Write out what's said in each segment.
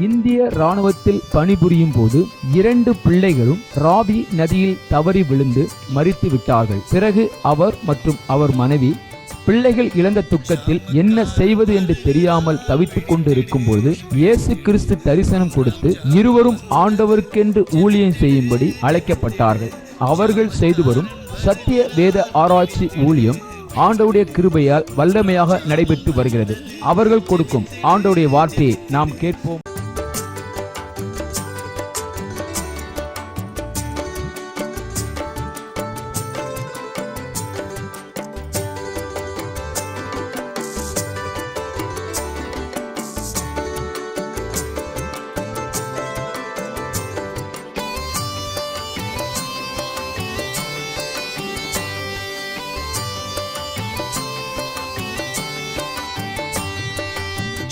இந்திய ராணுவத்தில் பணிபுரியும் போது 2 பிள்ளைகளும் ராவி நதியில் தவறி விழுந்து மரித்து விட்டார்கள். பிறகு அவர் மற்றும் அவர் மனைவி பிள்ளைகள் இழந்த துக்கத்தில் என்ன செய்வது என்று தெரியாமல் தவித்துக் கொண்டு இருக்கும் போது இயேசு கிறிஸ்து தரிசனம் கொடுத்து இருவரும் ஆண்டவருக்கென்று ஊழியம் செய்யும்படி அழைக்கப்பட்டார்கள். அவர்கள் செய்து வரும் சத்திய வேத ஆராய்ச்சி ஊழியம் ஆண்டவருடைய கிருபையால் வல்லமையாக நடைபெற்று வருகிறது. அவர்கள் கொடுக்கும் ஆண்டவருடைய வார்த்தையை நாம் கேட்போம்.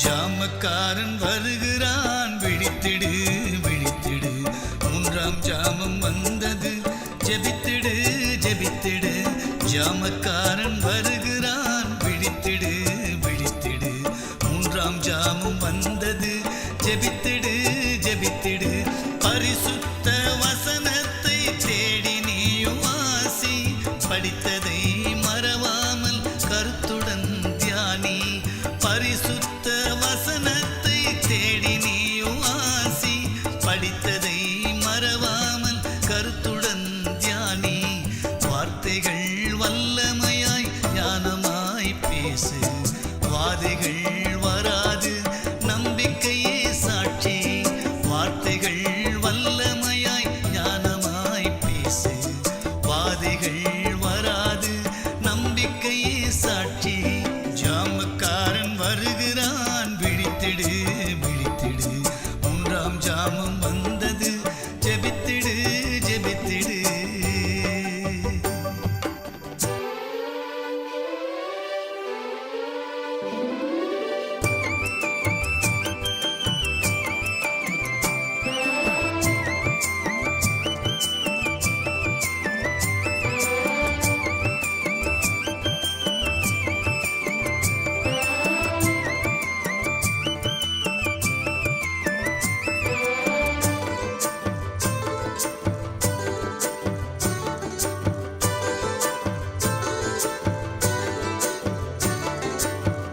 ஜாமக்காரன் வருகிறான், விழித்திடு விழித்திடு, 3ஆம் ஜாமம் வந்தது, ஜெபித்திடு ஜெபித்திடு. ஜாமக்காரன் வருகிறான், விழித்திடு விழித்திடு, 3ஆம் ஜாமம் வந்தது, ஜெபித்திடு ஜெபித்திடு. பரிசுத்த வசனத்தை தேடி நீயும் வாசி, படித்ததை மறவாமல் கருத்துடன் தியானி. பரிசுத்த வசனத்தை தேடி நீயும் வாசி, படித்ததை மறவாமல் கருத்துடன் தியானி. வார்த்தைகள் வல்லமையாய் ஞானமாய் பேசு, வாதைகள் வராது நம்பிக்கையே சாட்சி. வார்த்தைகள் வல்லமையாய் ஞானமாய் பேசு, வாதைகள் வராது நம்பிக்கையே சாட்சி. ஜாமக்காரன் வருகிறான், விழித்திடு விழித்திடு, 3ஆம் ஜாமம் வந்தது, ஜெபித்திடு ஜெபித்திடு.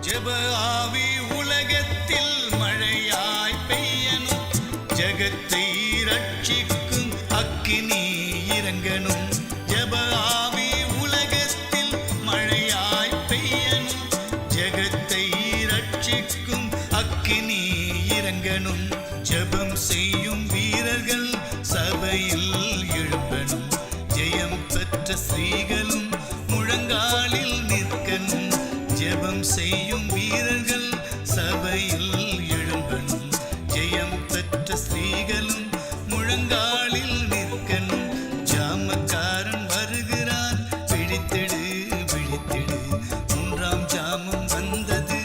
ஜெப ஆவி உலகத்தில் மழையாய் பெய்யணும், ஜகத்தை ரட்சிக்கும் அக்கினி இறங்கணும். ஜெப ஆவி உலகத்தில் மழையாய் பெய்யணும், ஜகத்தை ரட்சிக்கும் அக்கினி இறங்கணும். ஜெபம் செய்யும் வீரர்கள் சபையில் எழும்பணும், ஜெயம் பெற்ற ஸ்திரீகளும் முழங்காலில் நிற்கணும். ஜெபம் செய்யும் வீரர்கள் சபையில் எழும்பணும், ஜெயம் பெற்ற ஸ்திரீகளும் முழங்காலில் நிற்கணும். ஜாமக்காரன் வருகிறான், விழித்திடு விழித்திடு, 3ஆம் ஜாமம் வந்தது,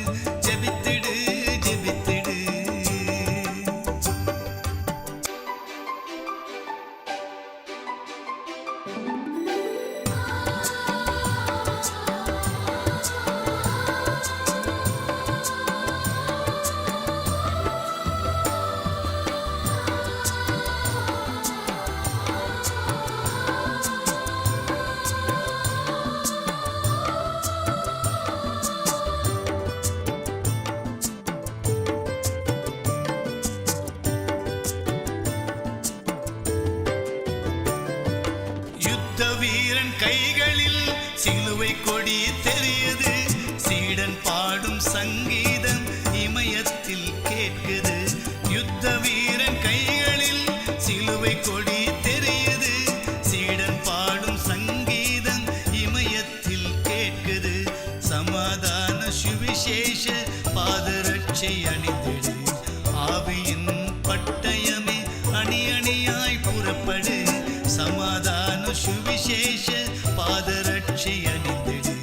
ஜெபித்திடு ஜெபித்திடு. வீரன் கைகளில் சிலுவை கொடி தெரியுது, சீடன் பாடும் சங்கீதம் இமயத்தில் கேட்குது. யுத்த வீரன் கைகளில் சிலுவை கொடி தெரியுது, சீடன் பாடும் சங்கீதம் இமயத்தில் கேட்குது. சமாதான சுவிசேஷ பாதரட்சை அணிந்திடு, ஆவியின் பட்டயமே அணி அணியாய் புறப்படு. சமாதான சுவிசேஷ பாதரட்சை அணிந்திடு,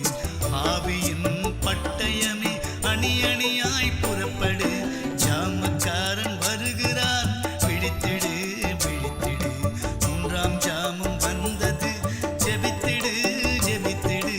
ஆவியின் பட்டயமே அணி அணியாய் புறப்படு. ஜாமக்காரன் வருகிறான், விழித்திடு விழித்திடு, 3ஆம் ஜாமம் வந்தது, ஜெபித்திடு ஜெபித்திடு.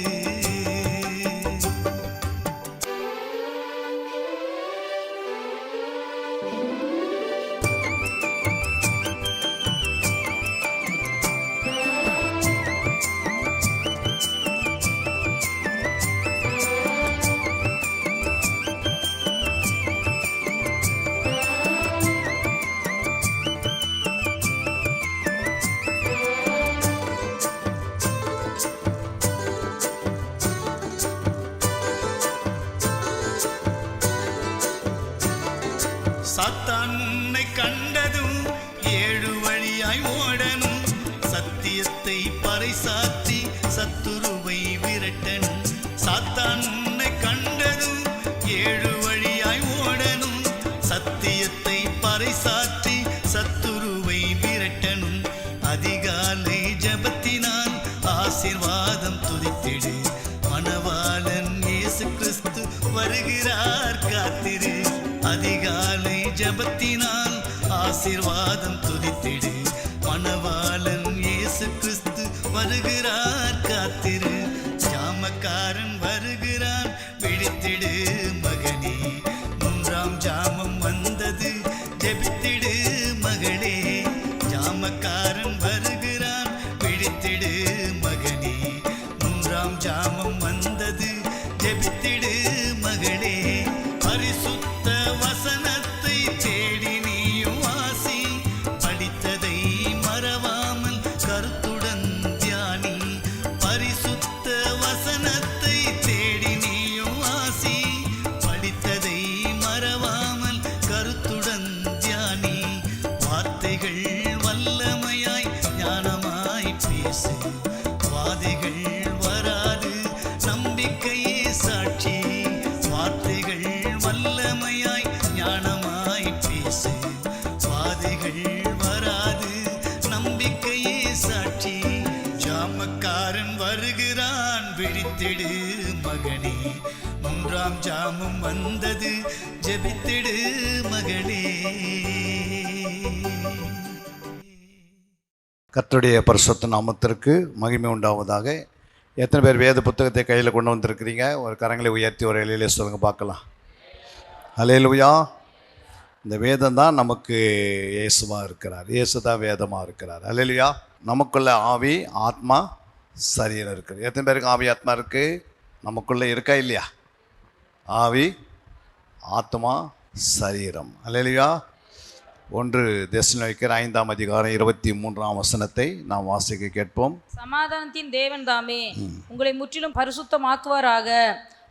வருகிறார் காத்திரு. அதிகாலை ஜபத்தினால் ஆசீர்வாதம் துதித்திடு. மணவாளன் இயேசு கிறிஸ்து வருகிறார் காத்திரு. ஜாமக்காரன் வருகிறான் விழித்திடு மகனே. மூன்றாம் ஜாமம் வந்தது ஜெபித்திடு மகளே. ஜாமக்காரன் வருகிறான் விழித்திடு மகனே. மூன்றாம் ஜாமம் வந்தது ஜெபித்திடு மகளே. பரிசுத்த வசனத்தை தேடி நீயும் வாசி. படித்ததை மறவாமல் கருத்துடன் தியானி. பரிசுத்த வசனத்தை தேடி நீயும் வாசி. படித்ததை மறவாமல் கருத்துடன் தியானி. வார்த்தைகள் வல்லமையாய் ஞானமாய் பேசு. வாதைகள் வராது நம்பிக்கையே சாட்சி. வார்த்தைகள் வல்லமையாய் ஞானமாய் பேசு. வாதைகள் வராது நம்பிக்கையே சாட்சி. ஜாமக்காரன் வருகிறான் விழித்திடு மகனே. மூன்றாம் ஜாமம் வந்தது ஜெபித்திடு மகளே. கர்த்தருடைய பரிசுத்த நாமத்திற்கு மகிமை உண்டாவதாக. எத்தனை பேர் வேத புத்தகத்தை கையில் கொண்டு வந்திருக்கிறீங்க? ஒரு கரங்களை உயர்த்தி ஒரு இலையிலே சொல்லுங்க பார்க்கலாம். ஹல்லேலூயா. இந்த வேதம் தான் நமக்கு இயேசுவாக இருக்கிறார். இயேசு தான் வேதமாக இருக்கிறார். ஹல்லேலூயா. நமக்குள்ள ஆவி ஆத்மா சரீரம் இருக்குது. எத்தனை பேருக்கு ஆவி ஆத்மா இருக்குது? நமக்குள்ளே இருக்கா இல்லையா? ஆவி ஆத்மா சரீரம். ஹல்லேலூயா. 1 தெசலோனிக்கர் 5ஆம் அதிகாரம் 23ஆம் வசனத்தை நாம் வாசிக்க கேட்போம். சமாதானத்தின் தேவன் தாமே உங்களை முற்றிலும் பரிசுத்தமாக்குவாராக.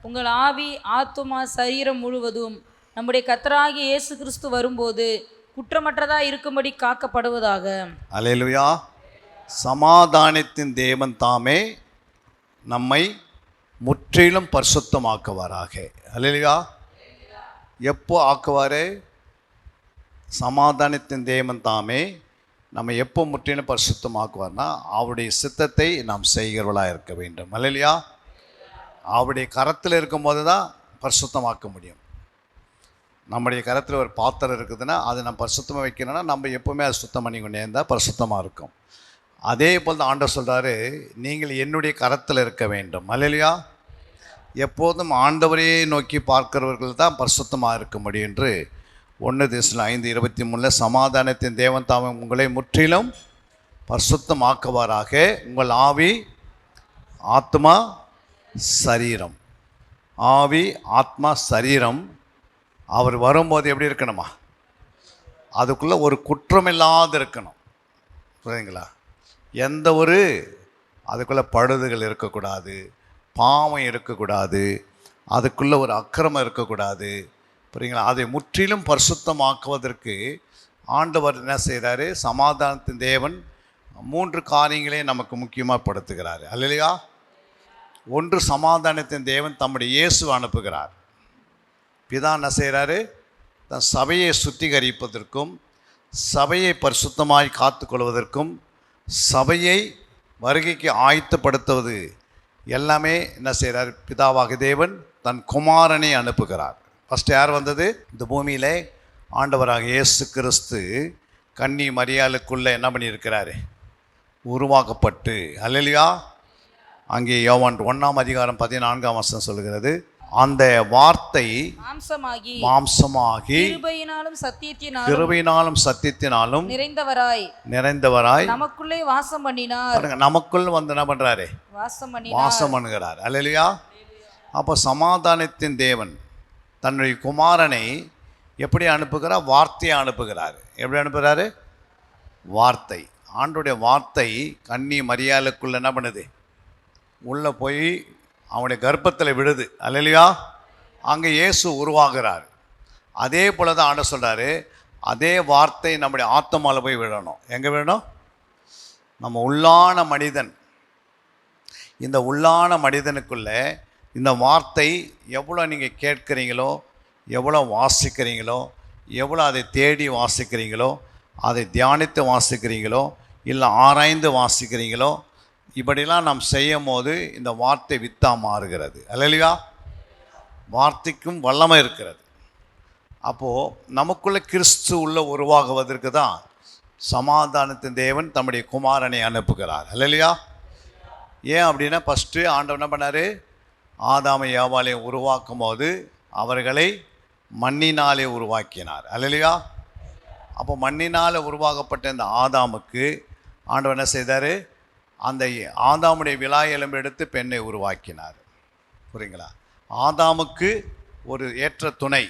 உங்கள் ஆவி ஆத்துமா சரீரம் முழுவதும் நம்முடைய கர்த்தராகிய இயேசு கிறிஸ்து வரும்போது குற்றமற்றதா இருக்கும்படி காக்கப்படுவதாக. அல்லேலூயா. சமாதானத்தின் தேவன் தாமே நம்மை முற்றிலும் பரிசுத்தமாக்குவாராக. அல்லேலூயா. எப்போ ஆக்குவாரே? சமாதானத்தின் தேவன் தாமே நம்ம எப்போ முற்றிலும் பரிசுத்தமாக்குவார்னா அவருடைய சித்தத்தை நாம் செய்கிறவர்களாக இருக்க வேண்டும். அல்லேலூயா. அவருடைய கரத்தில் இருக்கும்போது தான் பரிசுத்தமாக்க முடியும். நம்முடைய கரத்தில் ஒரு பாத்திரம் இருக்குதுன்னா அதை நம்ம பரிசுத்தமாக வைக்கணும்னா நம்ம எப்போவுமே அதை சுத்தம் பண்ணி கொண்டே இருந்தால் பரிசுத்தமாக இருக்கும். அதே போல் தான் ஆண்டவர் சொல்கிறாரு, நீங்கள் என்னுடைய கரத்தில் இருக்க வேண்டும். அல்லேலூயா. எப்போதும் ஆண்டவரையே நோக்கி பார்க்கிறவர்கள் தான் பரிசுத்தமாக இருக்க முடியும் என்று 1 தெசலோனிக்கர் 5:23 சமாதானத்தின் தேவன் தாமே உங்களை முற்றிலும் பரிசுத்தமாக்குவாராக. உங்கள் ஆவி ஆத்மா சரீரம். ஆவி ஆத்மா சரீரம் அவர் வரும்போது எப்படி இருக்கணுமா? அதுக்குள்ளே ஒரு குற்றமில்லாது இருக்கணும். புரியுதுங்களா? எந்த ஒரு அதுக்குள்ளே பழுதுகள் இருக்கக்கூடாது, பாவம் இருக்கக்கூடாது, அதுக்குள்ளே ஒரு அக்கிரமம் இருக்கக்கூடாது. புரியுங்களா? அதை முற்றிலும் பரிசுத்தமாக்குவதற்கு ஆண்டவர் என்ன செய்கிறாரு? சமாதானத்தின் தேவன் 3 காரியங்களையும் நமக்கு முக்கியமாக படுத்துகிறார். அல்லேலூயா. 1, சமாதானத்தின் தேவன் தம்முடைய இயேசு அனுப்புகிறார். பிதா என்ன செய்கிறாரு? தன் சபையை சுத்திகரிப்பதற்கும் சபையை பரிசுத்தமாய் காத்துக்கொள்வதற்கும் சபையை வருகைக்கு ஆயத்தப்படுத்துவது எல்லாமே என்ன செய்கிறார்? பிதாவாக தேவன் தன் குமாரனை அனுப்புகிறார். ஃபஸ்ட்டு யார் வந்தது? இந்த பூமியில் ஆண்டவராக இயேசு கிறிஸ்து கன்னி மரியாளுக்குள்ளே என்ன பண்ணியிருக்கிறாரு? உருவாக்கப்பட்டு. அல்லேலூயா. அங்கே யோவான் 1ஆம் அதிகாரம் 14ஆம் வசனம் சொல்கிறது, அந்த வார்த்தை மாம்சமாகி கிருபையினாலும் சத்தியத்தினாலும் நிறைந்தவராய் நமக்குள்ளே வாசம் பண்ணினார். நமக்குள் வந்து என்ன பண்றாரு? வாசம் பண்ணுகிறார். அல்லேலூயா. அப்போ சமாதானத்தின் தேவன் தன்னுடைய குமாரனை எப்படி அனுப்புகிறார்? வார்த்தையை அனுப்புகிறார். எப்படி அனுப்புகிறாரு? வார்த்தை. ஆண்டோடைய வார்த்தை கன்னி மரியாளுக்குள்ள என்ன பண்ணுது? உள்ளே போய் அவனுடைய கர்ப்பத்தில் விடுது. அல்லேலூயா. அங்கே இயேசு உருவாகிறார். அதே போல தான் ஆண்டவர் சொல்கிறாரு, அதே வார்த்தை நம்முடைய ஆத்மாவில் போய் விடணும். எங்கே விடணும்? நம்ம உள்ளான மனிதன். இந்த உள்ளான மனிதனுக்குள்ளே இந்த வார்த்தை எவ்வளோ நீங்கள் கேட்குறீங்களோ, எவ்வளோ வாசிக்கிறீங்களோ, எவ்வளோ அதை தேடி வாசிக்கிறீங்களோ, அதை தியானித்து வாசிக்கிறீங்களோ, இல்லை ஆராய்ந்து வாசிக்கிறீங்களோ, இப்படிலாம் நாம் செய்யும் போது இந்த வார்த்தை வித்தாக மாறுகிறது. அல்லேலூயா. வார்த்தைக்கும் வல்லமை இருக்கிறது. அப்போது நமக்குள்ளே கிறிஸ்து உள்ள உருவாகுவதற்கு தான் சமாதானத்தின் தேவன் தம்முடைய குமாரனை அனுப்புகிறார். அல்லேலூயா. ஏன் அப்படின்னா ஃபஸ்ட்டு ஆண்டவர் என்ன பண்ணார்? ஆதாமை ஏவாளையும் உருவாக்கும் போது அவர்களை மண்ணினாலே உருவாக்கினார். அல்லேலூயா. அப்போ மண்ணினால் உருவாக்கப்பட்ட இந்த ஆதாமுக்கு ஆண்டவர் என்ன செய்தார்? அந்த ஆதாமுடைய விலா எலும்பு எடுத்து பெண்ணை உருவாக்கினார். புரியுங்களா? ஆதாமுக்கு ஒரு ஏற்ற துணை,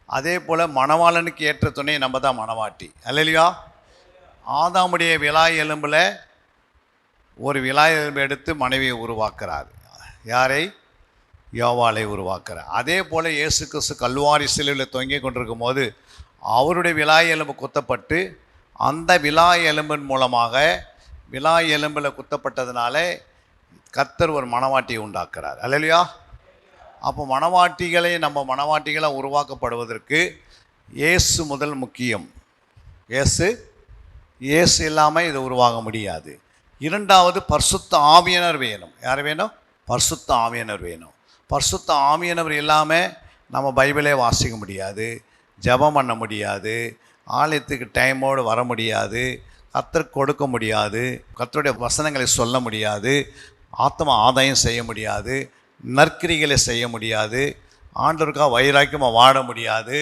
அதே போல் மணவாளனுக்கு ஏற்ற துணை நம்ம தான் மணவாட்டி. அல்லேலூயா. ஆதாமுடைய விலா எலும்பில் ஒரு விலா எலும்பு எடுத்து மனைவியை உருவாக்குறார். யாரை? யோவாளை உருவாக்குறார். அதே போல் இயேசு கிறிஸ்து கல்வாரி சிலுவையில் தொங்கிக் கொண்டிருக்கும் போது அவருடைய விலா எலும்பு குத்தப்பட்டு அந்த விலா எலும்பின் மூலமாக விலா எலும்பில் குத்தப்பட்டதுனால கர்த்தர் ஒரு மணவாட்டியை உண்டாக்குறார். அல்லேலூயா. அப்போ நம்ம மணவாட்டிகளை உருவாக்கப்படுவதற்கு இயேசு முதல் முக்கியம். இயேசு இல்லாமல் இதை உருவாக முடியாது. இரண்டாவது பரிசுத்த ஆவியானவர் வேணும். யார் வேணும்? பரிசுத்த ஆவியானவர் வேணும். பரிசுத்த ஆவியானவர் இல்லாமல் நம்ம பைபிளே வாசிக்க முடியாது, ஜெபம் பண்ண முடியாது, ஆலயத்துக்கு டைமோடு வர முடியாது, கர்த்தருக்கு கொடுக்க முடியாது, கர்த்தருடைய வசனங்களை சொல்ல முடியாது, ஆத்ம ஆதாயம் செய்ய முடியாது, நற்கிரிகளை செய்ய முடியாது, ஆண்டவருக்காக வைராக்கியமாக வாழ முடியாது.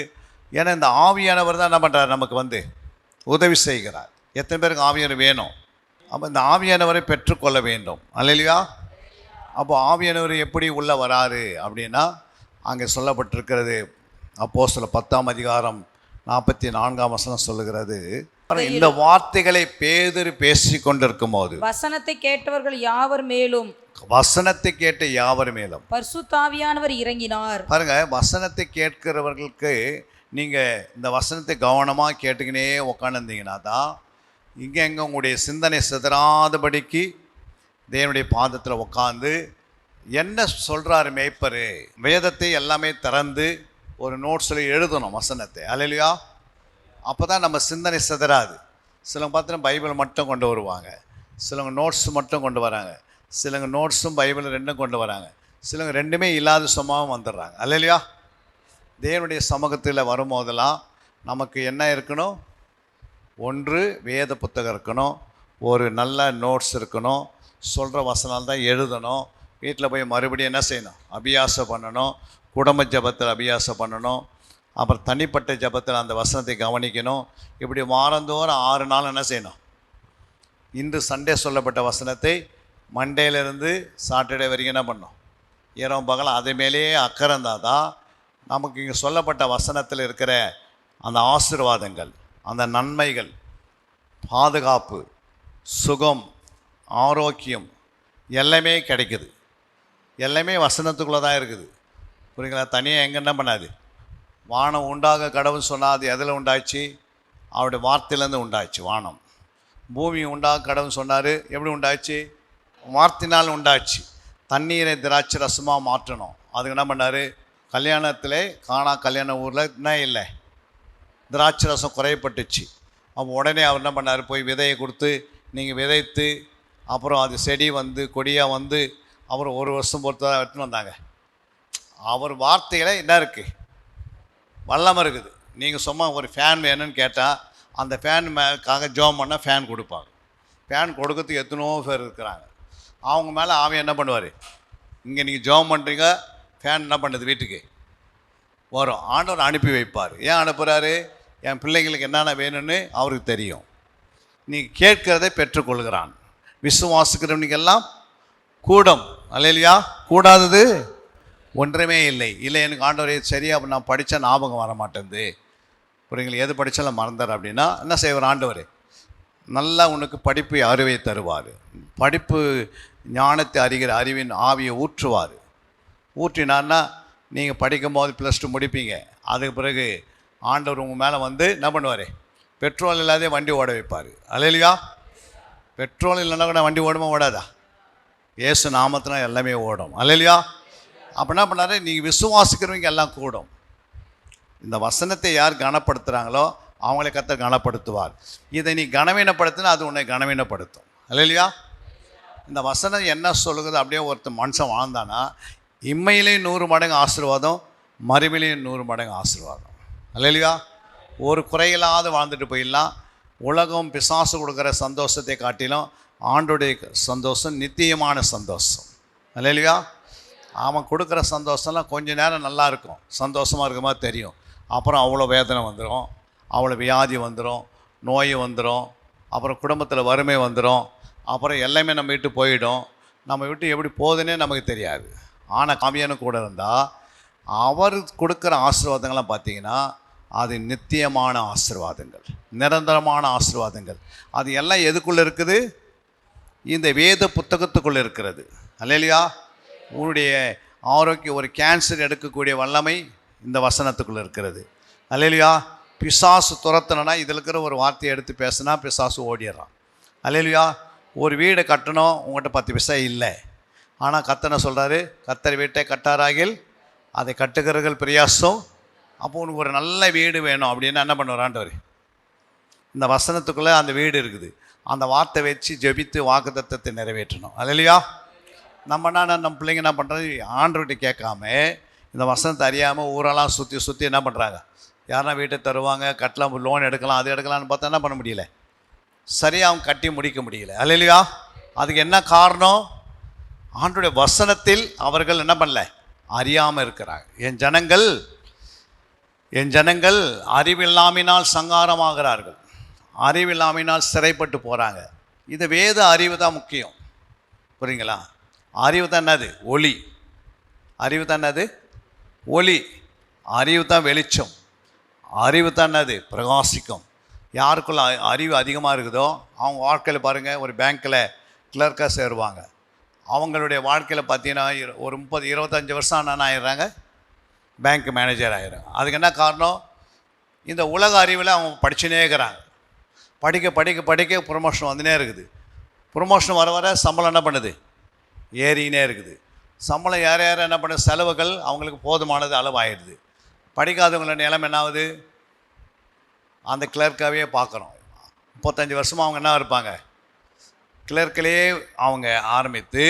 ஏன்னா இந்த ஆவியானவர் தான் என்ன பண்ணுறார்? நமக்கு உதவி செய்கிறார். எத்தனை பேருக்கு ஆவியானவர் வேணும்? அப்போ இந்த ஆவியானவரை பெற்றுக்கொள்ள வேண்டும். அல்லேலூயா. அப்போ ஆவியானவர் எப்படி உள்ளே வராரு அப்படின்னா அங்கே சொல்லப்பட்டிருக்கிறது. அப்போஸ்தலர் 10ஆம் அதிகாரம் 44ஆம் வசனம் சொல்லுகிறது, இந்த வார்த்தைகளை பேதுரு பேசி கொண்டிருக்கும் போது வசனத்தை கேட்டவர்கள் யாவர் மேலும் பரிசுத்த ஆவியானவர் இறங்கினார். பாருங்க, வசனத்தை கேட்கிறவர்களுக்கு நீங்கள் இந்த வசனத்தை கவனமாக கேட்டுக்கினே உட்காந்துருந்தீங்கன்னா தான் எங்கே உங்களுடைய சிந்தனை சிதறாதபடிக்கு தேவனுடைய பாதத்தில் உட்காந்து என்ன சொல்கிறாரு மேய்ப்பர், வேதத்தை எல்லாமே திறந்து ஒரு நோட்ஸில் எழுதணும் வசனத்தை. அல்லேலூயா. அப்போ தான் நம்ம சிந்தனை சிதறாது. சிலவங்க பார்த்தீங்கன்னா பைபிள் மட்டும் கொண்டு வருவாங்க, சிலவங்க நோட்ஸ் மட்டும் கொண்டு வராங்க, சிலவங்க நோட்ஸும் பைபிள் ரெண்டும் கொண்டு வராங்க, சிலவங்க ரெண்டுமே இல்லாத சும்மாவும் வந்துடுறாங்க. அல்லேலூயா. தேவனுடைய சமூகத்தில் வரும்போதெல்லாம் நமக்கு என்ன இருக்கணும்? ஒன்று வேத புத்தகம் இருக்கணும், ஒரு நல்ல நோட்ஸ் இருக்கணும், சொல்கிற வசனம் தான் எழுதணும், வீட்டில் போய் மறுபடியும் என்ன செய்யணும்? அபியாசம் பண்ணணும், குடும்ப ஜபத்தில் அபியாசம் பண்ணணும், அப்புறம் தனிப்பட்ட ஜபத்தில் அந்த வசனத்தை கவனிக்கணும். இப்படி வாரந்தோறும் 6 நாள் என்ன செய்யணும்? இன்று சண்டே சொல்லப்பட்ட வசனத்தை மண்டேலேருந்து சாட்டர்டே வரைக்கும் என்ன பண்ணணும்? இரவு பகல் அது மேலேயே அக்கறை இருந்தால் தான் நமக்கு இங்கே சொல்லப்பட்ட வசனத்தில் இருக்கிற அந்த ஆசீர்வாதங்கள், அந்த நன்மைகள், பாதுகாப்பு, சுகம், ஆரோக்கியம் எல்லாமே கிடைக்குது. எல்லாமே வசனத்துக்குள்ளே தான் இருக்குது. புரியுங்களா? தனியாக எங்கே என்ன பண்ணாது? வானம் உண்டாக கடவுள் சொன்னால் அது எதில் உண்டாச்சு? அவருடைய வார்த்தையிலேருந்து உண்டாச்சு. வானம் பூமி உண்டாக கடவுள் சொன்னார், எப்படி உண்டாச்சு? வார்த்தையினால் உண்டாச்சு. தண்ணீரை திராட்சை ரசமாக மாற்றணும், அதுக்கு என்ன பண்ணார்? கல்யாணத்தில் கல்யாண ஊரில் என்ன இல்லை, திராட்சை ரசம் குறையப்பட்டுச்சு. அப்போ உடனே அவர் என்ன பண்ணார்? போய் விதையை கொடுத்து நீங்கள் விதைத்து அப்புறம் அது செடி கொடியாக அப்புறம் 1 வருஷம் பொறுத்து தான் எடுத்துன்னு வந்தாங்க. அவர் வார்த்தையில் என்ன இருக்குது? வல்லமை இருக்குது. நீங்கள் சும்மா ஒரு ஃபேன் வேணும்னு கேட்டால் அந்த ஃபேன் மேற்காக ஜோம் பண்ணால் ஃபேன் கொடுப்பாங்க. ஃபேன் கொடுக்கறதுக்கு எத்தனோ பேர் இருக்கிறாங்க. அவங்க மேலே அவன் என்ன பண்ணுவார்? இங்கே நீங்கள் ஜோம் பண்ணுறீங்க, ஃபேன் என்ன பண்ணுது? வீட்டுக்கு வரும். ஆண்டவர் அனுப்பி வைப்பார். ஏன் அனுப்புகிறாரு? என் பிள்ளைங்களுக்கு என்னென்ன வேணும்னு அவருக்கு தெரியும். நீங்கள் கேட்கிறதை பெற்றுக்கொள்கிறான். விசுவாசிக்கிறவனுக்கெல்லாம் கூடும். அல்லேலூயா. கூடாதது ஒன்றுமே இல்லை. எனக்கு ஆண்டவரே சரியாக நான் படித்தா ஞாபகம் வர மாட்டேங்குது, புரியுங்களா? எது படித்தாலும் மறந்தார் அப்படின்னா என்ன செய்வார் ஆண்டவர்? நல்லா உனக்கு படிப்பு அறிவை தருவார். படிப்பு ஞானத்தை அறிகிற அறிவின் ஆவியை ஊற்றுவார். ஊற்றினான்னா நீங்கள் படிக்கும் போது +2 முடிப்பீங்க. அதுக்கு பிறகு ஆண்டவர் உங்கள் மேலே என்ன பண்ணுவார்? பெட்ரோல் இல்லாதே வண்டி ஓட வைப்பார். அல்லேலூயா. பெட்ரோல் இல்லைன்னா கூட வண்டி ஓடுமா? ஓடாதா? இயேசு நாமத்தினா எல்லாமே ஓடும். அல்லேலூயா. அப்போ என்ன பண்ணாரு? நீங்கள் விசுவாசிக்கிறவங்க எல்லாம் கூடும். இந்த வசனத்தை யார் கனப்படுத்துகிறாங்களோ அவங்களே கர்த்தர் கனப்படுத்துவார். இதை நீ கனவீனப்படுத்தினா அது உன்னை கனவீனப்படுத்தும். அல்லேலூயா. இந்த வசனம் என்ன சொல்லுகிறது? அப்படியே ஒருத்தர் மனுஷன் வாழ்ந்தானா இம்மையிலேயும் 100 மடங்கு ஆசீர்வாதம், மறுமையிலேயும் 100 மடங்கு ஆசீர்வாதம். அல்லேலூயா. ஒரு குறையில்லாத வாழ்ந்துட்டு போயிடலாம். உலகம் பிசாசு கொடுக்குற சந்தோஷத்தை காட்டிலும் ஆண்டுடைய சந்தோஷம் நித்தியமான சந்தோஷம். அல்லேலூயா. அவன் கொடுக்குற சந்தோஷம்லாம் கொஞ்ச நேரம் நல்லா இருக்கும், சந்தோஷமாக இருக்க மாதிரி தெரியும். அப்புறம் அவ்வளோ வேதனை வந்துடும், அவ்வளோ வியாதி வந்துடும், நோய் வந்துடும், அப்புறம் குடும்பத்தில் வறுமை வந்துடும், அப்புறம் எல்லாமே நம்ம விட்டு போயிடும். நம்ம விட்டு எப்படி போகுதுன்னே நமக்கு தெரியாது. ஆனால் காமியானு கூட இருந்தால் அவர் கொடுக்குற ஆசீர்வாதங்கள்லாம் பார்த்தீங்கன்னா அது நித்தியமான ஆசீர்வாதங்கள், நிரந்தரமான ஆசீர்வாதங்கள். அது எல்லாம் எதுக்குள்ளே இருக்குது? இந்த வேத புத்தகத்துக்குள்ளே இருக்கிறது. அல்லேலூயா. உன்னுடைய ஆரோக்கியம், ஒரு கேன்சர் எடுக்கக்கூடிய வல்லமை இந்த வசனத்துக்குள்ளே இருக்கிறது. அல்லேலூயா. பிசாசு துரத்தணுன்னா இதில் இருக்கிற ஒரு வார்த்தையை எடுத்து பேசுனா பிசாசு ஓடிடுறான். அல்லேலூயா. ஒரு வீடை கட்டணும், உங்கள்கிட்ட 10 பைசா இல்லை, ஆனால் கர்த்தர் சொல்கிறாரு, கர்த்தர் வீட்டை கட்டாராகில் அதை கட்டுகிறவர்கள் பிரயாசம். அப்போ உனக்கு ஒரு நல்ல வீடு வேணும் அப்படின்னா என்ன பண்ணுவாராண்டவர்? இந்த வசனத்துக்குள்ளே அந்த வீடு இருக்குது. அந்த வார்த்தை வச்சு ஜெபித்து வாக்குத்தத்தத்தை நிறைவேற்றணும். அல்லேலூயா. நம்ம பிள்ளைங்க என்ன பண்ணுறது? ஆண்டவர்கிட்ட கேட்காம இந்த வசனத்தை அறியாமல் ஊரெல்லாம் சுற்றி என்ன பண்ணுறாங்க? யாருன்னா வீட்டை தருவாங்க, கட்டலாம், லோன் எடுக்கலாம், அது எடுக்கலாம்னு பார்த்தா என்ன பண்ண முடியல, சரியாக அவங்க கட்டி முடிக்க முடியல. அல்லேலூயா. அதுக்கு என்ன காரணம்? ஆண்டவருடைய வசனத்தில் அவர்கள் என்ன பண்ணல, அறியாமல் இருக்கிறாங்க. என் ஜனங்கள் அறிவில்லாமினால் சங்காரமாகிறார்கள், அறிவில்லாமினால் சிறைப்பட்டு போகிறாங்க. இது வேத அறிவு தான் முக்கியம். புரியுங்களா? அறிவு தான் என்னது? ஒளி. அறிவு தான் என்னது? ஒளி. அறிவு தான் வெளிச்சம். அறிவு தான் என்னது? பிரகாசிக்கும். யாருக்குள்ள அறிவு அதிகமாக இருக்குதோ அவங்க வாழ்க்கையில் பாருங்கள், ஒரு பேங்க்கில் கிளர்க்காக சேருவாங்க. அவங்களுடைய வாழ்க்கையில் பார்த்தீங்கன்னா ஒரு 30-25 வருஷம் ஆனால் ஆயிடுறாங்க, பேங்க் மேனேஜர் ஆகிடுறாங்க. அதுக்கு என்ன காரணம்? இந்த உலக அறிவில் அவங்க படிச்சுனே இருக்கிறாங்க. படிக்க ப்ரொமோஷன் வந்துனே இருக்குது. ப்ரொமோஷன் வர சம்பளம் என்ன பண்ணுது? ஏறினே இருக்குது. சம்பளம் ஏற என்ன பண்ணுது? செலவுகள் அவங்களுக்கு போதுமானது அளவு ஆகிடுது. படிக்காதவங்களோட நிலைமை என்ன ஆகுது? அந்த கிளர்க்காகவே பார்க்குறோம். 35 வருஷமாக அவங்க என்ன இருப்பாங்க? கிளர்க்கிலே அவங்க ஆரம்பித்து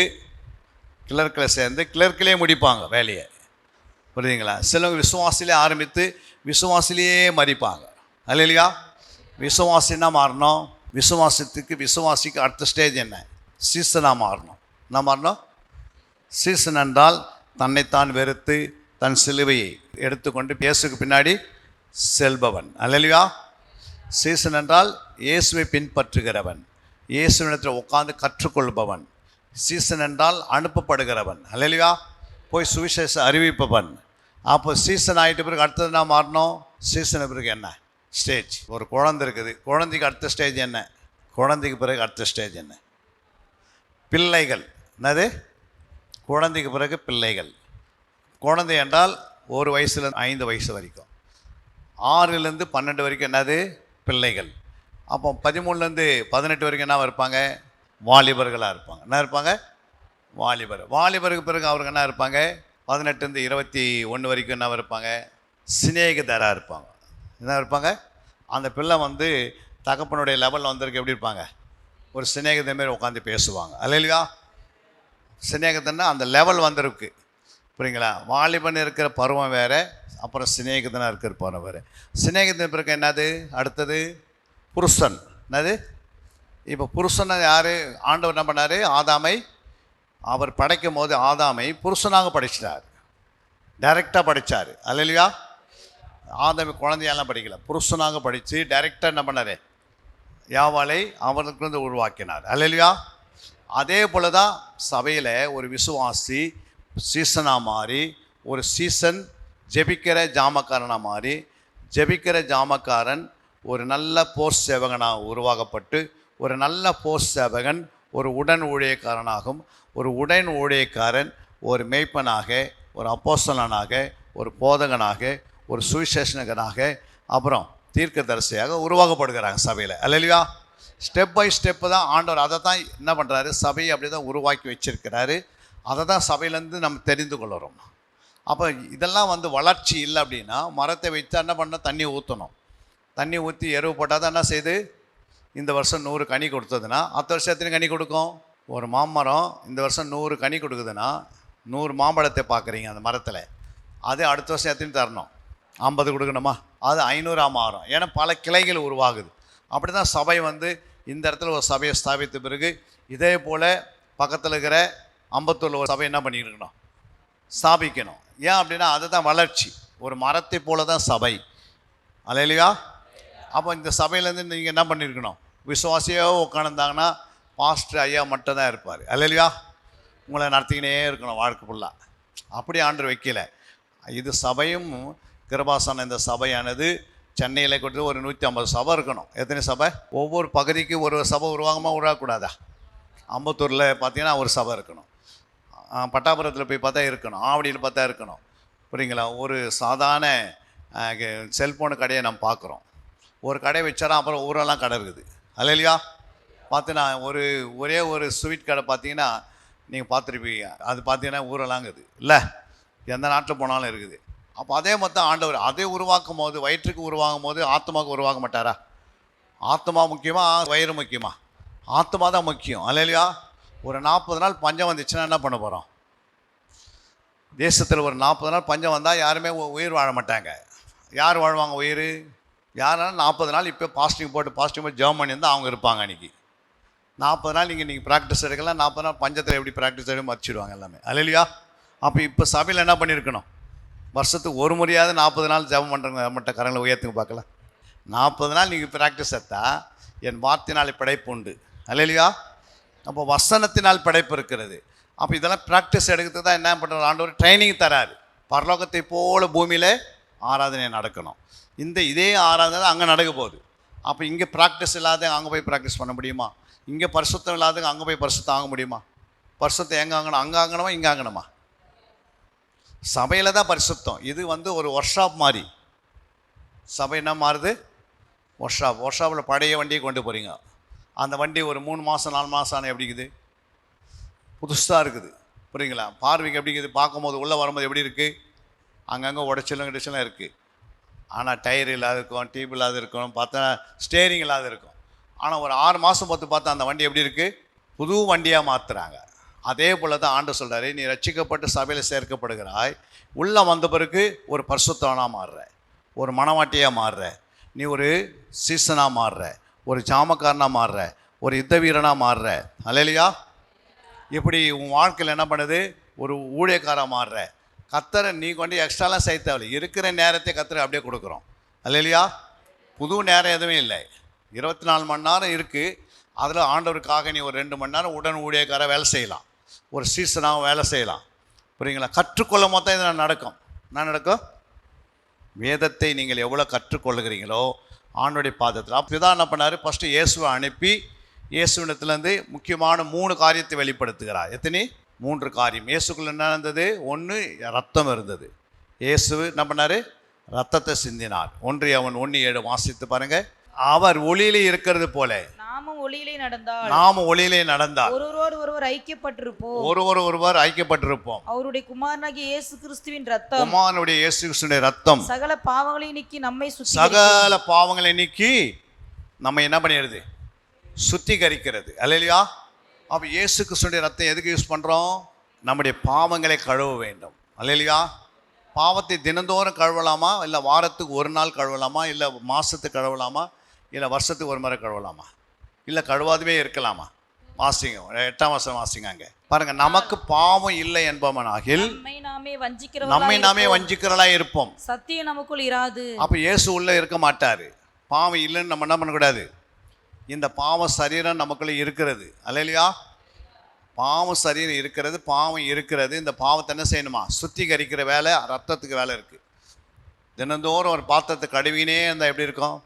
கிளர்க்கில் சேர்ந்து கிளர்க்கிலே முடிப்பாங்க வேலையை. புரியுதுங்களா? சிலவங்க விசுவாசிலே ஆரம்பித்து விசுவாசிலேயே மறிப்பாங்க. அல்லேலூயா. விசுவாசின்னா மாறணும். விசுவாசிக்கு அடுத்த ஸ்டேஜ் என்ன? சீசனாக மாறணும். என்ன மாறணும்? சீசன் என்றால் தன்னைத்தான் வெறுத்து தன் சிலுவையை எடுத்துக்கொண்டு இயேசுக்கு பின்னாடி செல்பவன். அல்லேலூயா. சீசன் என்றால் இயேசுவை பின்பற்றுகிறவன், இயேசுவிடத்தில் உட்கார்ந்து கற்றுக்கொள்பவன். சீசன் என்றால் அனுப்பப்படுகிறவன். அல்லேலூயா. போய் சுவிசேஷ அறிவிப்பவன். அப்போ சீசன் ஆகிட்ட பிறகு அடுத்தது என்ன மாறணும்? சீசன் பிறகு என்ன ஸ்டேஜ்? ஒரு குழந்தை இருக்குது, குழந்தைக்கு அடுத்த ஸ்டேஜ் என்ன? குழந்தைக்கு பிறகு அடுத்த ஸ்டேஜ் என்ன? பிள்ளைகள். என்னது? குழந்தைக்கு பிறகு பிள்ளைகள். குழந்தை என்றால் 1 வயசுல 5 வயசு வரைக்கும், 6லேருந்து 12 வரைக்கும் என்னது? பிள்ளைகள். அப்போ 13லேருந்து 18 வரைக்கும் என்ன இருப்பாங்க? வாலிபர்களாக இருப்பாங்க. என்ன இருப்பாங்க? வாலிபருக்கு பிறகு அவருக்கு என்ன இருப்பாங்க? 18லேருந்து 21 வரைக்கும் என்ன இருப்பாங்க? சிநேகிதராக இருப்பாங்க. என்ன இருப்பாங்க? அந்த பிள்ளை தகப்பனுடைய லெவலில் வந்திருக்கு. எப்படி இருப்பாங்க? ஒரு சிநேகித மாரி உட்காந்து பேசுவாங்க. அல்லேலூயா. சிநேகிதன்னா அந்த லெவல் வந்திருக்கு. புரியுங்களா? வாலிபன் இருக்கிற பருவம் வேறு, அப்புறம் சிநேகிதனாக இருக்கிற பருவம் வேறு. சிநேகிதன் பிறகு என்னது? அடுத்தது புருஷன். என்னது? இப்போ புருஷனை யார்? ஆண்டவர் என்ன பண்ணார்? ஆதாமை அவர் படைக்கும் போது ஆதாமை புருஷனாக படைச்சிட்டார், டைரெக்டாக படித்தார். அல்லேலூயா. ஆதாமை குழந்தையெல்லாம் படிக்கல, புருஷனாக படித்து டைரெக்டாக என்ன பண்ணார்? யாவாளை அவருக்கு உருவாக்கினார். அல்லேலூயா. அதே போல தான் சபையில் ஒரு விசுவாசி சீசனாக மாறி, ஒரு சீசன் ஜெபிக்கிற ஜாமக்காரனாக மாறி, ஜெபிக்கிற ஜாமக்காரன் ஒரு நல்ல போர் சேவகனாக உருவாக்கப்பட்டு, ஒரு நல்ல போர் சேவகன் ஒரு உடன் ஊழியக்காரனாகும், ஒரு உடன் ஊழியக்காரன் ஒரு மேய்ப்பனாக, ஒரு அப்போஸ்தலனாக, ஒரு போதகனாக, ஒரு சுவிசேஷகனாக, அப்புறம் தீர்க்கதரிசியாக உருவாக்கப்படுகிறாங்க சபையில். அல்லேலூயா. ஸ்டெப் பை ஸ்டெப்பு தான் ஆண்டவர் அதை தான் என்ன பண்ணுறாரு? சபையை அப்படி தான் உருவாக்கி வச்சிருக்கிறாரு. அதை தான் சபையிலேருந்து நம்ம தெரிந்து கொள்கிறோம். அப்போ இதெல்லாம் வளர்ச்சி இல்லை அப்படின்னா மரத்தை வைத்து என்ன பண்ணால் தண்ணி ஊற்றணும். தண்ணி ஊற்றி எருவு போட்டால் தான் என்ன செய்யுது? இந்த வருஷம் 100 கனி கொடுத்ததுன்னா அடுத்த வருஷம் எத்தனை கனி கொடுக்கும்? ஒரு மாமரம் இந்த வருஷம் 100 கனி கொடுக்குதுன்னா 100 மாம்பழத்தை பார்க்குறீங்க அந்த மரத்தில், அது அடுத்த வருஷம் எத்தனை தரணும்? 50 கொடுக்கணுமா? அது 500 மாறும். ஏன்னா பல கிளைகள் உருவாகுது. அப்படி தான் சபை வந்து இந்த இடத்துல ஒரு சபையை ஸ்தாபித்த பிறகு இதே போல் பக்கத்தில் இருக்கிற அம்பத்தூரில் ஒரு சபை என்ன பண்ணியிருக்கணும்? ஸ்தாபிக்கணும். ஏன் அப்படின்னா அதுதான் வளர்ச்சி. ஒரு மரத்தை போல தான் சபை. அல்லேலூயா. அப்போ இந்த சபையிலேருந்து நீங்கள் என்ன பண்ணியிருக்கணும்? விசுவாசியாக உட்காந்துருந்தாங்கன்னா பாஸ்டர் ஐயா மட்டும் தான் இருப்பார். அல்லேலூயா. உங்களை நடத்திக்கினே இருக்கணும் வாழ்க்கை ஃபுல்லாக. அப்படி ஆண்டு வைக்கல. இது சபையும் கிருபாசனம் இந்த சபையானது சென்னையில் கொண்டு ஒரு 150 சபை இருக்கணும். எத்தனை சபை? ஒவ்வொரு பகுதிக்கு ஒரு சபை உருவாகக்கூடாதா? அம்பத்தூரில் பார்த்தீங்கன்னா ஒரு சபை இருக்கணும், பட்டாபுரத்தில் போய் பார்த்தா இருக்கணும், ஆவடியில் பார்த்தா இருக்கணும். புரியுங்களா? ஒரு சாதாரண செல்ஃபோனு கடையை நம்ம பார்க்குறோம். ஒரு கடை வச்சாரா அப்புறம் ஊரெல்லாம் கடை இருக்குது. அல்லேலூயா. பார்த்தீங்கன்னா ஒரே ஒரு ஸ்வீட் கடை பார்த்தீங்கன்னா நீங்கள் பார்த்துருப்பீங்க. அது பார்த்தீங்கன்னா ஊரெல்லாங்குது இல்லை, எந்த நாட்டில் போனாலும் இருக்குது. அப்போ அதே மொத்தம் ஆண்டவர் அதை உருவாக்கும் போது, வயிற்றுக்கு உருவாகும் போது ஆத்மாவுக்கு உருவாக்க மாட்டாரா? ஆத்மா முக்கியமா வயிறு முக்கியமா? ஆத்மா தான் முக்கியம். அல்லேலூயா. ஒரு 40 நாள் பஞ்சம் வந்துச்சுன்னா என்ன பண்ண போகிறோம்? தேசத்தில் ஒரு 40 நாள் பஞ்சம் வந்தால் யாருமே உயிர் வாழ மாட்டாங்க. யார் வாழ்வாங்க உயிர்? யாராலும் 40 நாள் இப்போ பாசிட்டிவ் போட்டு ஜெர்மன் பண்ணி இருந்தால் அவங்க இருப்பாங்க. அன்றைக்கி 40 நாள் நீங்கள் ப்ராக்டிஸ் எடுக்கலாம். 40 நாள் பஞ்சத்தில் எப்படி ப்ராக்டிஸ் எடுக்க மதிச்சிடுவாங்க எல்லாமே. அல்லேலூயா. அப்போ இப்போ சபையில் என்ன பண்ணியிருக்கணும்? வருஷத்துக்கு ஒரு முறையாவது 40 நாள் ஜெபம் பண்ணுறவங்க மட்டும் கரங்களை உயர்த்துங்க பார்க்கலாம். 40 நாள் நீங்கள் ப்ராக்டிஸ் எடுத்தா என் வார்த்தையினால் படைப்பு உண்டு. அல்லேலூயா. அப்போ வசனத்தினால் படைப்பு இருக்கிறது. அப்போ இதெல்லாம் ப்ராக்டிஸ் எடுக்கிறது தான் என்ன பண்ணுற ஆண்டவர் ட்ரைனிங் தராரு. பரலோகத்தை போல பூமியில் ஆராதனை நடக்கணும். இதே ஆராதனை அங்கே நடக்க போகுது. அப்போ இங்கே ப்ராக்டிஸ் இல்லாத அங்கே போய் ப்ராக்டிஸ் பண்ண முடியுமா? இங்கே பரிசுத்தம் இல்லாதவங்க அங்கே போய் பரிசுத்தம் ஆக முடியுமா? பரிசுத்தம் எங்கே ஆகணும்? அங்கே ஆகணுமா இங்கே ஆகணுமா? சபையில் தான் பரிசுத்தம். இது வந்து ஒரு ஒர்க் ஷாப் மாதிரி. சபை என்ன மாறுது? Work shop. ஒர்க் ஷாப்பில் பழைய வண்டியை கொண்டு போகிறீங்க. அந்த வண்டி ஒரு 3 மாதம் 4 மாதம் ஆனால் எப்படி இருக்குது? புதுசாக இருக்குது. புரியுங்களா? பார்வைக்கு எப்படி இருக்குது? பார்க்கும்போது உள்ளே வரும்போது எப்படி இருக்குது? அங்கங்கே உடைச்சலும் கிடைச்சலும் இருக்குது. ஆனால் டயர் இல்லாத இருக்கும், டியூப் இல்லாத இருக்கும், பார்த்தா ஸ்டேரிங் இல்லாத இருக்கும். ஆனால் ஒரு 6 மாதம் பார்த்தா அந்த வண்டி எப்படி இருக்குது? புது வண்டியாக மாற்றுறாங்க. அதே போல் தான் ஆண்டு சொல்கிறாரு, நீ ரட்சிக்கப்பட்டு சபையில் சேர்க்கப்படுகிறாய். உள்ளே வந்த பிறகு ஒரு பரிசுத்தவனாக மாறுற, ஒரு மனவாட்டியாக மாறுற, நீ ஒரு சீசனாக மாறுற, ஒரு ஜாமக்காரனாக மாறுற, ஒரு யுத்த வீரனாக மாறுற. அல்லேலூயா. இப்படி உன் வாழ்க்கையில் என்ன பண்ணுது? ஒரு ஊழியக்காராக மாறுற. கத்தரை நீ கொண்டு எக்ஸ்ட்ராலாம் செய்ய தேவையில்லை. இருக்கிற நேரத்தை கத்தரை அப்படியே கொடுக்குறோம். அல்லேலூயா. புது நேரம் எதுவுமே இல்லை. 24 மணி நேரம் இருக்குது. அதில் ஆண்டவருக்காக நீ ஒரு 2 மணி நேரம் உடன் ஊழியக்கார வேலை செய்யலாம், ஒரு சீசனாக வேலை செய்யலாம். புரியுங்களா? கற்றுக்கொள்ள மொத்தம் இது நடக்கும். என்ன நடக்கும்? வேதத்தை நீங்கள் எவ்வளோ கற்றுக்கொள்ளுகிறீங்களோ ஆண்டோடைய பாதத்தில். அப்போ தான் என்ன பண்ணார்? ஃபஸ்ட்டு இயேசுவை அனுப்பி இயேசுவிடத்துலேருந்து முக்கியமான 3 காரியத்தை வெளிப்படுத்துகிறார். எத்தனை? 3 காரியம். இயேசுக்குள்ள என்ன இருந்தது? 1 ரத்தம் இருந்தது. இயேசு என்ன பண்ணார்? ரத்தத்தை சிந்தினார். 1 யோவான் 1:7 வாசித்து பாருங்க. அவர் ஒளியிலே இருக்கிறது போல நாமும் ஒளியிலே நடந்தால் ஒருவர் ஐக்கியப்பட்டிருப்போம். ஒருவர் ஐக்கியப்பட்டிருப்போம். அவருடைய குமாரனாகிய இயேசு கிறிஸ்துவின் ரத்தம், குமாரனுடைய இயேசு கிறிஸ்துவின் ரத்தம் சகல பாவங்களை நீக்கி நம்மை சகல பாவங்களை நீக்கி நம்ம என்ன பண்ணிடுது? சுத்திகரிக்கிறது. அல்லேலூயா. அப்போ இயேசு கிறிஸ்துவின் ரத்தம் எதுக்கு யூஸ் பண்ணுறோம்? நம்முடைய பாவங்களை கழுவ வேண்டும். அல்லேலூயா. பாவத்தை தினந்தோறும் கழுவலாமா? இல்லை வாரத்துக்கு ஒரு நாள் கழுவலாமா? இல்லை மாதத்துக்கு கழுவலாமா? இல்லை வருஷத்துக்கு ஒரு முறை கழுவலாமா? இல்லை கழுவாதுவே இருக்கலாமா? வாசிங்க 8ஆம் வசனம் வாசிங்க. அங்கே பாருங்கள், நமக்கு பாவம் இல்லை என்பவனாகில் நம்மை நாமே வஞ்சிக்கிறவளா இருப்போம், சத்தியம் நமக்குள் இராது. அப்போ இயேசு உள்ளே இருக்க மாட்டார். பாவம் இல்லைன்னு நம்ம என்ன பண்ணக்கூடாது? இந்த பாவ சரீரம் நமக்குள்ளே இருக்கிறது. அல்லேலூயா. பாவம் சரீரம் இருக்கிறது, பாவம் இருக்கிறது. இந்த பாவத்தை என்ன செய்யணுமா? சுத்திகரிக்கிற வேலை ரத்தத்துக்கு வேலை இருக்குது. தினந்தோறும் ஒரு பாத்திரத்தை கழுவினே இருந்தால் எப்படி இருக்கும்?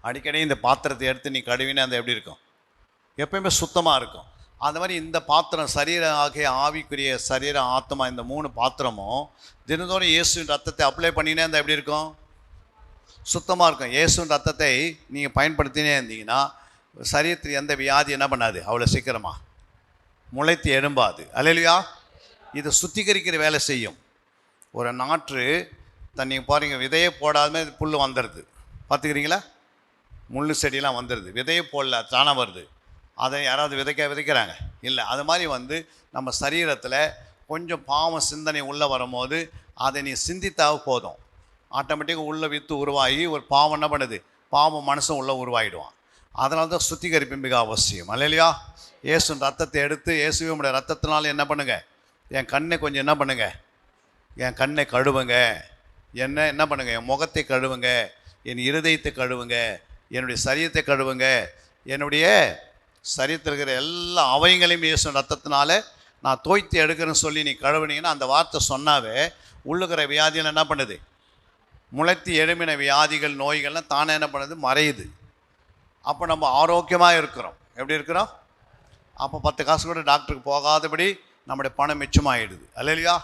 அடிக்கடி இந்த பாத்திரத்தை எடுத்து நீ கழுவினே அந்த எப்படி இருக்கும்? எப்பயுமே சுத்தமாக இருக்கும். அந்த மாதிரி இந்த பாத்திரம் சரீரம் ஆகிய ஆவிக்குரிய சரீரம் ஆத்மா, இந்த 3 பாத்திரமும் தினந்தோறும் இயேசுவின் ரத்தத்தை அப்ளை பண்ணினே இருந்தால் எப்படி இருக்கும்? சுத்தமாக இருக்கும். இயேசுவின் ரத்தத்தை நீங்கள் பயன்படுத்தினே இருந்தீங்கன்னா சரீரத்தில் எந்த வியாதி என்ன பண்ணாது? அவ்வளோ சீக்கிரமாக முளைத்து எழும்பாது. அல்லேலூயா. இதை சுத்திகரிக்கிற வேலை செய்யும். ஒரு நாற்று தண்ணி பாருங்க, விதையே போடாத புல் வந்துடுது. பார்த்துக்கிறீங்களா? முள் செடியெலாம் வந்துடுது. விதையே போடல, தானே வருது. அதை யாராவது விதைக்கிறாங்க? இல்லை. அது மாதிரி வந்து நம்ம சரீரத்தில் கொஞ்சம் பாவம் சிந்தனை உள்ளே வரும்போது அதை நீ சிந்தித்தாக போதும், ஆட்டோமேட்டிக்காக உள்ள வித்து உருவாகி ஒரு பாவம் என்ன பண்ணுது, பாவம் மனசும் உள்ளே உருவாகிடுவான். அதனால தான் சுத்திகரிப்பு மிக அவசியம். அல்லையா? இயேசுவின் ரத்தத்தை எடுத்து இயேசுவினுடைய ரத்தத்தினால என்ன பண்ணுங்க, என் கண்ணை கொஞ்சம் என்ன பண்ணுங்க, என் கண்ணை கழுவுங்க, என்ன பண்ணுங்க, என் முகத்தை கழுவுங்க, என் இருதயத்தை கழுவுங்க, என்னுடைய சரீரத்தை கழுவுங்க, என்னுடைய சரீரத்தில் இருக்கிற எல்லா அவயங்களையும் இயேசுவின் ரத்தத்தினால நான் தோய்த்து எடுக்கிறேன்னு சொல்லி நீ கழுவுனீங்கன்னா அந்த வார்த்தை சொன்னாவே உள்ளுக்கிற வியாதிகள் என்ன பண்ணுது, முளைத்தி எழுமின வியாதிகள் நோய்கள்லாம் தானே என்ன பண்ணுது, மறையுது. அப்போ நம்ம ஆரோக்கியமாக இருக்கிறோம். எப்படி இருக்கிறோம்? அப்போ 10 காசு கூட டாக்டருக்கு போகாதபடி நம்முடைய பணம் மிச்சமாகிடுது. அல்லையா?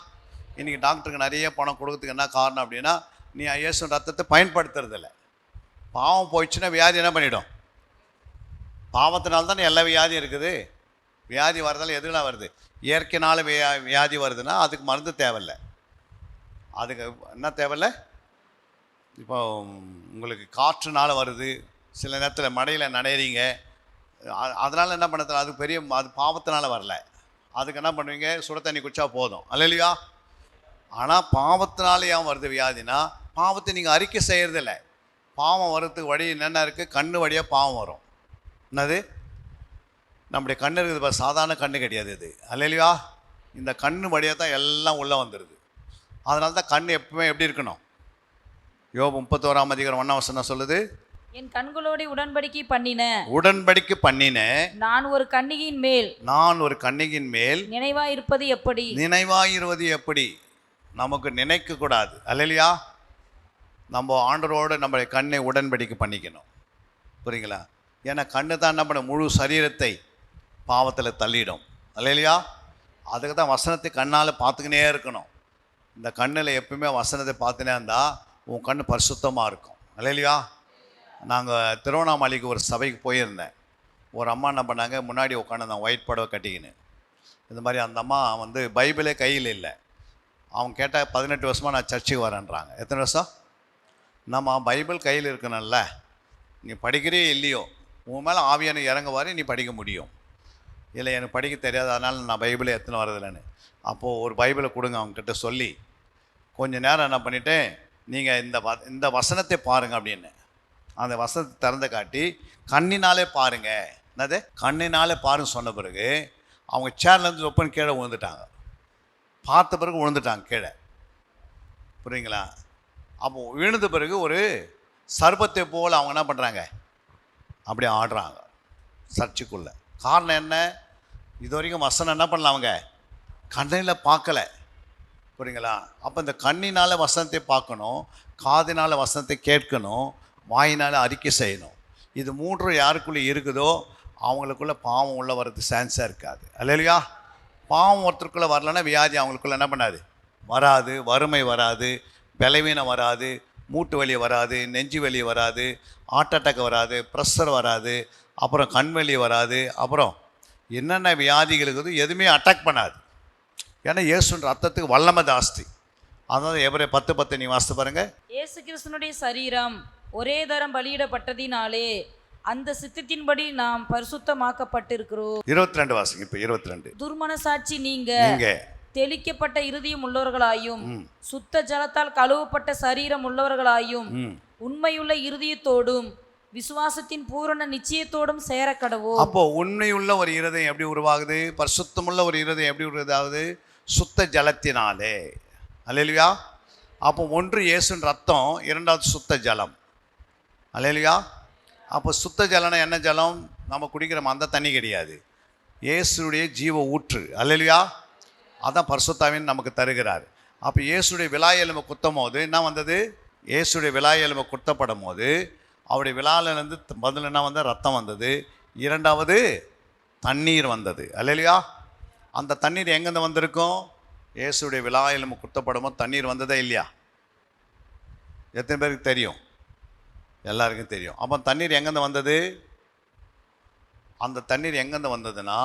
இன்றைக்கி டாக்டருக்கு நிறைய பணம் கொடுக்கறதுக்கு என்ன காரணம் அப்படின்னா, நீ இயேசு ரத்தத்தை பயன்படுத்துறதில்ல. பாவம் போயிடுச்சுன்னா வியாதி என்ன பண்ணிடும், பாவத்தினால்தான் எல்லா வியாதியும் இருக்குது. வியாதி வரதால எதுலாம் வருது, இயற்கையினால் வியாதி வருதுன்னா அதுக்கு மருந்து தேவையில்லை. அதுக்கு என்ன தேவையில்லை, இப்போ உங்களுக்கு காற்றுனால வருது, சில நேரத்தில் மழையில் நனையிறீங்க, அதனால் என்ன பண்ண, அது பெரிய அது பாவத்தினால வரல. அதுக்கு என்ன பண்ணுவீங்க, சுட தண்ணி குடிச்சா போதும். அல்லையா? ஆனால் பாவத்தினால ஏன் வருது வியாதினா, பாவத்தை நீங்கள் அறிக்கை செய்கிறதில்ல. பாவம் வர்றதுக்கு வழி என்னென்ன இருக்குது, கண்ணு வழியாக பாவம் வரும். என்னது, நம்முடைய கண்ணு இருக்குது, சாதாரண கண்ணு கிடையாது இது. அல்லையா? இந்த கண்ணு வழியாக தான் எல்லாம் உள்ளே வந்துடுது. அதனால தான் கண் எப்பவுமே எப்படி இருக்கணும், யோபு 31:1 சொல்லுது, என் கண்களோடு உடன்படிக்கை பண்ணின நான் ஒரு கன்னிகையின் மேல் நினைவாயிருப்பது எப்படி நமக்கு நினைக்க கூடாது. அல்லையா? நம்ம ஆண்டவரோடு நம்ம கண்ணை உடன்படிக்கை பண்ணிக்கணும். புரியுங்களா? ஏன்னா கண்ணு தான் நம்ம முழு சரீரத்தை பாவத்தில் தள்ளிடும். அல்லையா? அதுக்கு தான் வசனத்தை கண்ணால் பார்த்துக்கினே இருக்கணும். இந்த கண்ணில் எப்பவுமே வசனத்தை பார்த்துனே இருந்தால் உன் கண் பரிசுத்தமாக இருக்கும். அல்லையா? நாங்கள் திருவண்ணாமலைக்கு ஒரு சபைக்கு போயிருந்தேன். ஒரு அம்மா என்ன பண்ணாங்க, முன்னாடி உட்காந்து ஒயிட் புடவை கட்டிக்கின்னு. இந்த மாதிரி அந்த அம்மா வந்து பைபிளே கையில் இல்லை. அவங்க கேட்டால் 18 வருஷமாக நான் சர்ச்சுக்கு வரேன்றாங்க. எத்தனை வருஷம்? நம்ம பைபிள் கையில் இருக்கணும்ல, நீ படிக்கிறே இல்லையோ உன் மேலே ஆவியான இறங்குவார், நீ படிக்க முடியும். இல்லை எனக்கு படிக்க தெரியாது, அதனால் நான் பைபிளை எத்தனை வரதில்லைன்னு. அப்போது ஒரு பைபிளை கொடுங்க அவங்கக்கிட்ட சொல்லி, கொஞ்சம் நேரம் என்ன பண்ணிவிட்டேன், நீங்கள் இந்த வசனத்தை பாருங்கள் அப்படின்னு அந்த வசனத்தை திறந்து காட்டி கண்ணினாலே பாருங்க, என்னது கண்ணினாலே பாருங்க சொன்ன பிறகு அவங்க சேர்லேருந்து ஒப்பன் கீழே விழுந்துட்டாங்க. பார்த்த பிறகு விழுந்துட்டாங்க கீழே. புரியுங்களா? அப்போ விழுந்த பிறகு ஒரு சர்பத்தை போல் அவங்க என்ன பண்ணுறாங்க, அப்படியே ஆடுறாங்க சர்ச்சுக்குள்ளே. காரணம் என்ன, இது வரைக்கும் வசனம் என்ன பண்ணல, அவங்க கண்ணில் பார்க்கலை. புரியுங்களா? அப்போ இந்த கண்ணினால் வசனத்தை பார்க்கணும், காதினால் வசனத்தை கேட்கணும், வாயினால் அறிக்கை செய்யணும். இது 3 யாருக்குள்ளே இருக்குதோ அவங்களுக்குள்ளே பாவம் உள்ளே வர்றது சான்ஸாக இருக்காது. அல்லையா? பாவம் ஒருத்தருக்குள்ளே வரலன்னா வியாதி அவங்களுக்குள்ளே என்ன பண்ணாது, வராது. வறுமை வராது, பலவீனம் வராது, மூட்டு வலி வராது, நெஞ்சு வலி வராது, ஹார்ட் அட்டாக் வராது, ப்ரெஷர் வராது, அப்புறம் கண் வலி வராது, அப்புறம் என்னென்ன வியாதிகள் இருக்குது எதுவுமே அட்டாக் பண்ணாது. ஏன்னா இயேசுன்ற ரத்தத்துக்கு வல்லமை ஜாஸ்தி. அதனால எவரே 10:10 நீ வாசித்து பாருங்கள். இயேசு கிறிஸ்துனுடைய சரீரம் ஒரே தரம் பலியிடப்பட்டதினாலே அந்த சித்தத்தின்படி நாம் பரிசுத்தமாக்கப்பட்டிருக்கிறோம். 22 வாசிங்க. இப்போ 22. துர்மனசாட்சி நீங்க தெளிக்கப்பட்ட இருதயம் உள்ளவர்களாயும் சுத்த ஜலத்தால் கழுவப்பட்ட சரீரம் உள்ளவர்களாயும் உண்மையுள்ள இருதயத்தோடும் விசுவாசத்தின் பூரண நிச்சயத்தோடும் சேர கடவோம். அப்போ உண்மையுள்ள ஒரு இருதயம் எப்படி உருவாகுது, பரிசுத்தமுள்ள ஒரு இருதயம் எப்படி உருவாகுது, சுத்த ஜலத்தினாலே. அல்லேலூயா? அப்போ ஒன்று இயேசுவின் ரத்தம், இரண்டாவது சுத்த ஜலம். அல்லேலூயா? அப்போ சுத்த ஜலம்னா என்ன ஜலம், நம்ம குடிக்கிற அந்த தண்ணி கிடையாது, இயேசுடைய ஜீவ ஊற்று. அல்லேலூயா? அதான் பரிசுத்தாவின் நமக்கு தருகிறார். அப்போ இயேசுடைய விலாய் எலும்பை குத்தும் போது என்ன வந்தது, இயேசுடைய விலாய் எலும்பை குத்தப்படும் போது அவருடைய விழாவிலிருந்து முதல்ல என்ன வந்தது, ரத்தம் வந்தது, இரண்டாவது தண்ணீர் வந்தது. அல்லேலூயா? அந்த தண்ணீர் எங்கேருந்து வந்திருக்கும், இயேசுடைய விழாவில் நம்ம குத்தப்படும் போது தண்ணீர் வந்ததே இல்லையா? எத்தனை பேருக்கு தெரியும்? எல்லாருக்கும் தெரியும். அப்போ தண்ணீர் எங்கேருந்து வந்தது, அந்த தண்ணீர் எங்கேருந்து வந்ததுன்னா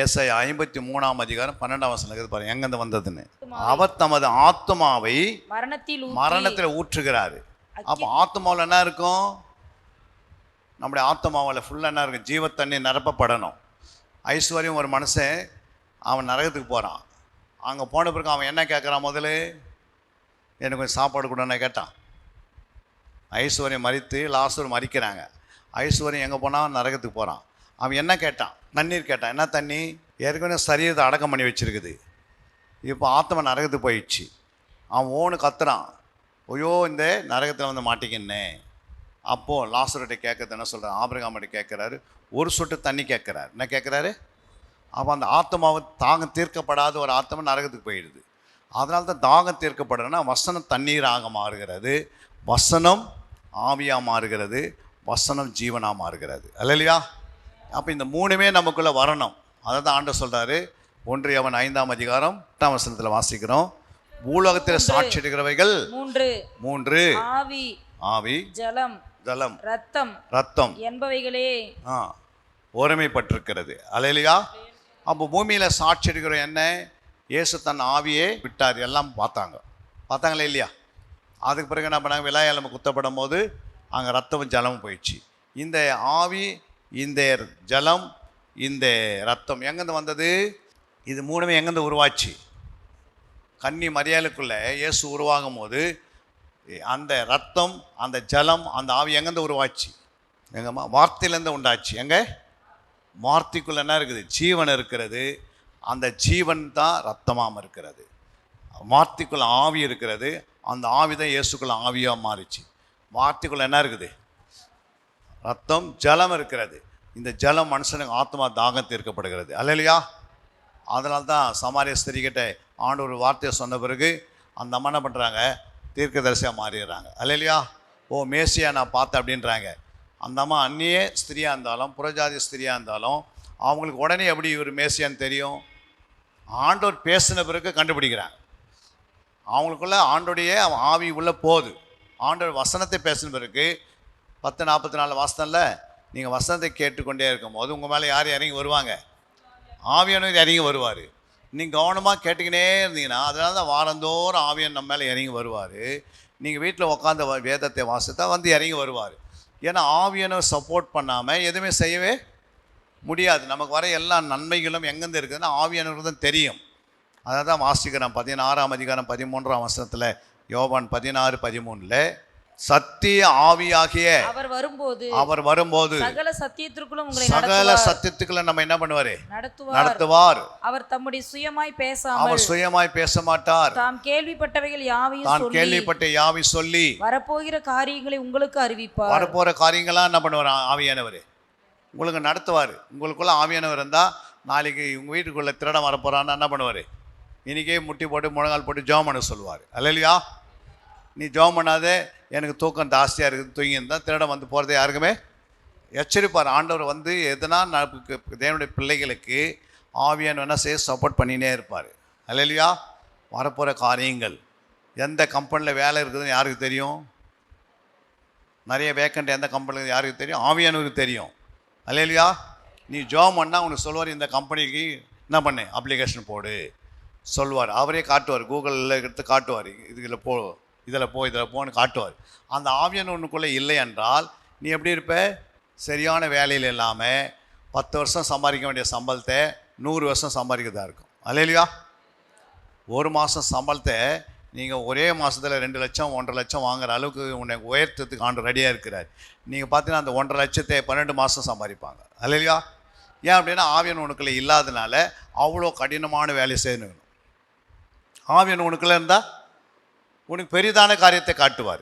ஏசாயா 53:12 பாருங்க எங்கேருந்து வந்ததுன்னு. அவர் தமது ஆத்மாவை மரணத்தில் ஊற்றுகிறாரு. அப்போ ஆத்மாவில் என்ன இருக்கும், நம்முடைய ஆத்மாவில் ஃபுல்லாக என்ன இருக்கும், ஜீவ தண்ணீர் நிரப்பப்படணும். ஐஸ்வர்யம் ஒரு மனுஷன் அவன் நரகத்துக்கு போகிறான். அங்கே போன பிறகு அவன் என்ன கேட்குறான்? முதல்ல எனக்கு கொஞ்சம் சாப்பாடு கொடுன்னு கேட்டான். ஐஸ்வர்யம் மறித்து லாசர் மறிக்கிறாங்க. ஐஸ்வர்யம் எங்கே போனால் நரகத்துக்கு போகிறான். அவன் என்ன கேட்டான்? தண்ணீர் கேட்டான். என்ன தண்ணி? ஏற்கனவே சரீரத்தை அடக்கம் பண்ணி வச்சுருக்குது, இப்போ ஆத்மா நரகத்துக்கு போயிடுச்சு. அவன் ஓன்னு கத்துறான், ஐயோ இந்த நரகத்தில் வந்து மாட்டிக்கின்னே. அப்போது லாசர்கிட்ட கேட்கறது என்ன சொல்கிறார்? ஆபிரகாம்கிட்ட கேட்குறாரு, ஒரு சொட்டு தண்ணி கேட்குறாரு. என்ன கேட்குறாரு? அப்போ அந்த ஆத்மாவை தாகம் தீர்க்கப்படாத ஒரு ஆத்மா நரகத்துக்கு போயிடுது. அதனால தான் தாகம் தீர்க்கப்படுறதுன்னா வசனம் தண்ணீராக மாறுகிறது, வசனம் ஆவியாக மாறுகிறது, வசனம் ஜீவனாக மாறுகிறது. அல்லையா? அப்போ இந்த மூணுமே நமக்குள்ளே வரணும். அதை தான் ஆண்டவர் சொல்கிறாரு. 1 யோவான் 5ஆம் அதிகாரம் 8ஆம் வசனத்தில் வாசிக்கிறோம். பூலோகத்தில் சாட்சி எடுக்கிறவைகள் 3 ஆவி, ஆவி, ஜலம், ஜலம், ரத்தம், ரத்தம் என்பவைகளே ஒருமைப்பட்டிருக்கிறது. அல்லையா? அப்போ பூமியில் சாட்சி எடுக்கிற என்ன? இயேசு தன் ஆவியே விட்டார். எல்லாம் பார்த்தாங்களே இல்லையா? அதுக்கு பிறகு என்ன பண்ணாங்க? விலாயாலம் குத்தப்படும் போது அங்கே ரத்தமும் ஜலமும் போயிடுச்சு. இந்த ஆவி, இந்த ஜலம், இந்த ரத்தம் எங்கேருந்து வந்தது? இது மூணுமே எங்கேருந்து உருவாச்சு? கன்னி மரியாளுக்குள்ளே இயேசு உருவாகும் போது அந்த ரத்தம், அந்த ஜலம், அந்த ஆவி எங்கேருந்து உருவாச்சு? எங்கம்மா? வார்த்தையிலேருந்து உண்டாச்சு. எங்கே? வார்த்தைக்குள்ளே என்ன இருக்குது? ஜீவன் இருக்கிறது. அந்த ஜீவன் தான் ரத்தமாக இருக்கிறது. வார்த்தைக்குள்ளே ஆவி இருக்கிறது. அந்த ஆவி தான் இயேசுக்குள்ளே ஆவியாக மாறிச்சு. வார்த்தைக்குள்ளே என்ன இருக்குது? ரத்தம், ஜலம் இருக்கிறது. இந்த ஜலம் மனுஷனுக்கு ஆத்மா தாகம் தீர்க்கப்படுகிறது. அல்லையா? அதனால தான் சமாரிய ஸ்திரிகிட்ட ஆண்டவர் ஒரு வார்த்தையை சொன்ன பிறகு அந்த அம்மா என்ன பண்ணுறாங்க? தீர்க்கதரிசியாக மாறிடுறாங்க. அல்லையா? ஓ மேசியா நான் பார்த்தேன் அப்படின்றாங்க. அந்த அம்மா அந்நிய ஸ்திரியாக இருந்தாலும் புறஜாதி ஸ்திரியாக இருந்தாலும் அவங்களுக்கு உடனே எப்படி இவர் மேசியான்னு தெரியும்? ஆண்டவர் பேசின பிறகு கண்டுபிடிக்கிறாங்க. அவங்களுக்குள்ள ஆண்டோடைய ஆவி உள்ளே போகுது. ஆண்டவர் வசனத்தை பேசின பிறகு 10:44 வாசனில் நீங்கள் வசனத்தை கேட்டுக்கொண்டே இருக்கும் போது உங்கள் மேலே யார் இறங்கி வருவாங்க? ஆவியானவர் இறங்கி வருவார். நீங்கள் கவனமாக கேட்டுக்கினே இருந்தீங்கன்னா அதனால தான் வாரந்தோறும் ஆவியான் நம்ம மேலே இறங்கி வருவார். நீங்கள் வீட்டில் உட்காந்து வேதத்தை வாசித்தா வந்து இறங்கி வருவார். ஏன்னா ஆவியானவர் சப்போர்ட் பண்ணாமல் எதுவுமே செய்யவே முடியாது. நமக்கு வர எல்லா நன்மைகளும் எங்கேருந்து இருக்குதுன்னா ஆவியானவருக்கு தான் தெரியும். அதை தான் வாசிக்கிறேன் 16ஆம் அதிகாரம் 13ஆம் வசனத்தில். யோவான் 16:13 சத்திய ஆவியாகிய அவர் வரும்போது சகல சத்தியத்துக்குள்ள நம்ம என்ன பண்ணுவாரு? நடத்துவார். அவர் தம்முடைய சுயமாய் பேச மாட்டார். தாம் கேள்விப்பட்டவைகள் யாவை சொல்லி வரப்போகிற காரியங்களை உங்களுக்கு அறிவிப்பார். வரப்போற காரியங்களாம் என்ன பண்ணுவார்? ஆவியானவர் உங்களுக்கு நடத்துவார். உங்களுக்குள்ள ஆவியானவர் இருந்தால் நாளைக்கு உங்கள் வீட்டுக்குள்ளே திருடம் வரப்போகிறான்னு என்ன பண்ணுவார்? இன்றைக்கே முட்டி போட்டு முழங்கால் போட்டு ஜெபம் பண்ண சொல்லுவார். அல்லையா? நீ ஜெபம் பண்ணாதே, எனக்கு தூக்கம் ஜாஸ்தியாக இருக்குது, தூங்கி இருந்தால் திருடம் வந்து போகிறத யாருக்குமே எச்சரிப்பார். ஆண்டவர் வந்து எதுனா தேவனுடைய பிள்ளைகளுக்கு ஆவியானவர் என்ன செய்ய சப்போர்ட் பண்ணினே இருப்பார். அல்லையா? வரப்போகிற காரியங்கள் எந்த கம்பெனியில் வேலை இருக்குதுன்னு யாருக்கு தெரியும்? நிறைய வேக்கண்ட் எந்த கம்பெனியில் யாருக்கு தெரியும்? ஆவியானவருக்கு தெரியும். அல்லையா? நீ ஜெபம் பண்ணால் உனக்கு சொல்லுவார், இந்த கம்பெனிக்கு என்ன பண்ணு, அப்ளிகேஷன் போடு சொல்லுவார். அவரே காட்டுவார், கூகுளில் எடுத்து காட்டுவார், இதில் போன்னு காட்டுவார். அந்த ஆவியான ஒன்றுக்குள்ளே இல்லை என்றால் நீ எப்படி இருப்ப? சரியான வேலையில் இல்லாமல் 10 வருஷம் சம்பாதிக்க வேண்டிய சம்பளத்தை 100 வருஷம் சம்பாதிக்கிறதா இருக்கும். அல்லையா? ஒரு மாதம் சம்பளத்தை நீங்கள் ஒரே மாதத்தில் 2 லட்சம் 1.5 லட்சம் வாங்குற அளவுக்கு உன்னை உயர்த்தத்துக்கு ஆண்டு ரெடியாக இருக்கிறார். நீங்கள் பார்த்தீங்கன்னா அந்த 1.5 லட்சத்தை 12 மாதம் சம்பாதிப்பாங்க. அல்லையா? ஏன் அப்படின்னா ஆவியான உனக்குள்ளே இல்லாதனால அவ்வளோ கடினமான வேலை செய்யணும். ஆவியான உனக்குள்ளே இருந்தால் உனக்கு பெரிதான காரியத்தை காட்டுவார்.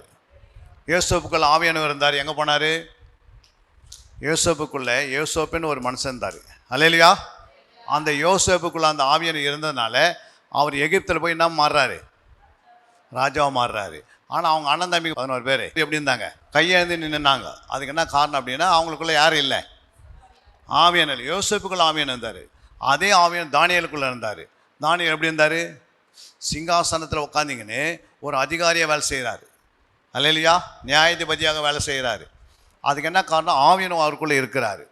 யோசேப்புக்குள்ளே ஆவியானவர் இருந்தார். எங்கே போனார்? யோசேப்புக்குள்ளே யோசேப்புன்னு ஒரு மனுஷன் இருந்தார். அல்லையா? அந்த யோசேப்புக்குள்ளே அந்த ஆவியானவர் இருந்ததுனால அவர் எகிப்தில் போய் என்ன மாறுறாரு? ராஜாவாக மாறுறாரு. ஆனால் அவங்க அண்ணன் தம்பி 11 பேர் எப்படி இருந்தாங்க? கையெழுந்து நின்றுனாங்க. அதுக்கு என்ன காரணம் அப்படின்னா அவங்களுக்குள்ளே யாரும் இல்லை, ஆவியானவர். யோசேப்புக்குள்ளே ஆவியானவர் இருந்தார். அதே ஆவியானவர் தானியேலுக்குள்ளே இருந்தார். தானியேல் எப்படி இருந்தார்? சிங்காசனத்தில் உட்காந்திங்கன்னு ஒரு அதிகாரியாக வேலை செய்கிறாரு. அல்லையா? நியாயாதிபதியாக வேலை செய்கிறாரு. அதுக்கு என்ன காரணம்? ஆவியானவர் அவருக்குள்ளே இருக்கிறாரு.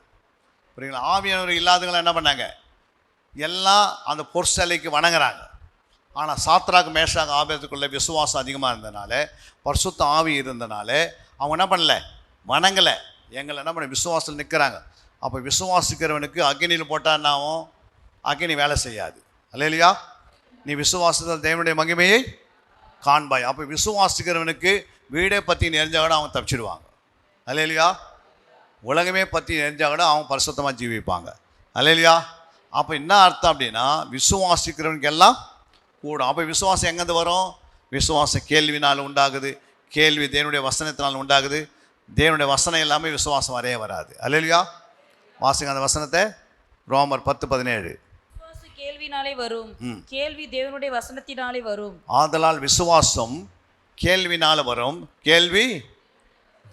புரியுங்களா? ஆவியானவர் இல்லாதவங்களாம் என்ன பண்ணாங்க? எல்லாம் அந்த பொற்சிலைக்கு வணங்குறாங்க. ஆனால் சாத்ராக் மேஷாக் ஆபேதுக்குள்ளே விசுவாசம் அதிகமாக இருந்தனால, பரிசுத்த ஆவி இருந்தனால அவங்க என்ன பண்ணல? வணங்கலை. எங்களை என்ன பண்ண? விசுவாசத்தில் நிற்கிறாங்க. அப்போ விசுவாசிக்கிறவனுக்கு அக்கினியில் போட்டால் என்ன ஆகும்? அக்கினி வேலை செய்யாது. அல்லேலூயா. நீ விசுவாசத்தால் தேவனுடைய மகிமையை காண்பாய். அப்போ விசுவாசிக்கிறவனுக்கு வீடே பற்றி நெறிஞ்சால் கூட அவன் தப்பிச்சிடுவாங்க. அல்லேலூயா. உலகமே பற்றி நெறிஞ்சால் கூட அவன் பரிசுத்தமாக ஜீவிப்பாங்க. அல்லேலூயா. அப்போ என்ன அர்த்தம் அப்படின்னா, விசுவாசிக்கிறவனுக்கு எல்லாம் கூடும். அப்போ விசுவாசம் எங்கேருந்து வரும்? விசுவாசம் கேள்வினால் உண்டாகுது. கேள்வி தேவனுடைய வசனத்தினால் உண்டாகுது. தேவனுடைய வசனம் எல்லாமே விசுவாசம் வரையே வராது. அல்லேலூயா. வாசிங்க அந்த வசனத்தை. ரோமர் 10:17. விசுவாசம் கேள்வினாலே வரும், கேள்வி தேவனுடைய வசனத்தினாலே வரும். ஆதலால் விசுவாசம் கேள்வினால் வரும், கேள்வி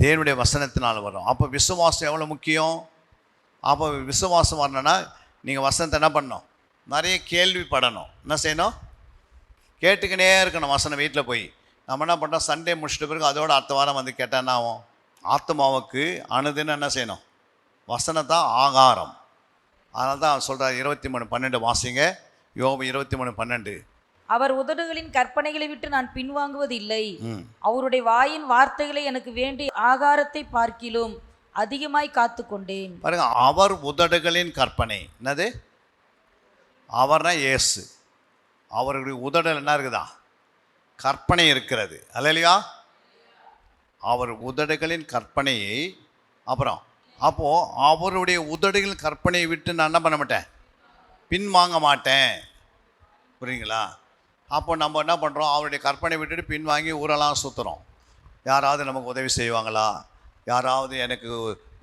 தேவனுடைய வசனத்தினால் வரும். அப்போ விசுவாசம் எவ்வளோ முக்கியம்? அப்போ விசுவாசம் வரணும்னா நீங்கள் வசனத்தை என்ன பண்ணணும்? நிறைய கேள்விப்படணும். என்ன செய்யணும்? கேட்டுக்கினே இருக்கணும். வசனம் வீட்டில் போய் நம்ம என்ன பண்ணுறோம்? சண்டே முடிச்சிட்ட பிறகு அதோட அடுத்த வாரம் வந்து கேட்டால் என்ன ஆகும்? ஆத்மாவுக்கு அனுதினம் என்ன செய்யணும்? வசனத்தான் ஆகாரம். அதனால தான் சொல்கிறார் 23:12 வாசிங்க. யோபு 23:12. அவர் உதடுகளின் கற்பனைகளை விட்டு நான் பின்வாங்குவதில்லை, அவருடைய வாயின் வார்த்தைகளை எனக்கு வேண்டிய ஆகாரத்தை பார்க்கிலும் அதிகமாய் காத்து கொண்டேன். பாருங்க, அவர் உதடுகளின் கற்பனை. என்னது? அவர்னா இயேசு. அவருடைய உதடல் என்ன இருக்குதா? கற்பனை இருக்கிறது. அல்லேலூயா. அவர் உதடுகளின் கற்பனையை அப்புறம் அப்போது அவருடைய உதடுகளின் கற்பனையை விட்டு நான் என்ன பண்ண மாட்டேன்? பின்வாங்க மாட்டேன். புரியுங்களா? அப்போ நம்ம என்ன பண்ணுறோம்? அவருடைய கற்பனை விட்டுட்டு பின்வாங்கி ஊரெல்லாம் சுற்றுறோம். யாராவது நமக்கு உதவி செய்வாங்களா? யாராவது எனக்கு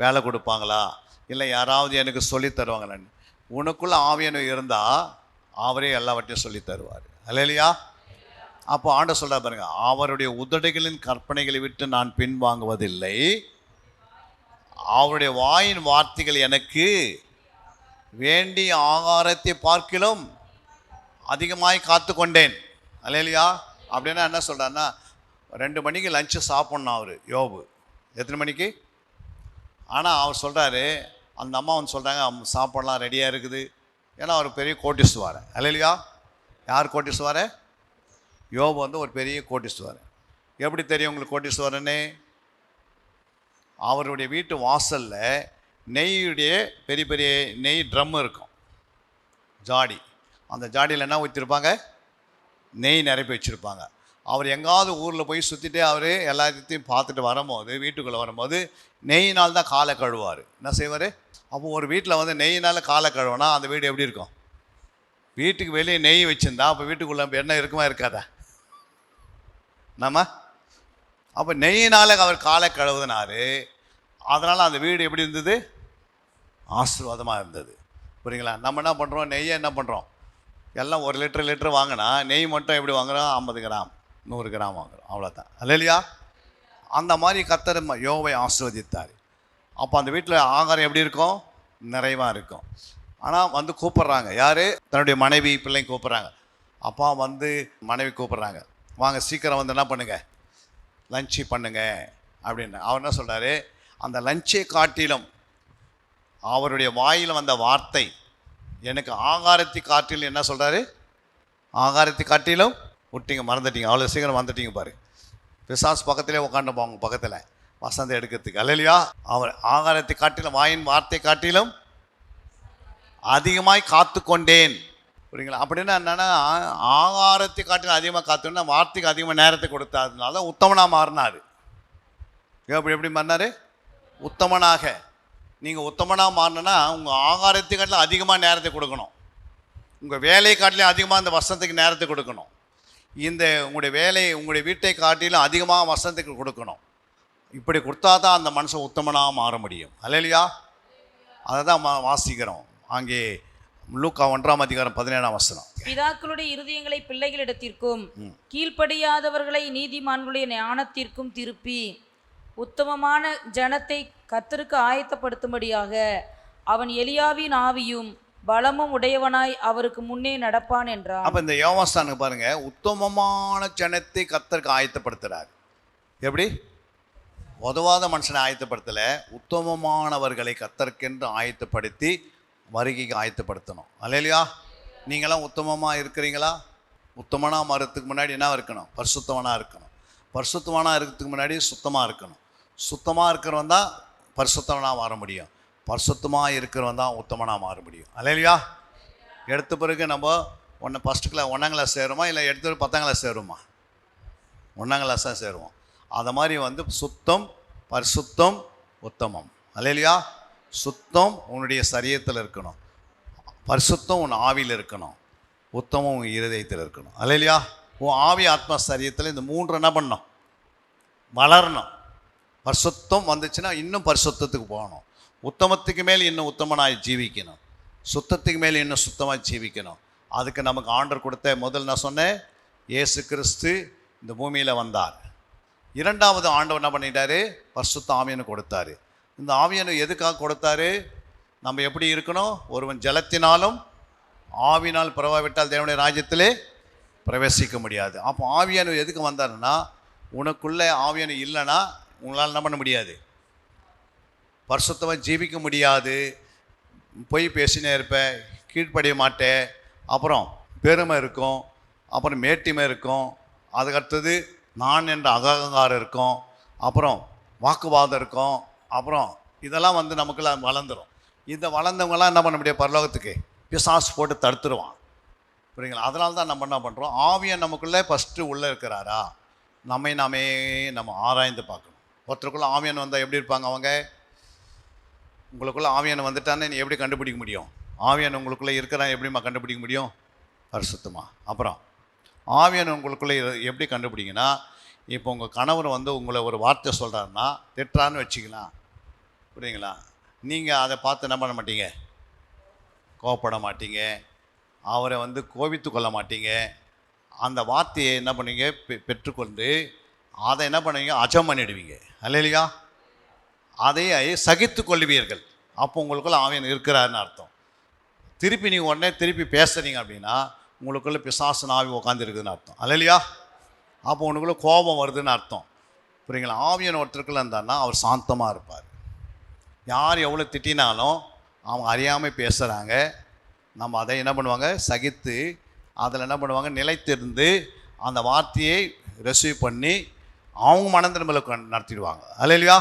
வேலை கொடுப்பாங்களா? இல்லை யாராவது எனக்கு சொல்லித் தருவாங்களான்னு. உனக்குள்ளே ஆவியானவர் இருந்தால் அவரே எல்லாவற்றையும் சொல்லித் தருவார். அல்லேலூயா. அப்போ ஆண்டவர் சொல்கிறார் பாருங்க, அவருடைய உதடுகளின் கற்பனைகளை விட்டு நான் பின்வாங்குவதில்லை, அவருடைய வாயின் வார்த்தைகள் எனக்கு வேண்டிய ஆகாரத்தை பார்க்கிலும் அதிகமாய் காத்து கொண்டேன். அல்லேலூயா. அப்படின்னா என்ன சொல்கிறாருன்னா, 2 மணிக்கு லஞ்சு சாப்பிட்ணும் அவர் யோபு. எத்தனை மணிக்கு? ஆனால் அவர் சொல்கிறாரு, அந்த அம்மா வந்து சொல்கிறாங்க சாப்பாடெலாம் ரெடியாக இருக்குது. ஏன்னா அவர் பெரிய கோட்டீஸ்வரர். அல்லேலூயா. யார் கோட்டீஸ்வரர்? யோபு வந்து ஒரு பெரிய கோட்டீஸ்வரர். எப்படி தெரியும் உங்களுக்கு கோட்டீஸ்வரன்னு? அவருடைய வீட்டு வாசலில் நெய்யுடைய பெரிய பெரிய நெய் ட்ரம் இருக்கும், ஜாடி. அந்த ஜாடியில் என்ன ஊற்றிருப்பாங்க? நெய் நிரப்பி வச்சுருப்பாங்க. அவர் எங்காவது ஊரில் போய் சுற்றிட்டு அவர் எல்லாத்தையும் பார்த்துட்டு வரும்போது, வீட்டுக்குள்ளே வரும்போது நெய்யினால் தான் காலை கழுவார். என்ன செய்வார்? அப்போ ஒரு வீட்டில் வந்து நெய்யினால் காலை கழுவுனா அந்த வீடு எப்படி இருக்கும்? வீட்டுக்கு வெளியே நெய் வச்சுருந்தா அப்போ வீட்டுக்குள்ளே எண்ணெய் இருக்குமா இருக்காதா? நம்ம அப்போ நெய்யினால் அவர் காலை கழுவுனார். அதனால் அந்த வீடு எப்படி இருந்தது? ஆசீர்வாதமாக இருந்தது. புரியுங்களா? நம்ம என்ன பண்ணுறோம்? நெய்யை என்ன பண்ணுறோம்? எல்லாம் 1 லிட்டர் வாங்கினா நெய் மட்டும் எப்படி வாங்குகிறோம்? 50 கிராம் 100 கிராம் வாங்குகிறோம், அவ்வளோதான். அல்லேலூயா. அந்த மாதிரி கர்த்தர் யோபை ஆசீர்வதித்தார். அப்போ அந்த வீட்டில் ஆகாரம் எப்படி இருக்கும்? நிறைவாக இருக்கும். ஆனால் வந்து கூப்பிட்றாங்க. யார்? தன்னுடைய மனைவி பிள்ளைங்க கூப்பிட்றாங்க. அப்பா வந்து மனைவி கூப்பிட்றாங்க, வாங்க சீக்கிரம் வந்து என்ன பண்ணுங்க, லஞ்சு பண்ணுங்க அப்படின்னு. அவர் என்ன சொல்கிறாரு? அந்த லஞ்சை காட்டிலும் அவருடைய வாயில் வந்த வார்த்தை எனக்கு ஆகாரத்தை காட்டிலும் என்ன சொல்கிறாரு? ஆகாரத்தை காட்டிலும் விட்டீங்க, மறந்துட்டீங்க, அவ்வளோ சீக்கிரம் வந்துட்டீங்க பாரு. பிசாசு பக்கத்திலே உட்காந்து போங்க பக்கத்தில் வசந்தை எடுக்கிறதுக்கு. அல்லேலூயா. அவர் ஆகாரத்தை காட்டிலும் வாயின் வார்த்தை காட்டிலும் அதிகமாய் காத்து கொண்டேன். புரியுங்களா? அப்படின்னா என்னென்னா, ஆகாரத்தை காட்டிலும் அதிகமாக காத்துன்னா வார்த்தைக்கு அதிகமாக நேரத்தை கொடுத்ததுனால உத்தமனாக மாறினார். எப்படி மாறினார்? உத்தமனாக. நீங்கள் உத்தமனாக மாறினா உங்கள் ஆகாரத்தை காட்டிலும் அதிகமாக நேரத்தை கொடுக்கணும். உங்கள் வேலையை காட்டிலும் அதிகமாக இந்த வசனத்துக்கு நேரத்தை கொடுக்கணும். இந்த உங்களுடைய வேலையை உங்களுடைய வீட்டை காட்டிலும் அதிகமாக வசனத்துக்கு கொடுக்கணும். இப்படி கொடுத்தா தான் அந்த மனுஷன் உத்தமனாக மாற முடியும். அல்லேலூயா. அதை தான் வாசிக்கிறோம் அங்கே லூக்கா 1:17. பிதாக்களுடைய இருதயங்களை பிள்ளைகளிடத்திற்கும் கீழ்ப்படியாதவர்களை நீதிமான்களுடைய ஞானத்திற்கும் திருப்பி உத்தமமான ஜனத்தை கர்த்தருக்கு ஆயத்தப்படுத்தும்படியாக அவன் எலியாவின் ஆவியும் பலமும் உடையவனாய் அவருக்கு முன்னே நடப்பான் என்றார். அப்போ இந்த யோவான்ஸ்தானுக்கு பாருங்க, உத்தமமான ஜனத்தை கர்த்தருக்கு ஆயத்தப்படுத்துறார். எப்படி? உதவாத மனுஷனை ஆயத்தப்படுத்தலை, உத்தமமானவர்களை கர்த்தருக்கென்று ஆயத்தப்படுத்தி வருகைக்கு ஆயத்தப்படுத்தணும். அல்லேலூயா. நீங்களாம் உத்தமமாக இருக்கிறீங்களா? உத்தமனாக மாறதுக்கு முன்னாடி என்ன இருக்கணும்? பரிசுத்தவனாக இருக்கணும். பரிசுத்தவனாக இருக்கிறதுக்கு முன்னாடி சுத்தமாக இருக்கணும். சுத்தமாக இருக்கிறவன் தான் பரிசுத்தவனாக மாற முடியும். பரிசுத்தமாக இருக்கிறவன் தான் உத்தமனாக மாற முடியும். அல்லேலூயா. எடுத்த பிறகு நம்ம ஒன்றாம் கிளாஸ் சேருமா, இல்லை எடுத்த 10ஆம் கிளாஸ் சேருமா? 1ஆம் கிளாஸ் தான் சேருவோம். அதை மாதிரி வந்து சுத்தம், பரிசுத்தம், உத்தமம். அல்லேலூயா. சுத்தம் உன்னுடைய சரீரத்தில் இருக்கணும், பரிசுத்தம் உன் ஆவியில் இருக்கணும், உத்தமம் உன் இருதயத்தில் இருக்கணும். அல்லேலூயா. உன் ஆவி, ஆத்மா, சரீரத்தில் இந்த 3 என்ன பண்ணணும்? வளரணும். பரிசுத்தம் வந்துச்சுன்னா இன்னும் பரிசுத்தத்துக்கு போகணும். உத்தமத்துக்கு மேல் இன்னும் உத்தமனாய் ஜீவிக்கணும். சுத்தத்துக்கு மேல் இன்னும் சுத்தமாக ஜீவிக்கணும். அதுக்கு நமக்கு ஆண்டவர் கொடுத்த முதல் நான் சொன்னேன், இயேசு கிறிஸ்து இந்த பூமியில் வந்தார். 2வது ஆண்டவர் என்ன பண்ணிட்டாரு? பரிசுத்த ஆவியனை கொடுத்தாரு. இந்த ஆவியனை எதுக்காக கொடுத்தாரு? நம்ம எப்படி இருக்கணும்? ஒருவன் ஜலத்தினாலும் ஆவினால் பிரவாவிட்டால் தேவனுடைய ராஜ்யத்திலே பிரவேசிக்க முடியாது. அப்போ ஆவியானவர் எதுக்கு வந்தாருன்னா, உனக்குள்ளே ஆவியானவர் இல்லைன்னா உங்களால் என்ன பண்ண முடியாது? பரிசுத்தமாக ஜீவிக்க முடியாது. பொய் பேசினே இருப்பேன், கீழ்ப்படிய மாட்டேன், அப்புறம் பெருமை இருக்கும், அப்புறம் மேட்டிமை இருக்கும், அதுக்கடுத்தது நான் என்ற அகங்காரம் இருக்கும், அப்புறம் வாக்குவாதம் இருக்கும், அப்புறம் இதெல்லாம் வந்து நமக்குள்ள வளர்ந்துடும். இந்த வளர்ந்தவங்களாம் என்ன பண்ண முடியாது? பரலோகத்துக்கு பிசாசு போட்டு தடுத்துருவான். புரியுங்களா? அதனால தான் நம்ம என்ன பண்ணுறோம், ஆவியை நமக்குள்ளே ஃபஸ்ட்டு உள்ளே இருக்கிறாரா நம்ம ஆராய்ந்து பார்க்கணும். ஒருத்தருக்குள்ளே ஆவியன் வந்தால் எப்படி இருப்பாங்க அவங்க? உங்களுக்குள்ளே ஆவியன் வந்துட்டானே நீ எப்படி கண்டுபிடிக்க முடியும்? ஆவியன் உங்களுக்குள்ளே இருக்கிறான் எப்படிமா கண்டுபிடிக்க முடியும்? பரிசுத்தமாக. அப்புறம் ஆவியன் உங்களுக்குள்ளே எப்படி கண்டுபிடிங்கன்னா, இப்போ உங்கள் கணவர் வந்து உங்களை ஒரு வார்த்தை சொல்கிறாருன்னா, திட்டுறான்னு வச்சுக்கலாம், புரியுங்களா? நீங்கள் அதை பார்த்து என்ன பண்ண மாட்டீங்க? கோவப்பட மாட்டீங்க, அவரை வந்து கோபித்து கொள்ள மாட்டீங்க. அந்த வார்த்தையை என்ன பண்ணுவீங்க? பெற்றுக்கொண்டு அதை என்ன பண்ணுவீங்க? அஜம் பண்ணிடுவீங்க. அல்லேலூயா. அதை சகித்து கொள்வீர்கள். அப்போ உங்களுக்குள்ள ஆவியன் இருக்கிறாருன்னு அர்த்தம். திருப்பி நீங்கள் உடனே திருப்பி பேசுகிறீங்க அப்படின்னா உங்களுக்குள்ளே பிசாசு ஆவி உட்காந்துருக்குதுன்னு அர்த்தம். அல்லேலூயா. அப்போ உனக்குள்ளே கோபம் வருதுன்னு அர்த்தம். புரியுங்களா? ஆவியன் ஒருத்தருக்குள்ள இருந்தான்னா அவர் சாந்தமாக இருப்பார். யார் எவ்வளோ திட்டினாலும் அவங்க அறியாமல் பேசுகிறாங்க, நம்ம அதை என்ன பண்ணுவாங்க? சகித்து அதில் என்ன பண்ணுவாங்க? நிலைத்திருந்து அந்த வார்த்தையை ரிசீவ் பண்ணி அவங்க மனதிரும்பலை நடத்திடுவாங்க. அல்லேலூயா.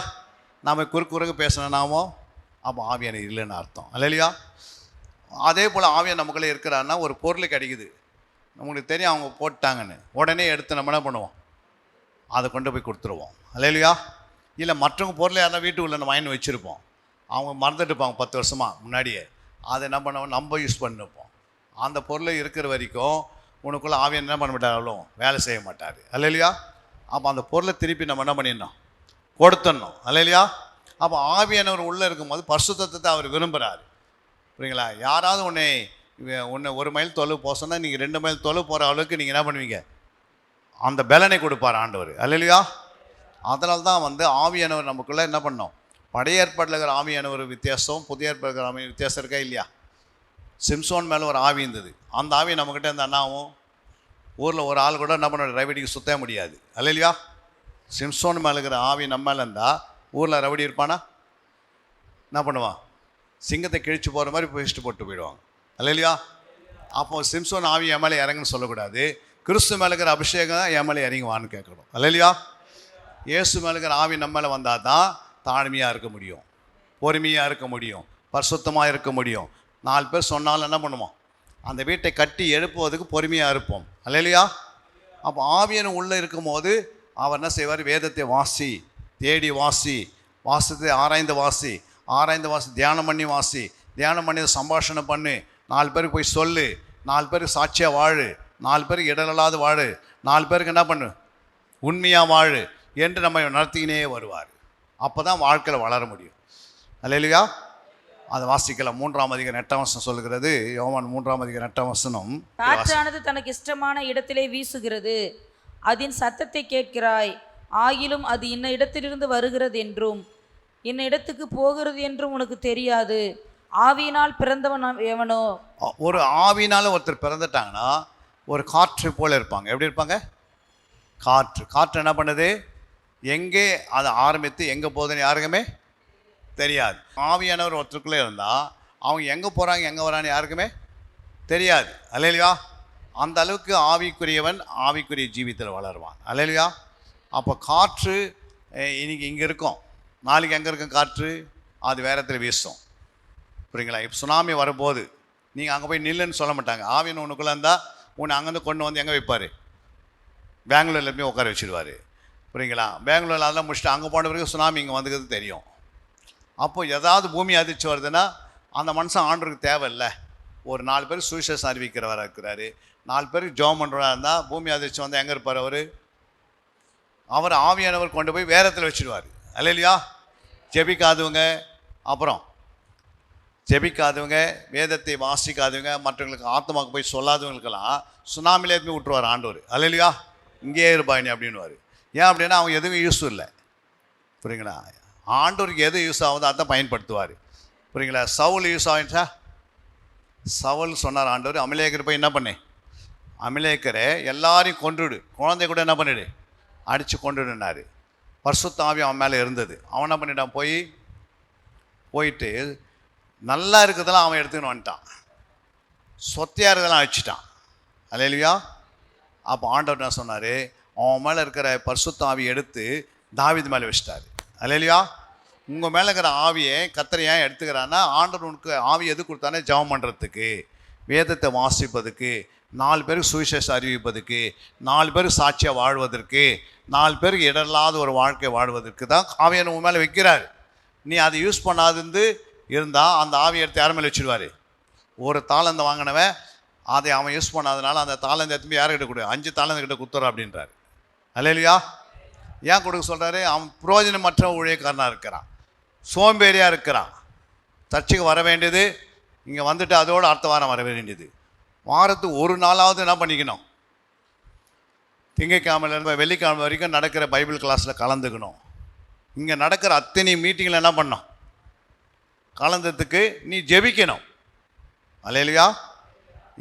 நாம் குறுக்கு பேசினாமோ அப்போ ஆவியான இல்லைன்னு அர்த்தம். அல்லேலூயா. அதே போல் ஆவியான் நமக்குள்ளே இருக்கிறாருன்னா, ஒரு பொருள் கிடைக்குது, நம்மளுக்கு தெரியும் அவங்க போட்டாங்கன்னு, உடனே எடுத்து நம்ம என்ன பண்ணுவோம்? அதை கொண்டு போய் கொடுத்துருவோம். அல்லேலூயா. இல்லை மற்றவங்க பொருளை யாரா வீட்டுக்குள்ளே நம்ம வாங்கி வச்சுருப்போம், அவங்க மறந்துட்டுப்பாங்க 10 வருஷமாக முன்னாடியே, அதை என்ன பண்ணுவோம்? நம்ம யூஸ் பண்ணிப்போம். அந்த பொருளை இருக்கிற வரைக்கும் உனக்குள்ளே ஆவியான் என்ன பண்ண மாட்டாரோ? வேலை செய்ய மாட்டார். அல்லேலூயா. அப்போ அந்த பொருளை திருப்பி நம்ம என்ன பண்ணிடணும்? கொடுத்துடணும். அல்லேலூயா. அப்போ ஆவியானவர் உள்ளே இருக்கும்போது பரிசுத்தத்தை அவர் விரும்புகிறார். புரியுங்களா? யாராவது உன்னை 1 மைல் தொலைவு போக சொன்னால் நீங்கள் 2 மைல் தொலைவு போகிற அளவுக்கு நீங்கள் என்ன பண்ணுவீங்க? அந்த பலனை கொடுப்பார் ஆண்டவர். அல்லேலூயா. அதனால தான் வந்து ஆவியானவர் நமக்குள்ளே என்ன பண்ணோம்? பழைய ஏற்பாட்டில் இருக்கிற ஆவியானவர் வித்தியாசம், புதிய ஏற்பாடு இருக்கிற ஆவி வித்தியாசம் இருக்கா இல்லையா? சிம்சோன் மேலே ஒரு ஆவி இருந்தது. அந்த ஆவி நம்மக்கிட்ட இருந்த அண்ணாவும் ஊரில் ஒரு ஆள் கூட என்ன பண்ண ரவடிக்கு சுத்த முடியாது. அல்லேலூயா. சிம்சோன் மேலே இருக்கிற ஆவி நம்ம மேலே இருந்தால் ஊரில் ரவடி இருப்பானா? என்ன பண்ணுவான்? சிங்கத்தை கிழிச்சு போகிற மாதிரி போயிட்டு போட்டு போயிடுவாங்க. அல்லேலூயா. அப்போ சிம்சோன் ஆவி என் மேலே இறங்குன்னு சொல்லக்கூடாது, கிறிஸ்து மேலே இருக்கிற அபிஷேகம் தான் என் மேலே இறங்குவான்னு கேட்கணும். அல்லேலூயா. இயேசு மேலே இருக்கிற ஆவி நம்ம மேலே வந்தால் தான் தாழ்மையாக இருக்க முடியும், பொறுமையாக இருக்க முடியும், பரிசுத்தமாக இருக்க முடியும். 4 பேர் சொன்னாலும் என்ன பண்ணுவோம்? அந்த வீட்டை கட்டி எழுப்புவதுக்கு பொறுமையாக இருப்போம். அல்லேலூயா. அப்போ ஆவியன் உள்ளே இருக்கும்போது அவர் என்ன செய்வார்? வேதத்தை வாசி, தேடி வாசி, வாசத்தை ஆராய்ந்து வாசி, தியானம் பண்ணி வாசி, தியானம் பண்ணி சம்பாஷணை பண்ணு, 4 பேருக்கு போய் சொல்லு, 4 பேருக்கு சாட்சியாக வாழு, 4 பேருக்கு இடரலாது வாழு, 4 பேருக்கு என்ன பண்ணு? உண்மையாக வாழு என்று நம்ம நடத்திக்கினே வருவார். அப்போ தான் வாழ்க்கையில் வளர முடியும். அல்லேலூயா. அதை வாசிக்கலாம். 3ஆம் அதிகாரம் 8ஆம் வசனம் சொல்லுகிறது. யோவான் 3ஆம் அதிகாரம் 8ஆம் வசனம். காற்றானது தனக்கு இஷ்டமான இடத்திலே வீசுகிறது, அதன் சத்தத்தை கேட்கிறாய், ஆகிலும் அது இன்ன இடத்திலிருந்து வருகிறது என்றும் இன்ன இடத்துக்கு போகிறது என்றும் உனக்கு தெரியாது. ஆவியினால் பிறந்தவன் எவனோ? ஒரு ஆவியினால ஒருத்தர் பிறந்துட்டாங்கன்னா ஒரு காற்று போல இருப்பாங்க. எப்படி இருப்பாங்க? காற்று என்ன பண்ணுது? எங்கே அதை ஆரம்பித்து எங்கே போகுதுன்னு யாருக்குமே தெரியாது. ஆவியானவர் ஒருத்தருக்குள்ளே இருந்தால் அவங்க எங்கே போகிறாங்க எங்கே வரான்னு யாருக்குமே தெரியாது. அல்லேலூயா. அந்த அளவுக்கு ஆவிக்குரியவன் ஆவிக்குரிய ஜீவித்தில் வளருவான். அல்லேலூயா. அப்போ காற்று இன்னைக்கு இங்கே இருக்கும், நாளைக்கு எங்கே இருக்கும் காற்று? அது வேற இடத்துல வீசும். புரியுங்களா? இப்போ சுனாமி வரும்போது நீங்கள் அங்கே போய் நில்லுன்னு சொல்ல மாட்டாங்க. ஆவியன் உனக்குள்ளே இருந்தால் உன்னை அங்கேருந்து கொண்டு வந்து எங்கே வைப்பார்? பெங்களூரில் போய் உட்கார வச்சுருவார். புரியுங்களா? பெங்களூரில் அதெல்லாம் முடிச்சுட்டு அங்கே போன பிறகு சுனாமி இங்கே வந்துக்கிறது தெரியும். அப்போது ஏதாவது பூமி அதிர்ச்சி வருதுன்னா அந்த மனுஷன் ஆண்டவருக்கு தேவையில்லை. ஒரு 4 பேர் சுவிசேஷம் அறிவிக்கிறவராக இருக்கிறாரு, 4 பேருக்கு ஜெபம் பண்ணுறவராக இருந்தால் பூமி அதிர்ச்சி வந்து எங்கே இருப்பார்? அவர் ஆவியானவர் கொண்டு போய் வேற இடத்துல வச்சுடுவார். அல்லையா? ஜெபிக்காதவங்க, அப்புறம் ஜெபிக்காதவங்க, வேதத்தை வாசிக்காதவங்க, மற்றவங்களுக்கு ஆத்மாவுக்கு போய் சொல்லாதவங்களுக்கெல்லாம் சுனாமிலே போய் விட்டுருவார் ஆண்டவர். அல்லையா? இங்கேயே இருப்பாயினி அப்படின்னுவார். ஏன் அப்படின்னா அவங்க எதுவும் யூஸ் இல்லை. புரியுங்களா? ஆண்டவருக்கு எது யூஸ் ஆகுதோ அதை பயன்படுத்துவார். புரியுங்களா? சவுல் யூஸ் ஆகிடுச்சா? சவுல் சொன்னார் ஆண்டவர், அமலேக்கர் போய் என்ன பண்ணு, அமலேக்கரை எல்லாரையும் கொன்றுடு, குழந்தை கூட என்ன பண்ணிடு, அடித்து கொண்டுடுனாரு. பரிசுத்த ஆவி அவன் மேலே இருந்தது. அவன் என்ன பண்ணிட்டான், போயிட்டு நல்லா இருக்கிறதெல்லாம் அவன் எடுத்துக்கின்னு வந்துட்டான், சொத்தையாக இருக்கிறதெல்லாம் வச்சுட்டான். அல்லேலூயா. அப்போ ஆண்டவர் என்ன சொன்னார், அவன் மேலே இருக்கிற பரிசுத்த ஆவியை எடுத்து தாவீது மேலே வச்சிட்டாரு. அல்லேலூயா. உங்கள் மேலே இருக்கிற ஆவியை கர்த்தர் ஏன் எடுத்துக்கிறான்னா, ஆண்டவர் உனக்கு ஆவி எது கொடுத்தானே, ஜெபம் பண்ணுறதுக்கு, வேதத்தை வாசிப்பதுக்கு, 4 பேருக்கு சுவிசேஷம் அறிவிப்பதுக்கு, 4 பேருக்கு சாட்சியாக வாழ்வதற்கு, 4 பேருக்கு இடர்லாத ஒரு வாழ்க்கை வாழ்வதற்கு தான் ஆவியை உன் மேலே வைக்கிறார். நீ அதை யூஸ் பண்ணாதுன்னு இருந்தால் அந்த ஆவியை எடுத்து யார் மேலே வச்சுடுவார்? ஒரு தாளந்தை வாங்கினவன் அதை அவன் யூஸ் பண்ணாதனால அந்த தாளந்தை எடுத்து யார்கிட்ட கொடு, 5 தாளந்துக்கிட்ட குத்துற அப்படின்றார். அல்லேலூயா. ஏன் கொடுக்க சொல்கிறாரு? அவன் பிரயோஜனமற்ற ஊழியக்காரனாக இருக்கிறான், சோம்பேறியாக இருக்கிறான். சர்ச்சுக்கு வர வேண்டியது, இங்கே வந்துட்டு அதோடு அடுத்த வாரம் வர வேண்டியது. வாரத்துக்கு ஒரு நாளாவது என்ன பண்ணிக்கணும், திங்கட்கிழமையிலேருந்து வெள்ளிக்கிழமை வரைக்கும் நடக்கிற பைபிள் கிளாஸில் கலந்துக்கணும். இங்கே நடக்கிற அத்தனை மீட்டிங்கில் என்ன பண்ணணும், கலந்ததுக்கு நீ ஜெபிக்கணும். அல்லேலூயா.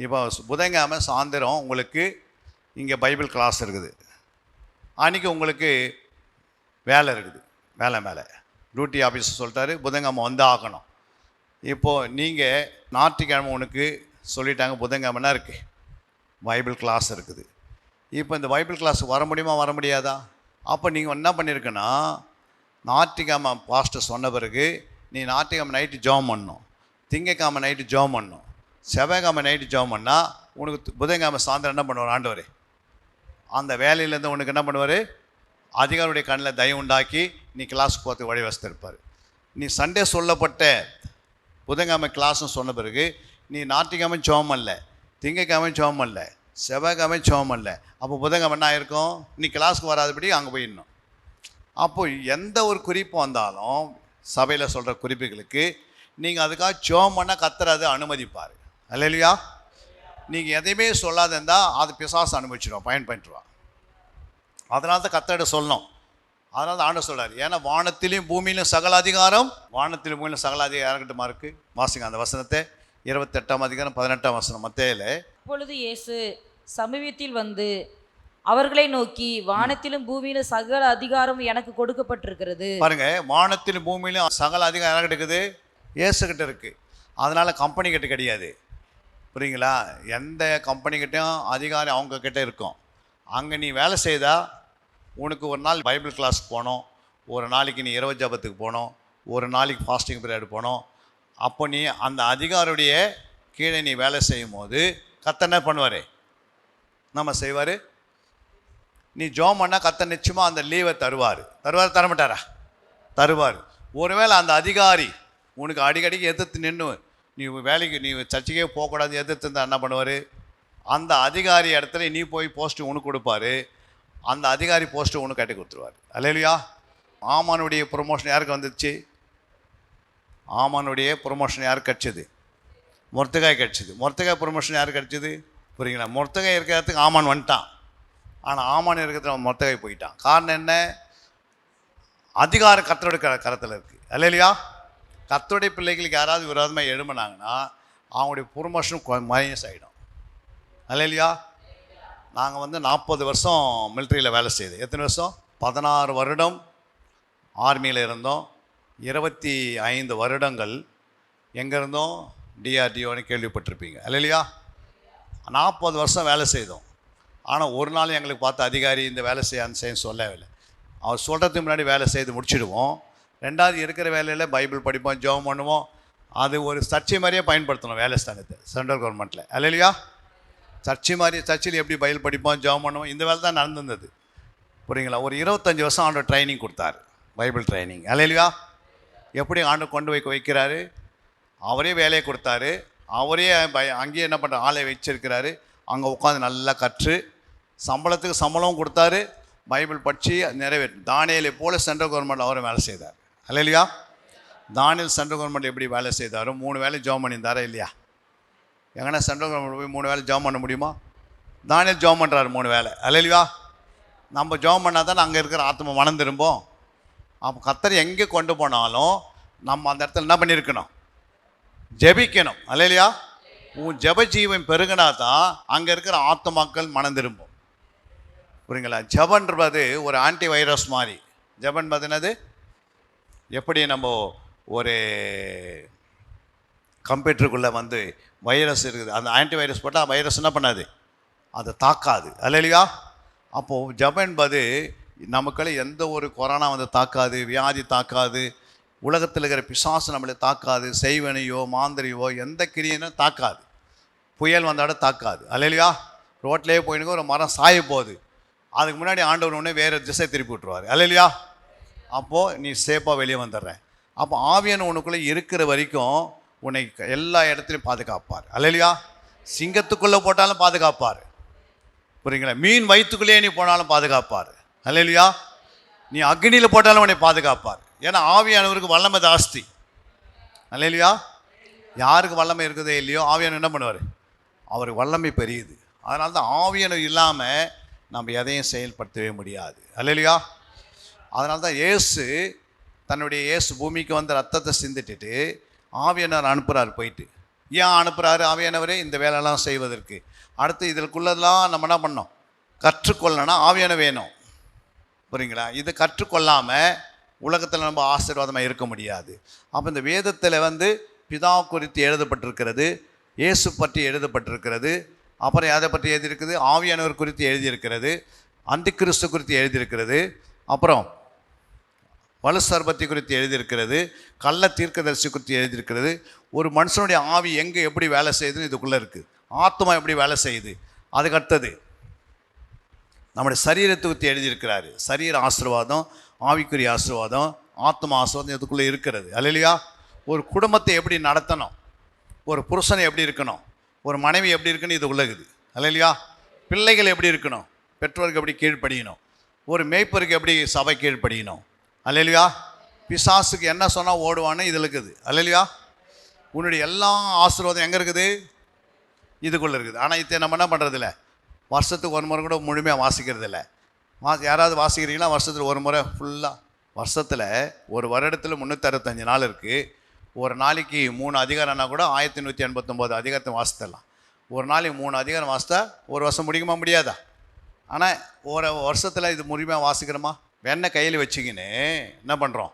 இப்போ புதன்கிழமை சாயந்தரம் உங்களுக்கு இங்கே பைபிள் கிளாஸ் இருக்குது, அன்றைக்கி உங்களுக்கு வேலை இருக்குது, வேலை மேலே டியூட்டி ஆஃபீஸர் சொல்லிட்டாரு புதன்கிழமை வந்து ஆகணும். இப்போது நீங்கள் ஞாயிற்றுக்கிழமை உனக்கு சொல்லிட்டாங்க, புதன்கிழமைனா இருக்குது பைபிள் கிளாஸ் இருக்குது. இப்போ இந்த பைபிள் கிளாஸுக்கு வர முடியுமா, வர முடியாதா? அப்போ நீங்கள் என்ன பண்ணியிருக்கன்னா, ஞாயிற்றுக்கிழமை பாஸ்டர் சொன்ன பிறகு நீ ஞாயிற்றுக்கிழமை நைட்டு ஜெபம் பண்ணணும், திங்கக்கிழமை நைட்டு ஜெபம் பண்ணணும், செவ்வாய்க்கிழமை நைட்டு ஜெபம் பண்ணால் உனக்கு புதன்கிழமை சாயந்தரம் என்ன பண்ணுவார் ஆண்டவர், அந்த வேலையிலேருந்து உனக்கு என்ன பண்ணுவார், அதிகாரியுடைய கண்ணில் தயவு உண்டாக்கி நீ கிளாஸுக்கு போகிறதுக்கு வழி வசதிருப்பார். நீ சண்டே சொல்லப்பட்ட புதன்கிழமை கிளாஸ்னு சொன்ன பிறகு நீ ஞாயிற்றுக்கிழமை ஜெபம் பண்ணல, திங்கக்கிழமை ஜெபம் பண்ணல, செவ்வாய்க்கிழமை ஜெபம் பண்ணல, அப்போ புதன்கிழமை என்ன ஆயிருக்கும், நீ கிளாஸுக்கு வராதபடி அங்கே போயிடணும். அப்போ எந்த ஒரு குறிப்பு வந்தாலும் சபையில் சொல்கிற குறிப்புகளுக்கு நீங்கள் அதுக்காக ஜெபம் பண்ண கர்த்தர் அதை அனுமதிப்பார். அல்லேலூயா. நீங்கள் எதையுமே சொல்லாத இருந்தால் அது பிசாசு அனுபவிச்சிடும், பயன்படுத்துவா. அதனால தான் கர்த்தர்கிட்ட சொல்லணும். அதனால தான் ஆண்டவர் சொல்கிறார், ஏன்னா வானத்திலையும் பூமியிலும் சகல அதிகாரம், வானத்திலும் பூமியிலும் சகல அதிகாரம் யாருக்கிட்டமா இருக்குது? வாசிங்க அந்த வசனத்தை, 28ஆம் அதிகாரம் 18ஆம் வசனம் மத்தேயுல. அப்பொழுது இயேசு சமீபத்தில் வந்து அவர்களை நோக்கி, வானத்திலும் பூமியிலும் சகல அதிகாரம் எனக்கு கொடுக்கப்பட்டிருக்கிறது. பாருங்க, வானத்திலும் பூமியிலும் சகல அதிகாரம் யார்கிட்ட இருக்குது? இயேசுகிட்ட இருக்குது. அதனால கம்பெனி கிட்ட கிடையாது. புரியுங்களா? எந்த கம்பெனிக்கிட்டையும் அதிகாரம் அவங்க கிட்ட இருக்கும். அங்கே நீ வேலை செய்தால் உனக்கு ஒரு நாள் பைபிள் கிளாஸ் போகணும், ஒரு நாளைக்கு நீ இரவு ஜபத்துக்கு போகணும், ஒரு நாளைக்கு ஃபாஸ்டிங் பீரியட் போகணும். அப்போ நீ அந்த அதிகாரியுடைய கீழே நீ வேலை செய்யும் போது கர்த்தர் என்ன பண்ணுவார், நம்ம செய்வார். நீ ஜெபம் பண்ணால் கர்த்தர் நிச்சயமாக அந்த லீவை தருவார். தரமாட்டாரா? தருவார். ஒருவேளை அந்த அதிகாரி உனக்கு அடிக்கடிக்கு எதிர்த்து நின்று நீ வேலைக்கு நீ சர்ச்சைக்கே போகக்கூடாது எதிர்த்து இருந்தால் என்ன பண்ணுவார், அந்த அதிகாரி இடத்துல நீ போய் போஸ்ட்டு உனக்கு கொடுப்பாரு, அந்த அதிகாரி போஸ்ட்டு உனக்கு கட்டி கொடுத்துருவார். அல்லேலூயா. ஆமானுடைய ப்ரொமோஷன் யாருக்கு வந்துச்சு? ஆமானுடைய ப்ரொமோஷன் யாருக்கு கிடச்சிது? மொர்தெகாய் கிடச்சிது. மொர்தெகாய் ப்ரொமோஷன் யாருக்கு கிடச்சிது? புரியுங்களா? மொர்தெகாய் இருக்கிறதுக்கு ஆமான் வந்துட்டான், ஆனால் ஆமான் இருக்கிறதுல மொர்தெகாய் போயிட்டான். காரணம் என்ன? அதிகாரம் கர்த்தருடைய கரத்தில் இருக்குது. அல்லேலூயா. கர்த்தருடைய பிள்ளைகளுக்கு யாராவது விரோதமாக எழும்பினாங்கன்னா அவங்களுடைய ப்ரொமோஷன் மைனஸ் ஆகிடும். அல்லேலூயா. நாங்கள் வந்து 40 வருஷம் மிலிட்ரியில் வேலை செய்யுது. எத்தனை வருஷம்? 16 வருடம் ஆர்மியில் இருந்தோம். 25 வருடங்கள் எங்கே இருந்தோம்? டிஆர்டிஓன்னு கேள்விப்பட்டிருப்பீங்க. அல்லேலூயா. 40 வருஷம் வேலை செய்தோம். ஆனால் ஒரு நாள் எங்களுக்கு பார்த்த அதிகாரி இந்த வேலை செய்ய அந்த செய்ய சொல்லவே இல்லை. அவர் சொல்கிறதுக்கு முன்னாடி வேலை செய்து முடிச்சிடுவோம். ரெண்டாவது இருக்கிற வேலையில் பைபிள் படிப்போம், ஜெபம் பண்ணுவோம், அது ஒரு சர்ச்சை மாதிரியே பயன்படுத்தணும் வேலை ஸ்தானத்தை சென்ட்ரல் கவர்மெண்ட்டில். அல்லையா? சர்ச்சை மாதிரி, சர்ச்சையில் எப்படி பைபிள் படிப்போம், ஜெபம் பண்ணுவோம், இந்த வேலை தான் நடந்திருந்தது. புரியுங்களா? ஒரு 25 வருஷம் ஆண்டு ட்ரைனிங் கொடுத்தாரு, பைபிள் ட்ரைனிங். அல்லையா? எப்படி ஆண்டு கொண்டு வைக்கிறாரு, அவரே வேலையை கொடுத்தாரு, அவரே அங்கேயே என்ன பண்ணுற ஆளை வச்சிருக்கிறாரு. அங்கே உட்காந்து நல்லா கற்று சம்பளத்துக்கு சம்பளமும் கொடுத்தாரு, பைபிள் படித்து நிறைவேற்று. தானியேலை போல சென்ட்ரல் கவர்மெண்ட் அவரும் வேலை செய்தார். அல்லையா? தானியேல் சென்ட்ரல் கவர்மெண்ட் எப்படி வேலை செய்தாரோ 3 வேலை ஜெபம் பண்ணியிருந்தாரா இல்லையா? எங்கன்னா சென்ட்ரல் கவர்மெண்ட் போய் 3 வேலை ஜெபம் பண்ண முடியுமா? தானியேல் ஜெபம் பண்ணுறாரு 3 வேலை. அல்லையா? நம்ம ஜெபம் பண்ணால் தானே அங்கே இருக்கிற ஆத்மா மனம் திரும்பும். அப்போ கர்த்தர் எங்கே கொண்டு போனாலும் நம்ம அந்த இடத்துல என்ன பண்ணியிருக்கணும்? ஜெபிக்கணும். அல்லையா? உன் ஜெப ஜீவன் பெருகினா தான் அங்கே இருக்கிற ஆத்மாக்கள் மனம் திரும்பும். புரியுங்களா? ஜெபன்றது ஒரு ஆன்டி வைரஸ் மாதிரி. ஜெபன் என்னது? எப்படி நம்ம ஒரு கம்ப்யூட்டருக்குள்ளே வந்து வைரஸ் இருக்குது, அந்த ஆன்டி வைரஸ் போட்டால் வைரஸ் என்ன பண்ணாது, அதை தாக்காது. அல்லையா? அப்போது ஜெபம் என்பது நமக்குள்ள எந்த ஒரு கொரோனா வந்து தாக்காது, வியாதி தாக்காது, உலகத்தில் இருக்கிற பிசாசு நம்மளை தாக்காது, செய்வனையோ மாந்திரியோ எந்த கிரியனும் தாக்காது, புயல் வந்தாட தாக்காது. அல்லையா? ரோட்லேயே போயினுங்க ஒரு மரம் சாய போகுது, அதுக்கு முன்னாடி ஆண்டவர் ஒன்று வேறு திசை திருப்பி விட்டுருவார். அல்லையா? அப்போது நீ சேஃபாக வெளியே வந்துடுற. அப்போ ஆவியான உனக்குள்ளே இருக்கிற வரைக்கும் உன்னை எல்லா இடத்துலையும் பாதுகாப்பார். அல்லையா? சிங்கத்துக்குள்ளே போட்டாலும் பாதுகாப்பார். புரியுங்களா? மீன் வயிற்றுக்குள்ளேயே நீ போனாலும் பாதுகாப்பார். அல்லையா? நீ அக்னியில் போட்டாலும் உன்னை பாதுகாப்பார். ஏன்னா ஆவியானவருக்கு வல்லமை ஜாஸ்தி. அல்லையா? யாருக்கு வல்லமை இருக்குதோ இல்லையோ ஆவியானவர் என்ன பண்ணுவார்? அவருக்கு வல்லமை பெரியுது. அதனால தான் ஆவியானவர் இல்லாமல் நம்ம எதையும் செயல்படுத்தவே முடியாது. அல்லையா? அதனால தான் இயேசு பூமிக்கு வந்து ரத்தத்தை சிந்திட்டு ஆவியானவர் அனுப்புகிறார். போயிட்டு ஏன் அனுப்புகிறாரு ஆவியானவரே? இந்த வேலையெல்லாம் செய்வதற்கு. அடுத்து இதற்குள்ளதெல்லாம் நம்ம என்ன பண்ணோம்? கற்றுக்கொள்ளனா ஆவியான வேணும். புரியுங்களா? இது கற்றுக்கொள்ளாமல் உலகத்தில் நம்ம ஆசீர்வாதமாக இருக்க முடியாது. அப்போ இந்த வேதத்தில் வந்து பிதா குறித்து எழுதப்பட்டிருக்கிறது, இயேசு பற்றி எழுதப்பட்டிருக்கிறது, அப்புறம் எதை பற்றி எழுதியிருக்குது? ஆவியானவர் குறித்து எழுதியிருக்கிறது, அந்தி கிறிஸ்து குறித்து எழுதியிருக்கிறது, அப்புறம் வலு சர்பத்தை குறித்து எழுதியிருக்கிறது, கள்ள தீர்க்கதரிசி குறித்து எழுதியிருக்கிறது. ஒரு மனுஷனுடைய ஆவி எங்கே எப்படி வேலை செய்யுதுன்னு இதுக்குள்ளே இருக்குது. ஆத்மா எப்படி வேலை செய்யுது. அதுக்கு அடுத்தது நம்முடைய சரீரத்தை குறித்து எழுதியிருக்கிறாரு. சரீர ஆசீர்வாதம், ஆவிக்குரிய ஆசீர்வாதம், ஆத்மா ஆசீர்வாதம் இதுக்குள்ளே இருக்கிறது. அல்லையா? ஒரு குடும்பத்தை எப்படி நடத்தணும், ஒரு புருஷனை எப்படி இருக்கணும், ஒரு மனைவி எப்படி இருக்குன்னு இது உள்ளகுது. அல்லையா? பிள்ளைகள் எப்படி இருக்கணும், பெற்றோருக்கு எப்படி கீழ்ப்படியணும், ஒரு மேய்ப்பருக்கு எப்படி சபை கீழ்ப்படியணும். அல்லையா? பிசாசுக்கு என்ன சொன்னால் ஓடுவான்னு இதில் இருக்குது. அல்லையா? உன்னுடைய எல்லா ஆசீர்வாதம் எங்கே இருக்குது? இதுக்குள்ளே இருக்குது. ஆனால் இதை நம்ம என்ன பண்ணுறதில்ல, வருஷத்துக்கு ஒரு முறை கூட முழுமையாக வாசிக்கிறது இல்லை. யாராவது வாசிக்கிறீங்கன்னா வருஷத்தில் ஒரு முறை ஃபுல்லாக. வருஷத்தில் ஒரு வருடத்தில் 365 நாள் இருக்குது. ஒரு நாளைக்கு 3 அதிகாரம்னா கூட 1189 அதிகாரத்தை வாசித்தரலாம். ஒரு நாளைக்கு 3 அதிகாரம் வாசித்தா ஒரு வருஷம் முடியுமா? முடியாதா? ஆனால் ஒரு வருஷத்தில் இது முழுமையாக வாசிக்கிறோமா? வெண்ணெய் கையில் வச்சுக்கின்னு என்ன பண்ணுறோம்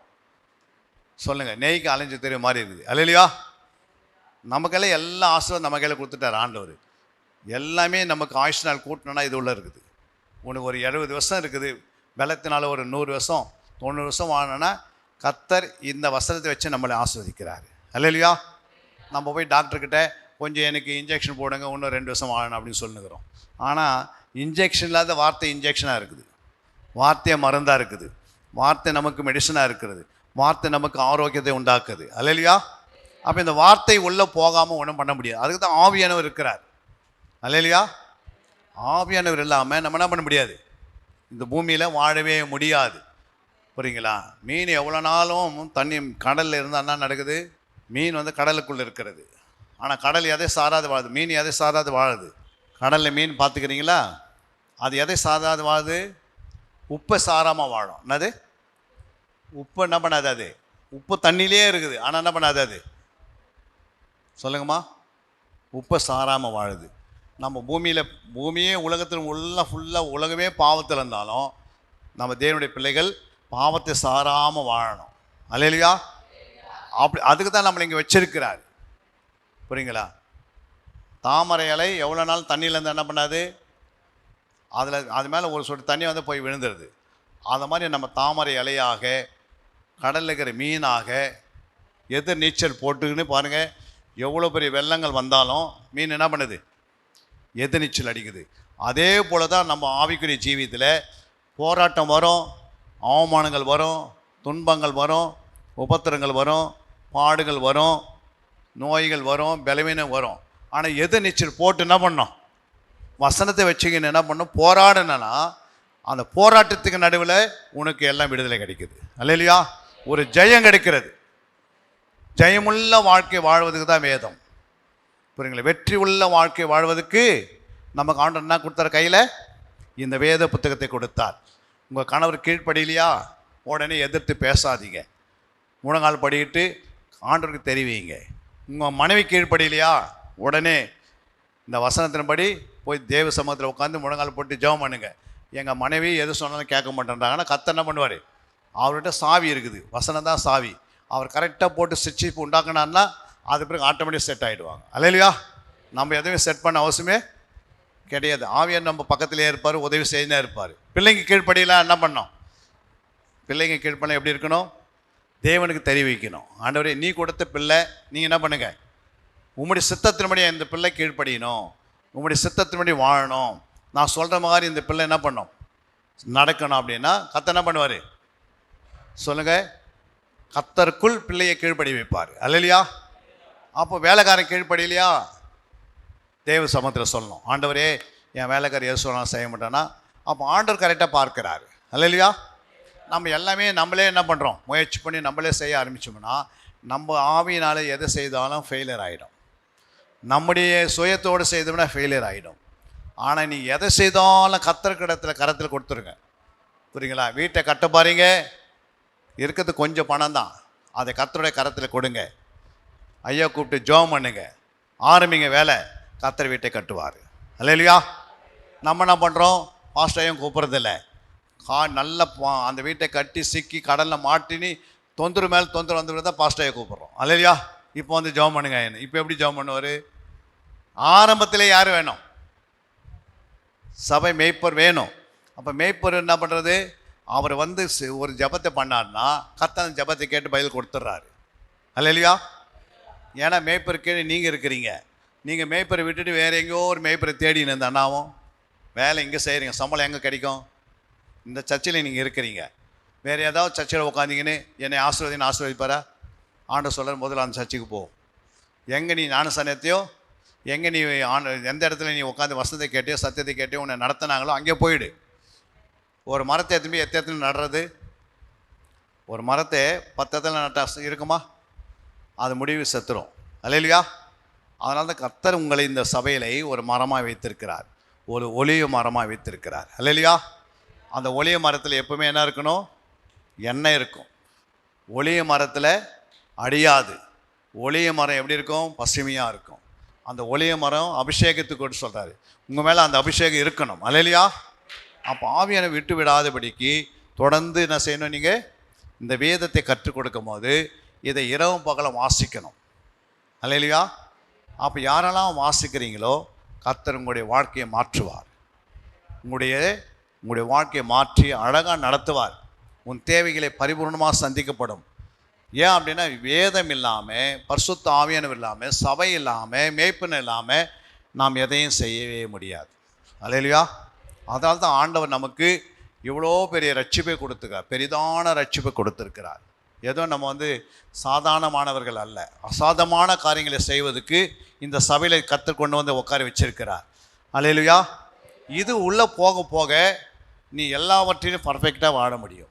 சொல்லுங்கள்? நெய்க்கு அலைஞ்சு தெரிய மாதிரி இருக்குது. அல்லையா? நமக்கெல்லாம் எல்லா ஆசீர்வாதம் நம்ம கையில் கொடுத்துட்டார் ஆண்டவர். எல்லாமே நமக்கு ஆயுஷ் நாள் கூட்டணும்னா இது உள்ள இருக்குது. உனக்கு ஒரு 70 வருஷம் இருக்குது, பலத்தினால ஒரு 100 வருஷம் 90 வருஷம் வாழணும்னா கர்த்தர் இந்த வசனத்தை வச்சு நம்மளை ஆஸ்வதிக்கிறாரு. அல்லையா? நம்ம போய் டாக்டர்கிட்ட கொஞ்சம் எனக்கு இன்ஜெக்ஷன் போடுங்க, இன்னும் 2 வருஷம் வாழணும் அப்படின்னு சொல்லுங்கிறோம். ஆனால் இன்ஜெக்ஷன் இல்லாத வார்த்தை இன்ஜெக்ஷனாக இருக்குது, வார்த்தை மருந்தாக இருக்குது, வார்த்தை நமக்கு மெடிசனாக இருக்கிறது, வார்த்தை நமக்கு ஆரோக்கியத்தை உண்டாக்குது. அல்லையா? அப்போ இந்த வார்த்தை உள்ளே போகாமல் ஒன்றும் பண்ண முடியாது. அதுக்கு தான் ஆவியானவர் இருக்கிறார். அல்லையா? ஆவியானவர் இல்லாமல் நம்ம என்ன பண்ண முடியாது, இந்த பூமியில் வாழவே முடியாது. புரியுங்களா? மீன் எவ்வளோ நாளும் தண்ணி கடலில் இருந்தால் என்ன நடக்குது? மீன் வந்து கடலுக்குள்ளே இருக்கிறது. ஆனால் கடல் எதை சாராது வாழுது, மீன் எதை சாராது வாழுது? கடலில் மீன் பார்த்துக்கிறீங்களா? அது எதை சாராது வாழுது? உப்பை சாராமல் வாழும். என்னது? உப்பு என்ன பண்ணாது? அது உப்பு தண்ணியிலே இருக்குது, ஆனால் என்ன பண்ணாது? அது சொல்லுங்கம்மா. உப்பை சாராமல் வாழுது. நம்ம பூமியே உலகத்தில் ஃபுல்லாக உலகமே பாவத்தில் இருந்தாலும் நம்ம தேவனுடைய பிள்ளைகள் பாவத்தை சாராமல் வாழணும். அல்லையா? அப்படி அதுக்கு தான் நம்மளை இங்கே வச்சிருக்கிறார். புரியுங்களா? தாமரை இலை எவ்வளோ நாள் தண்ணியிலேருந்து என்ன பண்ணாது? அது மேலே ஒரு சொட்டு தண்ணி வந்து போய் விழுந்துருது. அது மாதிரி நம்ம தாமரை இலையாக, கடலில் இருக்கிற மீனாக, எதிர் நீச்சல் போட்டுக்கின்னு பாருங்கள், எவ்வளோ பெரிய வெள்ளங்கள் வந்தாலும் மீன் என்ன பண்ணுது? எதிர் நீச்சல் அடிக்குது. அதே போல தான் நம்ம ஆவிக்குரிய ஜீவியத்தில் போராட்டம் வரும், அவமானங்கள் வரும், துன்பங்கள் வரும், உபத்திரங்கள் வரும், பாடுகள் வரும், நோய்கள் வரும், பலவீனம் வரும். ஆனால் எதிர் நீச்சல் போட்டு என்ன பண்ணோம்? வசனத்தை வச்சுக்கின்னு என்ன பண்ணணும்? போராடணும்னா அந்த போராட்டத்துக்கு நடுவில் உனக்கு எல்லாம் விடுதலை கிடைக்குது. அல்லேலூயா. ஒரு ஜெயம் கிடைக்கிறது. ஜெயமுள்ள வாழ்க்கை வாழ்வதுக்கு தான் வேதம். புரியுங்களா? வெற்றி உள்ள வாழ்க்கை வாழ்வதுக்கு நமக்கு ஆண்டவர் என்ன கொடுத்தார்? கையில் இந்த வேத புத்தகத்தை கொடுத்தார். உங்கள் கணவர் கீழ்ப்படியிலையா? உடனே எதிர்த்து பேசாதீங்க. முழங்கால் படிக்கிட்டு ஆண்டவருக்கு தெரிவிங்க. உங்கள் மனைவி கீழ்ப்படியிலையா? உடனே இந்த வசனத்தின்படி போய் தேவ சமூகத்தில் உட்காந்து முழங்கால் போட்டு ஜெபம் பண்ணுங்க. எங்கள் மனைவி எது சொன்னாலும் கேட்க மாட்டேன்றாங்கன்னா கர்த்தர் என்ன பண்ணுவார்? அவர்கிட்ட சாவி இருக்குது, வசனம் தான் சாவி. அவர் கரெக்டாக போட்டு சிக்ஷிப்பு உண்டாக்குனான்னா அது பிறகு ஆட்டோமேட்டிக் செட் ஆகிடுவாங்க. அல்லேலூயா. நம்ம எதுவுமே செட் பண்ண அவசியமே கிடையாது. ஆவியார் நம்ம பக்கத்திலே இருப்பார், உதவி செய்துனே இருப்பார். பிள்ளைங்க கீழ்ப்படியெல்லாம் என்ன பண்ணோம்? பிள்ளைங்க கீழ்ப்படியில் எப்படி இருக்கணும்? தேவனுக்கு தெரிவிக்கணும். ஆண்டவரே, நீ கொடுத்த பிள்ளை, நீங்கள் என்ன பண்ணுங்க? உம்முடைய சித்தத்தின்படி இந்த பிள்ளை கீழ்ப்படியணும், உம்முடைய சித்தத்தின்படி வாழணும், நான் சொல்கிற மாதிரி இந்த பிள்ளை என்ன பண்ணணும்? நடக்கணும். அப்படின்னா கர்த்தர் என்ன பண்ணுவார்? சொல்லுங்கள். கர்த்தருக்குள் பிள்ளையை கீழ்ப்படி வைப்பார். அல்லேலூயா. அப்போ வேலைக்காரன் கீழ்ப்படியிலையா? தேவ சமூகத்தில் சொல்லணும், ஆண்டவரே என் வேலைக்காரர் எது சொன்னாலும் செய்ய மாட்டேன்னா அப்போ ஆண்டவர் கரெக்டாக பார்க்குறாரு. அல்லேலூயா. நம்ம எல்லாமே நம்மளே என்ன பண்ணுறோம்? முயற்சி பண்ணி நம்மளே செய்ய ஆரம்பிச்சோம்னா நம்ம ஆவியினால் எதை செய்தாலும் ஃபெயிலியர் ஆகிடும். நம்முடைய சுயத்தோடு செய்தோம்னா ஃபெயிலியர் ஆகிடும். ஆனால் நீ எதை செய்தாலும் கர்த்தர் கரத்தில் கொடுத்துருங்க. புரியுங்களா? வீட்டை கட்ட பாருங்க, இருக்கிறது கொஞ்சம் பணம் தான், அதை கர்த்தருடைய கரத்தில் கொடுங்க. ஐயா கூப்பிட்டு ஜெபம் பண்ணுங்க, ஆரம்பிங்க வேலை, கர்த்தர் வீட்டை கட்டுவார். அல்லேலூயா. நம்ம என்ன பண்ணுறோம்? பாஸ்டரையும் கூப்பிட்றதில்ல. நல்ல அந்த வீட்டை கட்டி சிக்கி கடலில் மாட்டினி தொந்தரவு மேலே தொந்தரவு வந்து தான் பாஸ்டரையை கூப்பிட்றோம். அல்லேலூயா. இப்போ வந்து ஜெபம் பண்ணுங்க. இப்போ எப்படி ஜெபம் பண்ணுவார்? ஆரம்பத்திலே யார் வேணும்? சபை மேய்ப்பர் வேணும். அப்போ மேய்ப்பர் என்ன பண்ணுறது? அவர் வந்து ஒரு ஜபத்தை பண்ணார்னா கர்த்தர் அந்த ஜபத்தை கேட்டு பதில் கொடுத்துட்றாரு. அல்லேலூயா. ஏன்னா மேய்ப்பர் கீழே நீங்கள் இருக்கிறீங்க. நீங்கள் மேய்ப்பரை விட்டுட்டு வேறு எங்கேயோ ஒரு மேய்ப்பரை தேடின்னு இருந்த அண்ணாவும் வேலை இங்கே செய்கிறீங்க, சம்பளம் எங்கே கிடைக்கும்? இந்த சர்ச்சில் நீங்கள் இருக்கிறீங்க. வேறு ஏதாவது சர்ச்சில் உட்காந்திங்கன்னு என்னை ஆசீர்வதிப்பாரா? ஆண்டவர் சொல்கிற முதல்ல அந்த சர்ச்சுக்கு போ. எங்கே நீ ஞான சனத்தையோ, எங்கே நீ எந்த இடத்துல நீ உட்காந்து வசனத்தை கேட்டியோ சத்தியத்தை கேட்டியோ உன்னை நடத்தினாங்களோ அங்கே போயிடு. ஒரு மரத்தை எத்தனை எத்தனை நடுறது? ஒரு மரத்தை 10 இடத்துல நட்டா இருக்குமா? அது முடிவு செத்துரும். அல்லேலூயா. அதனால தான் கர்த்தர் உங்களை இந்த சபையிலே ஒரு மரமாக வைத்திருக்கிறார், ஒரு ஒலிய மரமாக வைத்திருக்கிறார். அல்லேலூயா. அந்த ஒலிய மரத்தில் எப்பவுமே என்ன இருக்கணும்? எண்ணெய் இருக்கும். ஒலிய மரத்தில் அடியாது. ஒலிய மரம் எப்படி இருக்கும்? பசுமையாக இருக்கும். அந்த ஒலிய மரம் அபிஷேகத்துக்கு சொல்கிறாரு, உங்கள் மேலே அந்த அபிஷேகம் இருக்கணும். அல்லேலூயா. அப்போ ஆவியான விட்டு விடாதபடிக்கு தொடர்ந்து என்ன செய்யணும்? நீங்கள் இந்த வேதத்தை கற்றுக் கொடுக்கும் போது இதை இரவும் பகலும் வாசிக்கணும். அல்லேலூயா. அப்போ யாரெல்லாம் வாசிக்கிறீங்களோ கர்த்தர் உங்களுடைய வாழ்க்கையை மாற்றுவார். உங்களுடைய வாழ்க்கையை மாற்றி அழகாக நடத்துவார். உன் தேவைகளை பரிபூர்ணமாக சந்திக்கப்படும். ஏன் அப்படின்னா வேதம் இல்லாமல், பரிசுத்த ஆவியானவர் இல்லாமல், சபை இல்லாமல், மேய்ப்பன் இல்லாமல் நாம் எதையும் செய்யவே முடியாது. அல்லேலூயா. அதனால தான் ஆண்டவர் நமக்கு இவ்வளோ பெரிய ரட்சிப்பை கொடுத்துருக்கார், பெரிதான ரட்சிப்பை கொடுத்துருக்கிறார். ஏதோ நம்ம வந்து சாதாரணமானவர்கள் அல்ல, அசாதமான காரியங்களை செய்வதற்கு இந்த சபையில் கற்றுக் கொண்டு வந்து உட்கார வச்சிருக்கிறார். அல்லேலூயா. இது உள்ளே போக போக நீ எல்லாவற்றையும் பர்ஃபெக்டாக வாழ முடியும்,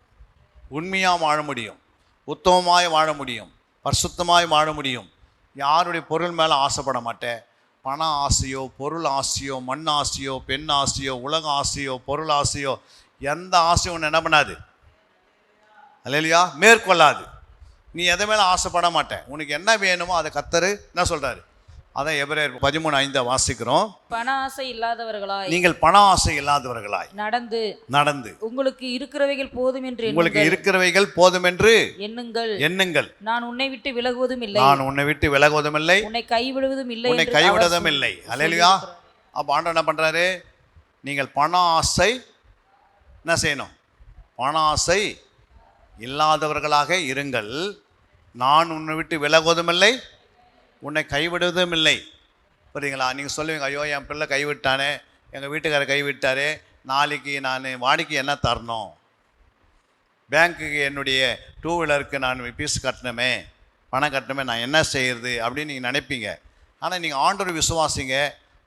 உண்மையாக வாழ முடியும், உத்தமமாய் வாழ முடியும், பரிசுத்தமாய் வாழ முடியும். யாருடைய பொருள் மேலே ஆசைப்பட மாட்டேன். பண ஆசையோ, பொருள் ஆசையோ, மண் ஆசையோ, பெண் ஆசையோ, உலக ஆசையோ, பொருள் ஆசையோ, எந்த ஆசையும் ஒன்று என்ன பண்ணாது? அல்லேலூயா. மேற்கொள்ளாது. நீ எதை மேலே ஆசைப்பட மாட்டேன். உனக்கு என்ன வேணுமோ அதை கர்த்தர் என்ன சொல்கிறாரு? அதான் எபிரேயர் 13:5 வாசிக்கிறோம். பண ஆசை இல்லாதவர்களாய், நீங்கள் பண ஆசை இல்லாதவர்களாய் நடந்து உங்களுக்கு இருக்கிறவைகள் போதும் என்று எண்ணுங்கள். நான் உன்னை விட்டு விலகுவதும் இல்லை, உன்னை கைவிடுவதும் இல்லை. அல்லேலூயா. அப்போ ஆண்டவர் என்ன பண்ணுறாரு? நீங்கள் பண ஆசை என்ன செய்யணும்? பண ஆசை இல்லாதவர்களாக இருங்கள். நான் உன்னை விட்டு விலகுவதும் இல்லை, உன்னை கைவிடுவதும் இல்லை. புரியுங்களா? நீங்கள் சொல்லுவீங்க, ஐயோ என் பிள்ளை கைவிட்டானே, எங்கள் வீட்டுக்காரர் கைவிட்டாரே, நாளைக்கு நான் வாடிக்கை என்ன தரணும், பேங்க்குக்கு என்னுடைய 2 வீலருக்கு நான் ஃபீஸ் கட்டணுமே, பணம் கட்டணுமே, நான் என்ன செய்கிறது அப்படின்னு நீங்கள் நினைப்பீங்க. ஆனால் நீங்கள் ஆண்டவர் விசுவாசிங்க,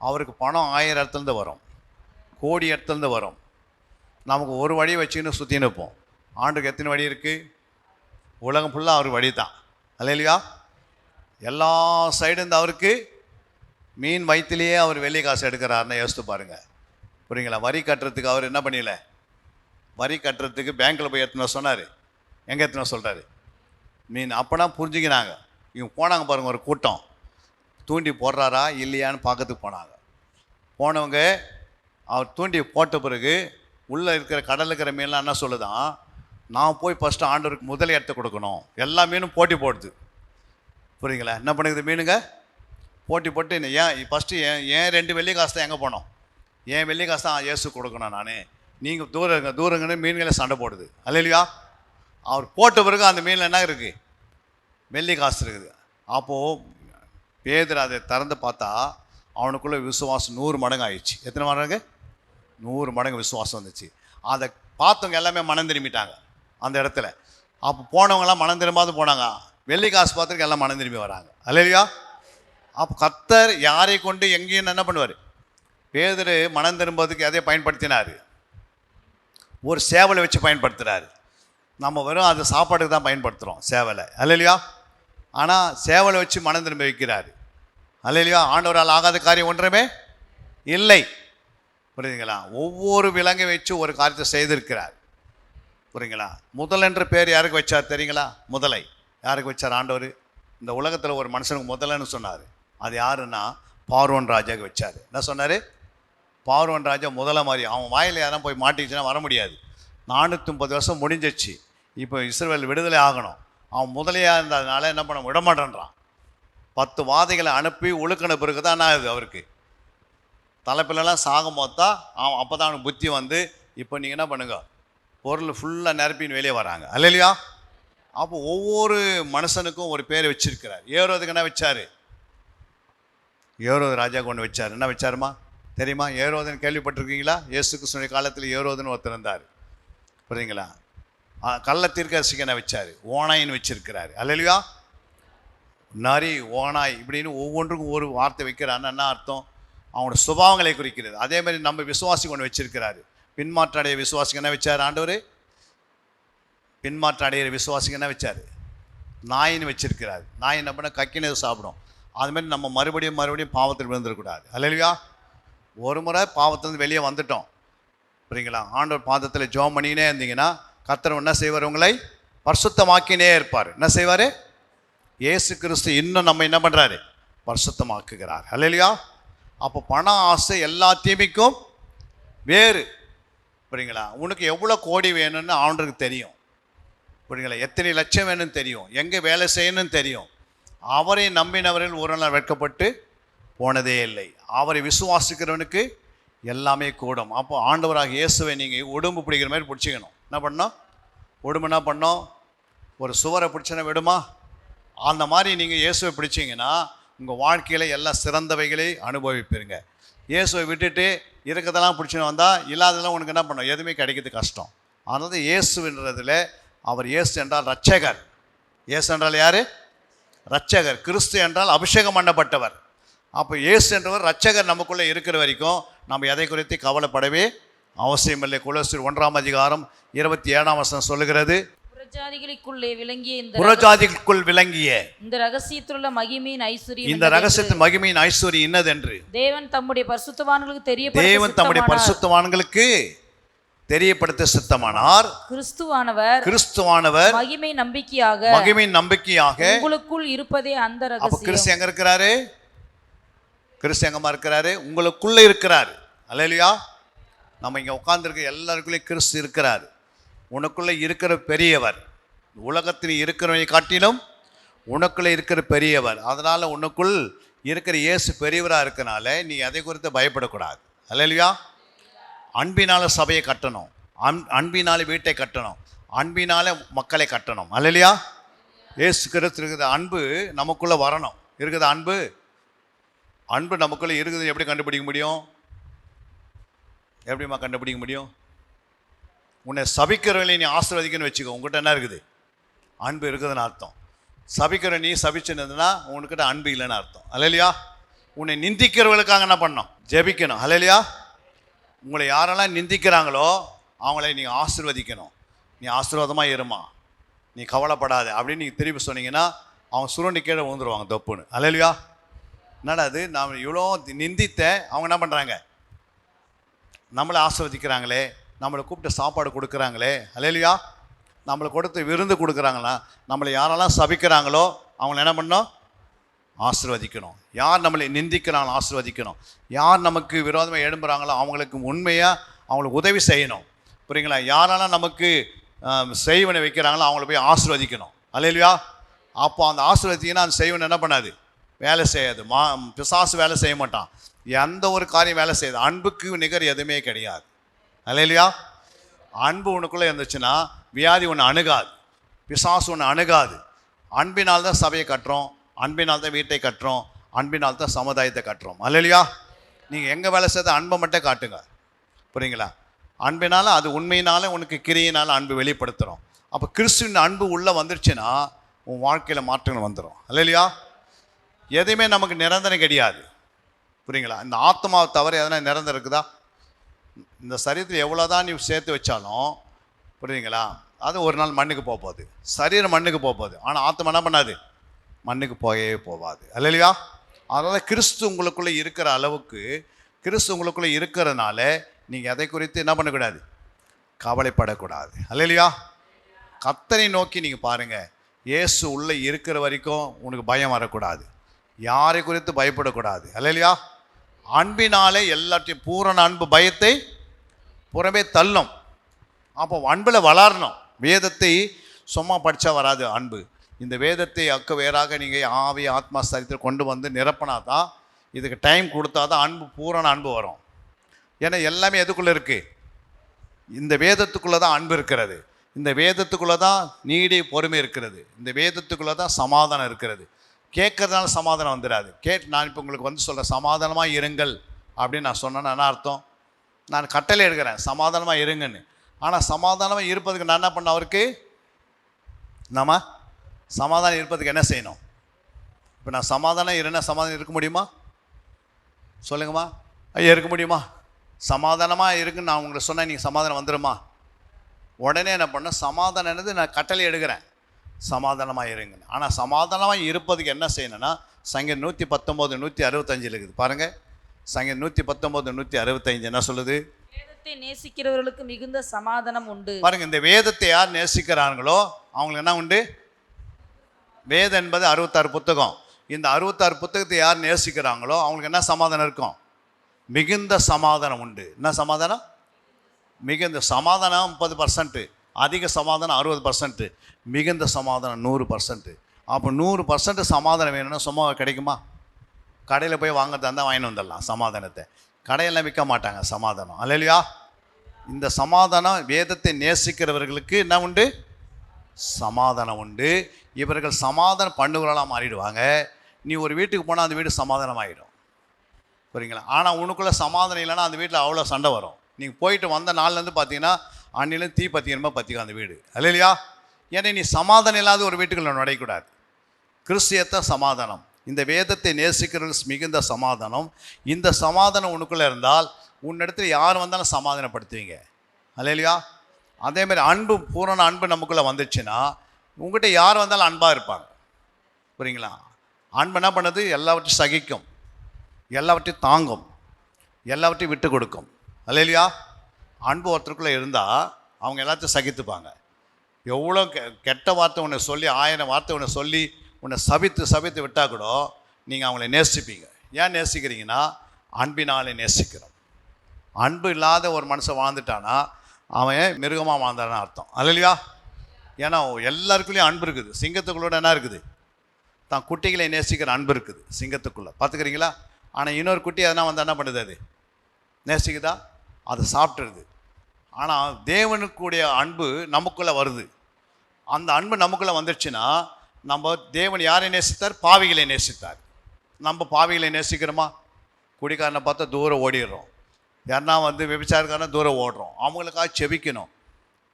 அவருக்கு பணம் 1000 இடத்துலேருந்து வரும், கோடி இடத்துலேருந்து வரும். நமக்கு ஒரு வழி வச்சுன்னு சுற்றின்னு இருப்போம். ஆண்டுக்கு எத்தனை வழி இருக்குது? உலகம் ஃபுல்லாக அவர் வழி தான். அல்லையா? எல்லா சைடும் இந்த அவருக்கு மீன் வயிற்றுலேயே அவர் வெள்ளி காசு எடுக்கிறாருன்னு யோசித்து பாருங்கள். புரியுங்களா? வரி கட்டுறதுக்கு அவர் என்ன பண்ணல, வரி கட்டுறதுக்கு பேங்க்கில் போய் எத்தனை சொன்னார், எங்கே எத்தனை சொல்கிறாரு மீன். அப்போனா புரிஞ்சுக்கினாங்க. இவங்க போனாங்க பாருங்கள், ஒரு கூட்டம் தூண்டி போடுறாரா இல்லையான்னு பார்க்கறதுக்கு போனாங்க. போனவங்க அவர் தூண்டி போட்ட பிறகு உள்ளே இருக்கிற கடலில் இருக்கிற மீன்லாம் என்ன சொல்லுதான், நான் போய் ஃபஸ்ட்டு ஆண்டவருக்கு முதல் இடத்த கொடுக்கணும். எல்லா மீனும் போட்டி போடுது. புரியுங்களா? என்ன பண்ணுது மீனுங்க, போட்டி போட்டு ஏன் ஃபஸ்ட்டு ஏன் 2 வெள்ளி காசு தான் எங்கே போனோம், ஏன் வெள்ளி காசு தான் இயேசு கொடுக்கணும், நான் நீங்கள் தூரங்கன்னு மீன்களை சண்டை போடுது. அல்லையா? அவர் போட்ட பிறகு அந்த மீனில் என்ன இருக்குது, வெள்ளி காசு இருக்குது. அப்போது பேதுரு அதை திறந்து பார்த்தா அவனுக்குள்ளே விசுவாசம் 100 மடங்கு ஆயிடுச்சு. எத்தனை மடங்கு? 100 மடங்கு விசுவாசம் வந்துச்சு. அதை பார்த்தவங்க எல்லாமே மனம் திரும்பிட்டாங்க அந்த இடத்துல. அப்போ போனவங்கெல்லாம் மனம் திரும்பாது போனாங்க, வெள்ளி காசு பார்த்துருக்கு எல்லாம் மனம் திரும்பி வராங்க. அல்லையா? அப்போ கர்த்தர் யாரை கொண்டு எங்கேயும் என்ன பண்ணுவார், பேதுரு மனம் திரும்புறதுக்கு எதையை பயன்படுத்தினார், ஒரு சேவலை வச்சு பயன்படுத்துகிறாரு. நம்ம வெறும் அது சாப்பாட்டுக்கு தான் பயன்படுத்துகிறோம் சேவலை. அல்லையா? ஆனால் சேவலை வச்சு மனம் திரும்ப வைக்கிறாரு. அல்லையா? ஆண்டவரால் ஆகாத காரியம் ஒன்றுமே இல்லை. புரியுதுங்களா? ஒவ்வொரு விலங்கை வச்சு ஒரு காரியத்தை செய்திருக்கிறார். புரியுங்களா? முதல் என்ற பேர் யாருக்கு வச்சார் தெரியுங்களா? முதலை யாருக்கு வச்சார் ஆண்டவர்? இந்த உலகத்தில் ஒரு மனுஷனுக்கு முதலைன்னு சொன்னார். அது யாருன்னா பார்வோன் ராஜாவுக்கு வச்சார். என்ன சொன்னார்? பார்வோன் ராஜா முதலை மாதிரி, அவன் வாயில் யாரும் போய் மாட்டிச்சுன்னா வர முடியாது. 430 வருஷம் முடிஞ்சிச்சு. இப்போ இஸ்ரவேல் விடுதலை ஆகணும். அவன் முதலையாக இருந்ததுனால என்ன பண்ண விடமாட்டேன்றான். 10 வாதைகளை அனுப்பி ஒழுக்கின பிறகு தான் என்ன ஆகுது, அவருக்கு தலைப்பிலெல்லாம் சாகும் போது தான் அவன் அப்போ தான் அவனுக்கு புத்தி வந்து, இப்போ நீங்கள் என்ன பண்ணுங்க, பொருள் ஃபுல்லாக நிரப்பின்னு வெளியே வராங்க. அல்லையா? அப்போ ஒவ்வொரு மனுஷனுக்கும் ஒரு பேர் வச்சிருக்கிறார். ஏரோதுக்கு என்ன வச்சார்? ஏரோது ராஜா கொண்டு வச்சார். என்ன வச்சாருமா தெரியுமா? ஏரோதுன்னு கேள்விப்பட்டிருக்கீங்களா? இயேசு கிறிஸ்துவின் காலத்தில் ஏரோதுன்னு ஒருத்தர் இருந்தார். புரியுங்களா? கள்ள தீர்க்கதரிசிக்கு என்ன வச்சார்? ஓனாயின்னு வச்சிருக்கிறாரு. அல்லையா? நரி, ஓனாய் இப்படின்னு ஒவ்வொன்றுக்கும் ஒரு வார்த்தை வைக்கிறான்னு என்ன அர்த்தம்? அவனோட சுபாவங்களை குறிக்கிறது. அதே மாதிரி நம்ம விசுவாசி கொண்டு வச்சிருக்கிறாரு. பின்மாற்ற அடைய விசுவாசிக்கு என்ன வச்சார் ஆண்டவர்? பின்மாற்ற அடையிற விசுவாசிக்கு என்ன வச்சார்? நாயின்னு வச்சிருக்கிறாரு. நாய் என்ன பண்ண கக்கினது சாப்பிடும். அதுமாதிரி நம்ம மறுபடியும் பாவத்தில் விழுந்துடக்கூடாது. அல்லையா? ஒரு முறை பாவத்திலேருந்து வெளியே வந்துட்டோம். புரியுங்களா? ஆண்டவர் பாதத்தில் ஜெபம் பண்ணினே இருந்தீங்கன்னா கர்த்தர் என்ன செய்வார்? உங்களை பரிசுத்தமாக்கினே இருப்பார். என்ன செய்வார்? இயேசு கிறிஸ்து இன்னும் நம்ம என்ன பண்ணுறாரு? பரிசுத்தமாக்குகிறார். அல்லையா? அப்போ பண ஆசை எல்லா தீமைக்கும் வேறு. புரியுங்களா? உனக்கு எவ்வளோ கோடி வேணும்னு ஆண்டவருக்கு தெரியும். புரியுங்களா? எத்தனை லட்சம் வேணும்னு தெரியும். எங்கே வேலை செய்யணும்னு தெரியும். அவரை நம்பினவர்கள் ஒரு நாள் வெட்கப்பட்டு போனதே இல்லை. அவரை விசுவாசிக்கிறவனுக்கு எல்லாமே கூடும். அப்போ ஆண்டவராக இயேசுவை நீங்கள் உடம்பு பிடிக்கிற மாதிரி பிடிச்சிக்கணும். என்ன பண்ணோம்? உடம்பு என்ன பண்ணோம்? ஒரு சுவரை பிடிச்சனா விடுமா? அந்த மாதிரி நீங்கள் இயேசுவை பிடிச்சிங்கன்னா உங்கள் வாழ்க்கையில் எல்லா சிறந்தவைகளை அனுபவிப்பீங்க. இயேசுவை விட்டுட்டு இருக்கிறதெல்லாம் பிடிச்சின்னு வந்தால் இல்லாததெல்லாம் உனக்கு என்ன பண்ணோம்? எதுவுமே கிடைக்கிறது கஷ்டம். அதனால இயேசுன்றதில் அவர் இயேசு என்றால் இரட்சகர். இயேசு என்றால் யார்? இரட்சகர். கிறிஸ்து என்றால் அபிஷேகம் பண்ணப்பட்டவர். அப்போ இயேசு என்றவர் இரட்சகர் நமக்குள்ளே இருக்கிற வரைக்கும் நம்ம எதை குறித்து கவலைப்படவே அவசியமில்லை. கொலோசியர் 1:27 சொல்லுகிறது, புறஜாதிகளுக்குள் விளங்கிய இந்த ரகசியத்திலுள்ள மகிமையின் ஐஸ்வரியம், இந்த ரகசியத்தின் மகிமையின் ஐஸ்வரியம் இன்னதென்று தேவன் தம்முடைய பரிசுத்தவான்களுக்கு தெரியப்படுத்த சித்தமானார். கிறிஸ்துவானவர் மகிமை நம்பிக்கையாக உங்களுக்குள் இருப்பதே அந்த ரகசியம். அப்ப கிறிஸ்து எங்க இருக்கிறாரு? கிறிஸ்து எங்கம்மா இருக்கிறாரு? உங்களுக்குள்ள இருக்கிறாரு. அல்லேலூயா. நம்ம இங்க உட்கார்ந்துருக்க எல்லாருக்குள்ளேயும் கிறிஸ்து இருக்கிறாரு. உனக்குள்ளே இருக்கிற பெரியவர், உலகத்தில் இருக்கிறவனை காட்டிலும் உனக்குள்ளே இருக்கிற பெரியவர். அதனால் உனக்குள் இருக்கிற இயேசு பெரியவராக இருக்கனால நீ அதை குறித்து பயப்படக்கூடாது. அல்லேலூயா. அன்பினால் சபையை கட்டணும், அன்பினால் வீட்டை கட்டணும், அன்பினால் மக்களை கட்டணும். அல்லேலூயா. இயேசு கிறிஸ்து இருக்கிற அன்பு நமக்குள்ளே வரணும். இருக்குது அன்பு. அன்பு நமக்குள்ளே இருக்குது. எப்படி கண்டுபிடிக்க முடியும்? எப்படிம்மா கண்டுபிடிக்க முடியும்? உன்னை சபிக்கிறவங்களை நீ ஆசீர்வதிக்கன்னு வச்சுக்கோ, உங்கள்கிட்ட என்ன இருக்குது? அன்பு இருக்குதுன்னு அர்த்தம். சபிக்கிற நீ சபிச்சுன்னா உனக்கிட்ட அன்பு இல்லைன்னு அர்த்தம். அல்லையா? உன்னை நிந்திக்கிறவர்களுக்காக என்ன பண்ணணும்? ஜெபிக்கணும். அல்லையா? உங்களை யாரெல்லாம் நிந்திக்கிறாங்களோ அவங்கள நீங்கள் ஆசீர்வதிக்கணும். நீ ஆசீர்வாதமாக இருமா, நீ கவலைப்படாத அப்படின்னு நீங்கள் திருப்பி சொன்னீங்கன்னா அவங்க சுருண்டி கீழே விழுந்துருவாங்க தொப்புன்னு. அல்லையா? என்னடா அது, நான் இவ்வளோ நிந்தித்த அவங்க என்ன பண்ணுறாங்க? நம்மளை ஆசீர்வதிக்கிறாங்களே, நம்மளை கூப்பிட்டு சாப்பாடு கொடுக்குறாங்களே. அல்லையா? நம்மளை கொடுத்து விருந்து கொடுக்குறாங்களா? நம்மளை யாரெல்லாம் சபிக்கிறாங்களோ அவங்கள என்ன பண்ணணும்? ஆசீர்வதிக்கணும். யார் நம்மளை நிந்திக்கிறாங்களோ ஆசீர்வதிக்கணும். யார் நமக்கு விரோதமாக எழும்புகிறாங்களோ அவங்களுக்கு உண்மையாக அவங்களுக்கு உதவி செய்யணும். புரியுங்களா? யாரெல்லாம் நமக்கு செய்வனை வைக்கிறாங்களோ அவங்கள போய் ஆசீர்வதிக்கணும். அல்லையா? அப்போ அந்த ஆசீர்வதிங்கன்னா அந்த செய்வனை என்ன பண்ணாது? வேலை செய்யாது. பிசாசு வேலை செய்ய மாட்டான். எந்த ஒரு காரியம் வேலை செய்யாது. அன்புக்கு நிகர் எதுவுமே கிடையாது. அல்லையா? அன்பு உனக்குள்ளே இருந்துச்சுன்னா வியாதி ஒன்று அணுகாது, பிசாசு ஒன்று அணுகாது. அன்பினால் தான் சபையை கட்டுறோம், அன்பினால் தான் வீட்டை கட்டுறோம், அன்பினால் தான் சமுதாயத்தை கட்டுறோம். அல்லையா? நீங்கள் எங்கே வேலை செய்த அன்பை மட்டும் காட்டுங்க. புரியுங்களா? அன்பினால், அது உண்மையினால உனக்கு கிரியினால் அன்பு வெளிப்படுத்துகிறோம். அப்போ கிறிஸ்துவின் அன்பு உள்ளே வந்துருச்சுன்னா உன் வாழ்க்கையில் மாற்றங்கள் வந்துடும். அல்லையா? எதுவுமே நமக்கு நிரந்தரம் கிடையாது. புரியுங்களா? இந்த ஆத்மாவை தவிர எதனா நிரந்தரம் இருக்குதா? இந்த சரீரத்தில் எவ்வளோ தான் நீ சேர்த்து வச்சாலும், புரியுங்களா, அது ஒரு நாள் மண்ணுக்கு போகாது. சரீரம் மண்ணுக்கு போகாது. ஆனால் ஆத்மா என்ன பண்ணாது? மண்ணுக்கு போகவே போகாது. அல்லையா? அதனால் கிறிஸ்து உங்களுக்குள்ளே இருக்கிற அளவுக்கு, கிறிஸ்து உங்களுக்குள்ளே இருக்கிறதுனால நீங்கள் எதை குறித்து என்ன பண்ணக்கூடாது? கவலைப்படக்கூடாது. அல்லையா? கர்த்தரை நோக்கி நீங்கள் பாருங்கள். இயேசு உள்ளே இருக்கிற வரைக்கும் உனக்கு பயம் வரக்கூடாது. யாரை குறித்து பயப்படக்கூடாது. அல்லையா? அன்பினாலே எல்லாத்தையும், பூரண அன்பு பயத்தை புறமே தள்ளும். அப்போ அன்பில் வளரணும். வேதத்தை சும்மா படித்தா வராது அன்பு. இந்த வேதத்தை வேறாக நீங்கள் ஆவி ஆத்மா சரித்திர கொண்டு வந்து நிரப்பினா தான், இதுக்கு டைம் கொடுத்தா தான் அன்பு, பூரண அன்பு வரும். ஏன்னா எல்லாமே எதுக்குள்ளே இருக்குது? இந்த வேதத்துக்குள்ளே தான் அன்பு இருக்கிறது. இந்த வேதத்துக்குள்ளே தான் நீடி பொறுமை இருக்கிறது. இந்த வேதத்துக்குள்ளே தான் சமாதானம் இருக்கிறது. கேட்கறதுனால சமாதானம் வந்துடாது. நான் இப்போ உங்களுக்கு வந்து சொல்கிறேன், சமாதானமாக இருங்கள் அப்படின்னு நான் சொன்னேன்னா என்ன அர்த்தம்? நான் கட்டளை எடுக்கிறேன் சமாதானமாக இருங்கன்னு. ஆனால் சமாதானமாக இருப்பதுக்கு நான் என்ன பண்ண, அவருக்கு நம்ம சமாதானம் இருப்பதுக்கு என்ன செய்யணும்? இப்போ நான் சமாதானம் இருன்னா சமாதானம் இருக்க முடியுமா? சொல்லுங்கம்மா. ஐயா, இருக்க முடியுமா? சமாதானமாக இருக்குன்னு நான் உங்களுக்கு சொன்னேன், நீங்கள் சமாதானம் வந்துடுமா? உடனே என்ன பண்ண, சமாதானம் என்னது, நான் கட்டளை எடுக்கிறேன் சமாதானமாக இருங்க. ஆனால் சமாதானமாக இருப்பதுக்கு என்ன செய்யணும்னா, சங்கீதம் 119 165 இருக்குது பாருங்கள். சங்கீதம் 119 165 என்ன சொல்லுது? வேதத்தை நேசிக்கிறவர்களுக்கு மிகுந்த சமாதானம் உண்டு. பாருங்க, இந்த வேதத்தை யார் நேசிக்கிறாங்களோ அவங்களுக்கு என்ன உண்டு? வேதம் என்பது 66 புத்தகம். இந்த 66 புத்தகத்தை யார் நேசிக்கிறாங்களோ அவங்களுக்கு என்ன சமாதானம் இருக்கும்? மிகுந்த சமாதானம் உண்டு. என்ன சமாதானம்? மிகுந்த சமாதானம் 30%, அதிக சமாதானம் 60%, மிகுந்த சமாதானம் 100%. அப்போ 100% சமாதானம் வேணும்னா சும்மா கிடைக்குமா? கடையில் போய் வாங்கிறதா இருந்தால் வாங்கிட்டு வந்துடலாம் சமாதானத்தை. கடையெல்லாம் விற்க மாட்டாங்க சமாதானம். அல்லையா? இந்த சமாதானம் வேதத்தை நேசிக்கிறவர்களுக்கு என்ன உண்டு? சமாதானம் உண்டு. இவர்கள் சமாதானம் பண்ணுகிறவர்களாக மாறிடுவாங்க. நீ ஒரு வீட்டுக்கு போனால் அந்த வீடு சமாதானம் ஆகிடும். புரியுங்களா? ஆனால் உனக்குள்ளே சமாதானம் இல்லைன்னா அந்த வீட்டில் அவ்வளோ சண்டை வரும். நீங்கள் போயிட்டு வந்த நாள்லேருந்து பார்த்தீங்கன்னா அன்னிலேருந்து தீ பற்றிக்கிறமா பற்றிக்கும் அந்த வீடு. அல்லையா? ஏன்னா நீ சமாதானம் இல்லாத ஒரு வீட்டுக்குள்ள நுழையக்கூடாது. கிறிஸ்தியத்தை சமாதானம், இந்த வேதத்தை நேசிக்கிறவர்கள் மிகுந்த சமாதானம். இந்த சமாதானம் உனக்குள்ளே இருந்தால் உன்னிடத்துல யார் வந்தாலும் சமாதானப்படுத்துவீங்க. அல்லையா? அதேமாதிரி அன்பு, பூரண அன்பு நமக்குள்ளே வந்துச்சுன்னா உங்கள்கிட்ட யார் வந்தாலும் அன்பாக இருப்பாங்க. புரியுங்களா? அன்பு என்ன பண்ணுது? எல்லாவற்றையும் சகிக்கும், எல்லாவற்றையும் தாங்கும், எல்லாவற்றையும் விட்டு கொடுக்கும். அல்லையா? அன்பு ஒருத்தருக்குள்ளே இருந்தால் அவங்க எல்லாத்தையும் சகித்துப்பாங்க. எவ்வளோ கெட்ட வார்த்தை உன்னை சொல்லி, 1000 வார்த்தை உன்னை சொல்லி உன்னை சபித்து விட்டால் கூட நீங்கள் அவங்கள நேசிப்பீங்க. ஏன் நேசிக்கிறீங்கன்னா அன்பினாலே நேசிக்கிறோம். அன்பு இல்லாத ஒரு மனுஷன் வாழ்ந்துட்டானா அவன் மிருகமாக வாழ்ந்தான்னு அர்த்தம். அல்லையா? ஏன்னா எல்லாருக்குள்ளேயும் அன்பு இருக்குது. சிங்கத்துக்குள்ளோட என்ன இருக்குது? தான் குட்டிகளை நேசிக்கிற அன்பு இருக்குது சிங்கத்துக்குள்ளே. பார்த்துக்கிறீங்களா? ஆனால் இன்னொரு குட்டி எதனா வந்து என்ன பண்ணுது? அது நேசிக்குதா? அது சாப்பிட்ருது. ஆனால் தேவனுக்குடைய அன்பு நமக்குள்ளே வருது. அந்த அன்பு நமக்குள்ளே வந்துடுச்சுன்னா நம்ம தேவன் யாரை நேசித்தார்? பாவிகளை நேசித்தார். நம்ம பாவிகளை நேசிக்கிறோமா? குடிக்காரனை பார்த்தா தூரம் ஓடிடுறோம். யாருன்னா விபச்சாரக்காரனை தூரம் ஓடுறோம். அவங்களுக்காக செபிக்கணும்.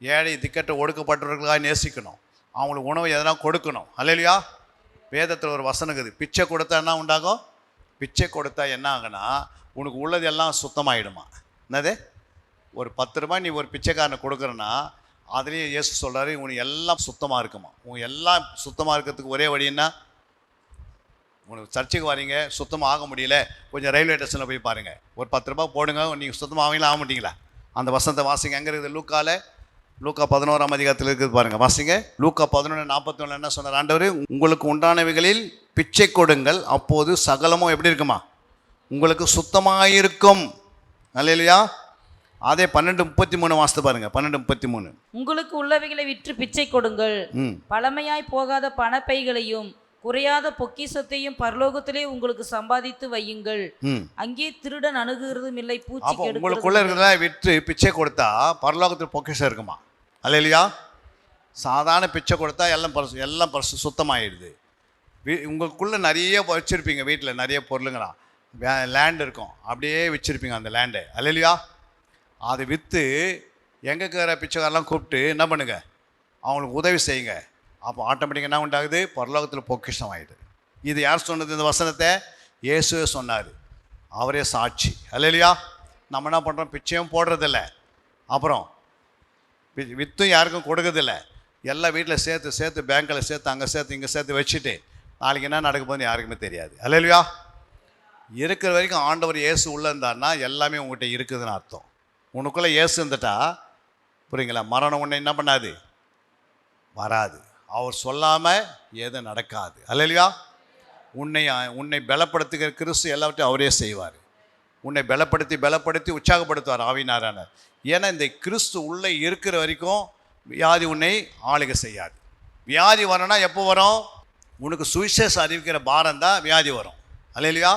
ஏழை திக்கட்ட ஒடுக்கப்பட்டவர்களுக்காக நேசிக்கணும். அவங்களுக்கு உணவு எதனா கொடுக்கணும். அல்லையா? வேதத்தில் ஒரு வசனம் இருக்குது, பிச்சை கொடுத்தா என்ன உண்டாகும்? பிச்சை கொடுத்தா என்ன ஆகுனா உனக்கு உள்ளது எல்லாம் சுத்தமாகிடுமா. என்னது? ஒரு 10 ரூபாய் நீ ஒரு பிச்சைக்காரனை கொடுக்குறன்னா அதுலேயும் இயேசு சொல்கிறாரு, உனக்கு எல்லாம் சுத்தமாக இருக்குமா. உனக்கு எல்லாம் சுத்தமாக இருக்கிறதுக்கு ஒரே வழி என்ன? உனக்கு சர்ச்சுக்கு வரீங்க, சுத்தமாக ஆக முடியல, கொஞ்சம் ரயில்வே ஸ்டேஷனில் போய் பாருங்கள், ஒரு 10 ரூபாய் போடுங்க, நீங்கள் சுத்தமாக ஆகலாம். ஆக மாட்டீங்களா? அந்த வசனத்தை வாசிங்க. எங்கே இருக்குது? லூக்கா 11ஆம் அதிகாரத்தில் இருக்குது பாருங்கள், வாசிங்க. லூக்கா 11:41 என்ன சொன்னார் ஆண்டவர்? உங்களுக்கு உண்டானவைகளில் பிச்சை கொடுங்கள், அப்போது சகலமும் எப்படி இருக்குமா? உங்களுக்கு சுத்தமாக இருக்கும். அல்லேலூயா. அதே 12:33 வாசித்து பாருங்க. 12:33 உங்களுக்கு உள்ளவைகளை விற்று பிச்சை கொடுங்கள், பழமையாய் போகாத பணப்பைகளையும் குறையாத பொக்கிஷத்தையும் பரலோகத்திலே உங்களுக்கு சம்பாதித்து வையுங்கள், அங்கே திருடன் அணுகுறதும் இல்லை, பூச்சி கெடுக்கிறதும். உங்களுக்குள்ள இருக்கிறத விற்று பிச்சை கொடுத்தா பரலோகத்தில் பொக்கிஷம் இருக்குமா. அல்லேலூயா. சாதாரண பிச்சை கொடுத்தா எல்லாம் சுத்தமாகிடுது. உங்களுக்குள்ள நிறைய வச்சுருப்பீங்க, வீட்டில் நிறைய பொருளுங்களா, லேண்ட் இருக்கும், அப்படியே வச்சுருப்பீங்க அந்த லேண்டை. அல்லேலூயா. அதை விற்று எங்கே இருக்கிற பிச்சைக்காரெல்லாம் கூப்பிட்டு என்ன பண்ணுங்க, அவங்களுக்கு உதவி செய்யுங்க. அப்போ ஆட்டோமேட்டிக்காக என்ன உண்டாகுது? பரலோகத்தில் பொக்கிஷம் ஆகிடுது. இது யார் சொன்னது? இந்த வசனத்தை இயேசுவே சொன்னார். அவரே சாட்சி. அல்லேலூயா. நம்ம என்ன பண்ணுறோம்? பிச்சையும் போடுறதில்ல, அப்புறம் விற்றும் யாருக்கும் கொடுக்கறதில்ல. எல்லாம் வீட்டில் சேர்த்து பேங்க்கில் சேர்த்து அங்கே சேர்த்து இங்கே சேர்த்து வச்சுட்டு நாளைக்கு என்ன நடக்க போகுதுன்னு யாருக்குமே தெரியாது. அல்லேலூயா. இருக்கிற வரைக்கும் ஆண்டவர் இயேசு உள்ளே இருந்தார்னா எல்லாமே உங்கள்கிட்ட இருக்குதுன்னு அர்த்தம். உனக்குள்ளே இயேசு இருந்துட்டா புரியுங்களா, மரணம் உன்னை என்ன பண்ணாது? வராது. அவர் சொல்லாமல் எதுவும் நடக்காது. அல்லேலூயா. உன்னை பலப்படுத்துகிற கிறிஸ்து எல்லாவற்றையும் அவரே செய்வார். உன்னை பலப்படுத்தி உற்சாகப்படுத்துவார் ஆவியானவர். ஏன்னா இந்த கிறிஸ்து உள்ளே இருக்கிற வரைக்கும் வியாதி உன்னை ஆளுகை செய்யாது. வியாதி வரணும்னா எப்போ வரும்? உனக்கு சுவிசேஷம் அறிவிக்கிற பாரம் தான் வியாதி வரும். அல்லேலூயா.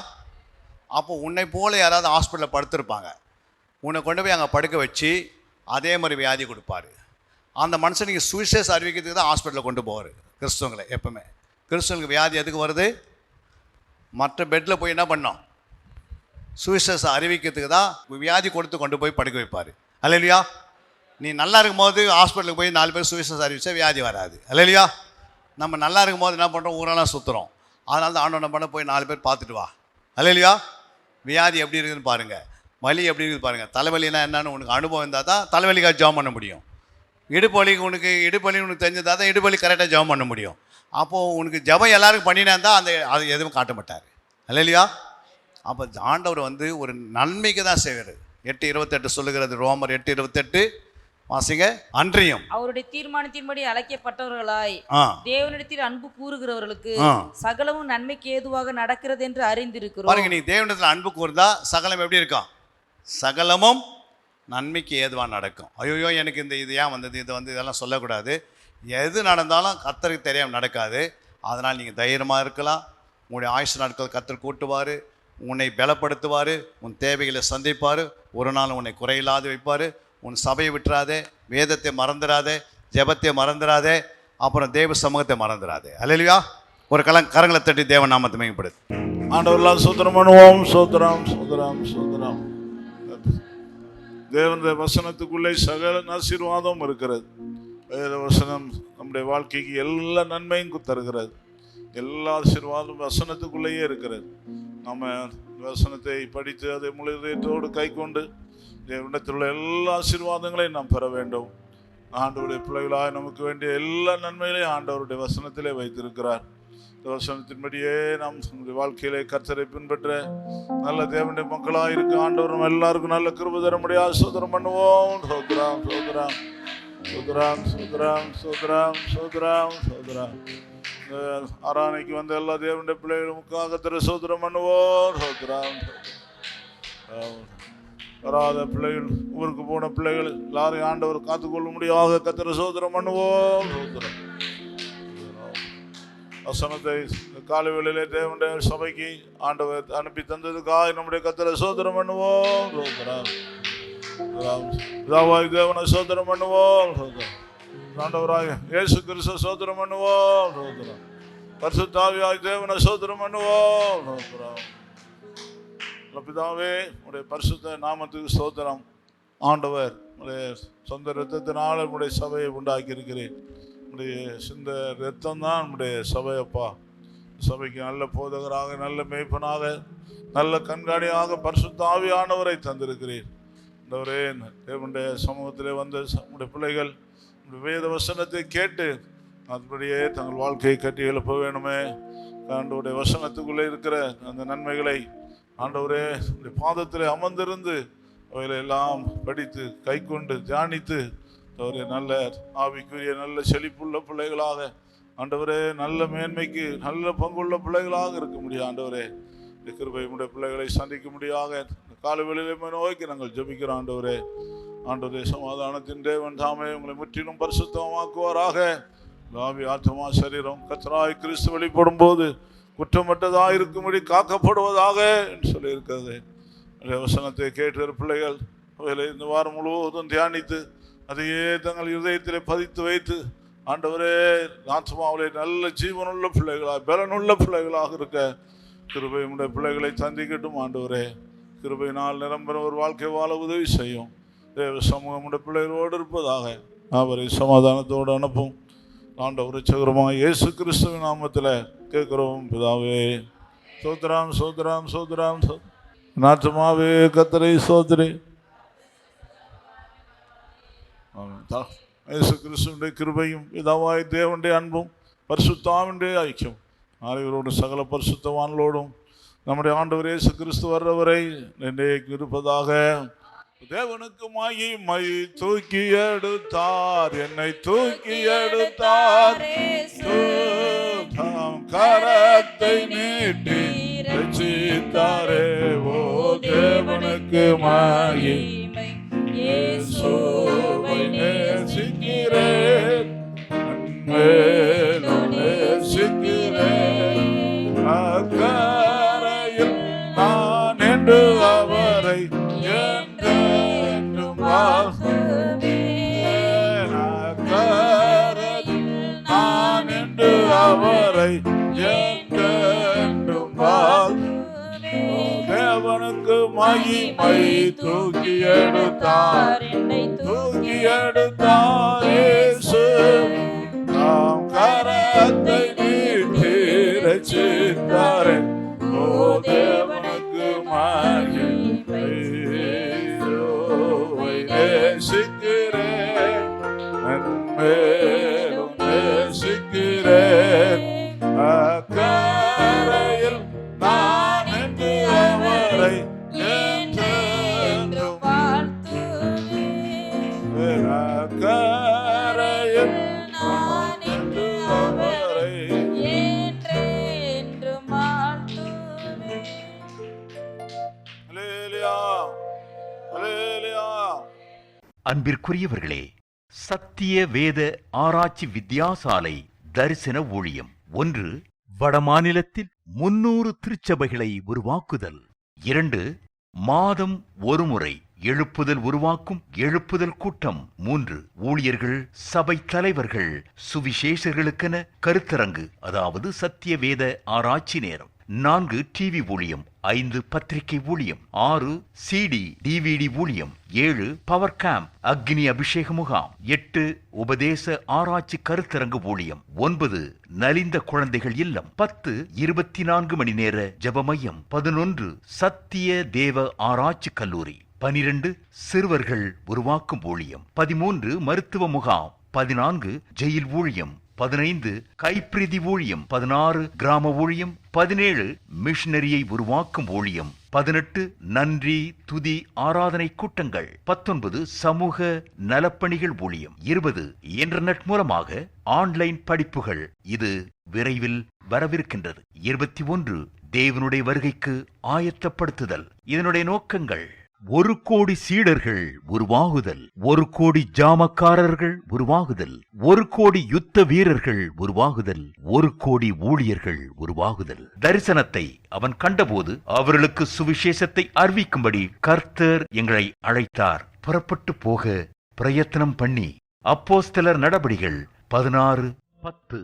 அப்போ உன்னை போல் யாராவது ஹாஸ்பிட்டலில் படுத்திருப்பாங்க, உன்னை கொண்டு போய் அங்கே படுக்க வச்சு அதே மாதிரி வியாதி கொடுப்பாரு. அந்த மனுஷனுக்கு சுவிசேஷம் அறிவிக்கிறதுக்கு தான் ஹாஸ்பிட்டலில் கொண்டு போவார் கிறிஸ்தவங்களை. எப்பவுமே கிறிஸ்தவங்களுக்கு வியாதி எதுக்கு வருது? மற்ற பெட்டில் போய் என்ன பண்ணோம்? சுவிசேஷம் அறிவிக்கிறதுக்கு தான் வியாதி கொடுத்து கொண்டு போய் படுக்க வைப்பார். அல்லேலூயா. நீ நல்லா இருக்கும்போது ஹாஸ்பிட்டலுக்கு போய் 4 பேர் சுவிசேஷம் அறிவிச்சா வியாதி வராது. அல்லேலூயா. நம்ம நல்லா இருக்கும்போது என்ன பண்ணுறோம்? ஊரெல்லாம் சுற்றுறோம். அதனால தான் ஆண்டவனை பண்ண போய் 4 பேர் பார்த்துட்டு வா. அல்லேலூயா. வியாதி எப்படி இருக்குதுன்னு பாருங்கள், வலி எப்படி இருக்குது பாருங்கள். தலைவலினா என்னன்னு உனக்கு அனுபவம் இருந்தால் தான் தலைவலிக்காக ஜாம் பண்ண முடியும். இடுப்பலி உனக்கு தெரிஞ்சதா தான் இடுப்பலி கரெக்டாக ஜபம் பண்ண முடியும். அப்போது உனக்கு ஜபம் எல்லாருக்கும் பண்ணினா தான் அது எதுவும் காட்ட மாட்டார். அல்லேலூயா. அப்போ ஆண்டவர் ஒரு நன்மைக்கு தான் செய்வார். 8:28 சொல்லுகிறது. ரோமர் 8:28 வாசிங்க. அன்றியும் அவருடைய தீர்மானத்தின்படி அழைக்கப்பட்டவர்களாய் தேவனிடத்தில் அன்பு கூறுகிறவர்களுக்கு சகலமும் நன்மைக்கு ஏதுவாக நடக்கிறது என்று அறிந்திருக்கிறோம். பாருங்க, நீ தேவனிடத்தில் அன்பு கூர்ந்தா சகலம் எப்படி இருக்கும்? சகலமும் நன்மைக்கு ஏதுவாக நடக்கும். ஐயோ எனக்கு இது ஏன் வந்தது, இதெல்லாம் சொல்லக்கூடாது. எது நடந்தாலும் கர்த்தருக்கு தெரியாமல் நடக்காது. அதனால் நீங்கள் தைரியமாக இருக்கலாம். உங்களுடைய ஆயுசு நாட்கள் கர்த்தர் கூட்டுவார், உன்னை பலப்படுத்துவார், உன் தேவைகளை சந்திப்பார், ஒரு நாள் உன்னை குறையில்லாது வைப்பார். உன் சபையை விட்டுறாதே, வேதத்தை மறந்துடாதே, ஜெபத்தை மறந்துடாதே, அப்புறம் தேவ சமூகத்தை மறந்துடாதே. அல்லேலூயா. ஒரு கரங்களை தட்டி தேவ நாமத்தை மேம்படுது. ஆண்டவரெல்லாம் சோத்திரம் பண்ணுவோம். சோத்திரம். தேவனுடைய வசனத்துக்குள்ளே சகல ஆசீர்வாதம் இருக்கிறது. வேத வசனம் நம்முடைய வாழ்க்கைக்கு எல்லா நன்மையும் தருகிறது. எல்லா ஆசீர்வாதம் வசனத்துக்குள்ளேயே இருக்கிறது. நம்ம வசனத்தை படித்து அதை முழுதோடு கை கொண்டு தேவனிடத்தில் உள்ள எல்லா ஆசீர்வாதங்களையும் நாம் பெற வேண்டும். ஆண்டவருடைய பிள்ளைகளாக நமக்கு வேண்டிய எல்லா நன்மைகளையும் ஆண்டவருடைய வசனத்திலே வைத்திருக்கிறார். இந்த வசனத்தின்படியே நாம் நம்முடைய வாழ்க்கையிலே கர்த்தரை பின்பற்ற நல்ல தேவனுடைய மக்களாக இருக்க ஆண்டவர் நம்ம எல்லாருக்கும் நல்ல கிருபை தர முடியாது. சோதரம் பண்ணுவோம். சோதரம். ஆராதனைக்கு வந்த எல்லா தேவனுடைய பிள்ளைகளுக்காக கர்த்தரை சோதரம் பண்ணுவோம். வராத பிள்ளைகள், ஊருக்கு போன பிள்ளைகள் எல்லாரையும் ஆண்டவர் காத்துக்கொள்ள முடியாத கர்த்தரை சோதரம் பண்ணுவோம். வசனத்தை காலை வேளையிலே தேவனுடைய சபைக்கு ஆண்டவர் அனுப்பி தந்ததுக்காக நம்முடைய கர்த்தரை சோதரம் பண்ணுவோம். தேவனை சோதரம் பண்ணுவோம். ஆண்டவராக இயேசு கிறிஸ்துவை சோதரம் பண்ணுவோம். பரிசுத்தாவியாய் தேவனை ஸ்தோத்திரம் பண்ணுவோம். பிதாவே, உடைய பரிசுத்த நாமத்துக்கு ஸ்தோத்திரம். ஆண்டவர், உடைய சொந்த இரத்தத்தினால உடைய சபையை உண்டாக்கி இருக்கிறேன். உடைய சிந்த இரத்தம் தான் உடைய சபையப்பா. சபைக்கு நல்ல போதகராக, நல்ல மேய்ப்பனாக, நல்ல கண்காணியாக பரிசுத்த ஆவியானவரை தந்திருக்கிறேன். தேவனுடைய சமூகத்திலே வந்த உடைய பிள்ளைகள் வேத வசனத்தை கேட்டு அதுபடியே தங்கள் வாழ்க்கையை கட்டி எழுப்ப வேணுமே. ஆண்டவருடைய வசனத்துக்குள்ளே இருக்கிற அந்த நன்மைகளை ஆண்டவரே பாதத்திலே அமர்ந்திருந்து அவைகளை எல்லாம் படித்து கை கொண்டு தியானித்து அவரே நல்ல ஆவிக்குரிய நல்ல செழிப்புள்ள பிள்ளைகளாக, ஆண்டவரே நல்ல மேன்மைக்கு நல்ல பங்குள்ள பிள்ளைகளாக இருக்க முடியும். ஆண்டவரே கிருபை உடைய பிள்ளைகளை சந்திக்க முடியாக காலவெளியிலே நோக்கி நாங்கள் ஜெபிக்கிறோம். ஆண்டவரே, ஆண்டவரே சமாதானத்தின் தேவன் தாமே உங்களை முற்றிலும் பரிசுத்தமாக்குவாராக. ஆவி ஆத்மா சரீரம் கர்த்தராய் கிறிஸ்து வெளிப்படும் போது குற்றமற்றதாக இருக்கும்படி காக்கப்படுவதாக என்று சொல்லியிருக்கிறது. வசனத்தை கேட்ட பிள்ளைகள் அவைகளை இந்த வாரம் முழுவதும் தியானித்து அதையே தங்கள் இதயத்திலே பதித்து வைத்து ஆண்டவரே ஆத்மாவிலே நல்ல ஜீவனுள்ள பிள்ளைகளாக, பலனுள்ள பிள்ளைகளாக இருக்க கிருபை உடைய பிள்ளைகளை சந்திக்கட்டும். ஆண்டவரே, கிருபையினால் நிரம்பெற ஒரு வாழ்க்கை வாழ உதவி செய்யும். தேவ சமூகம் உடைய பிள்ளைகளோடு இருப்பதாக அவரை சமாதானத்தோடு அனுப்பும். ஆண்டவர் ரட்சகருமாய் இயேசு கிறிஸ்துவின் நாமத்தில் கேட்கிறோம் பிதாவே. சோத்ராம் சோத்ராம் சோத்ராம் நாற்றமாவே கத்தரை சோதரே. இயேசு கிறிஸ்துவினுடைய கிருபையும் பிதாவாய் தேவனுடைய அன்பும் பரிசுத்தாவினுடைய ஐக்கியம் ஆகியோரோடும் சகல பரிசுத்தவான்களோடும் நம்முடைய ஆண்டவர் இயேசு கிறிஸ்து வர்றவரை இருப்பதாக. தேவனுக்கு மகிமை, தூக்கி எடுத்தார், என்னை தூக்கி எடுத்தார், கரத்தை நீட்டி ரட்சித்தாரே. ஓ தேவனுக்கு மகிமை, இயேசுவை நேசிக்கிறேன், மேலும் நேசிக்கிறேன். அக்கரையில் நான் என்று அவரை என்றென்றும் வாழ்த்துவேன். அக்கரையில் நான் என்று அவரை என்றென்றும் வாழ்த்துவேன். தேவனுக்கு மகிமை, தூக்கி எடுத்தார், தூக்கி எடுத்தார் இயேசு, தாம் கரத்தை நீட்டி ரட்சித்தாரே. ஓ தேவனுக்கு மகிமை, யெகோவை நேசிக்கிறேன், மேலும் நேசிக்கிறேன். அக்கரையில் நான் என்று அவரை என்றென்றும் வாழ்த்துவேன். அக்கரையில் நான் என்று அவரை என்றென்றும் வாழ்த்துவேன். அல்லேலூயா, அல்லேலூயா. அன்பிற்குரியவர்களே, சத்திய வேத ஆராய்ச்சி வித்தியாசாலை தரிசன ஊழியம் 1. வடமாநிலத்தில் 300 திருச்சபைகளை உருவாக்குதல். 2. மாதம் ஒருமுறை எழுப்புதல் உருவாக்கும் எழுப்புதல் கூட்டம். 3. ஊழியர்கள், சபை தலைவர்கள், சுவிசேஷர்களுக்கென கருத்தரங்கு, அதாவது சத்திய வேத ஆராய்ச்சி நேரம். 4. டிவி ஊழியம். 5. பத்திரிகை ஊழியம். 6. சிடி டிவிடி ஊழியம். 7. பவர் கேம்ப் அக்னி அபிஷேக முகாம். 8. உபதேச ஆராய்ச்சி கருத்தரங்கு ஊழியம். 9. நலிந்த குழந்தைகள் இல்லம். 10. 24 மணி நேர ஜெப மையம். 11. சத்திய தேவ ஆராய்ச்சி கல்லூரி. 12. சிறுவர்கள் உருவாக்கும் ஊழியம். 13. மருத்துவ முகாம். 14. ஜெயில் ஊழியம். 15. கைப்பிரதி ஊழியம். 16. கிராம ஊழியம். 17. மிஷனரியை உருவாக்கும் ஊழியம். 18. நன்றி துதி ஆராதனை கூட்டங்கள். 19. சமூக நலப்பணிகள் ஊழியம். 20. இன்டர்நெட் மூலமாக ஆன்லைன் படிப்புகள். இது விரைவில் வரவிருக்கின்றது. 21. தேவனுடைய வருகைக்கு ஆயத்தப்படுத்துதல். இதனுடைய நோக்கங்கள்: 1 கோடி சீடர்கள் உருவாகுதல், 1 கோடி ஜாமக்காரர்கள் உருவாகுதல், 1 கோடி யுத்த வீரர்கள் உருவாகுதல், 1 கோடி ஊழியர்கள் உருவாகுதல். தரிசனத்தை அவன் கண்டபோது அவர்களுக்கு சுவிசேஷத்தை அறிவிக்கும்படி கர்த்தர் எங்களை அழைத்தார். புறப்பட்டு போக பிரயத்தனம் பண்ணி. அப்போஸ்தலர் நடபடிகள் 16:10.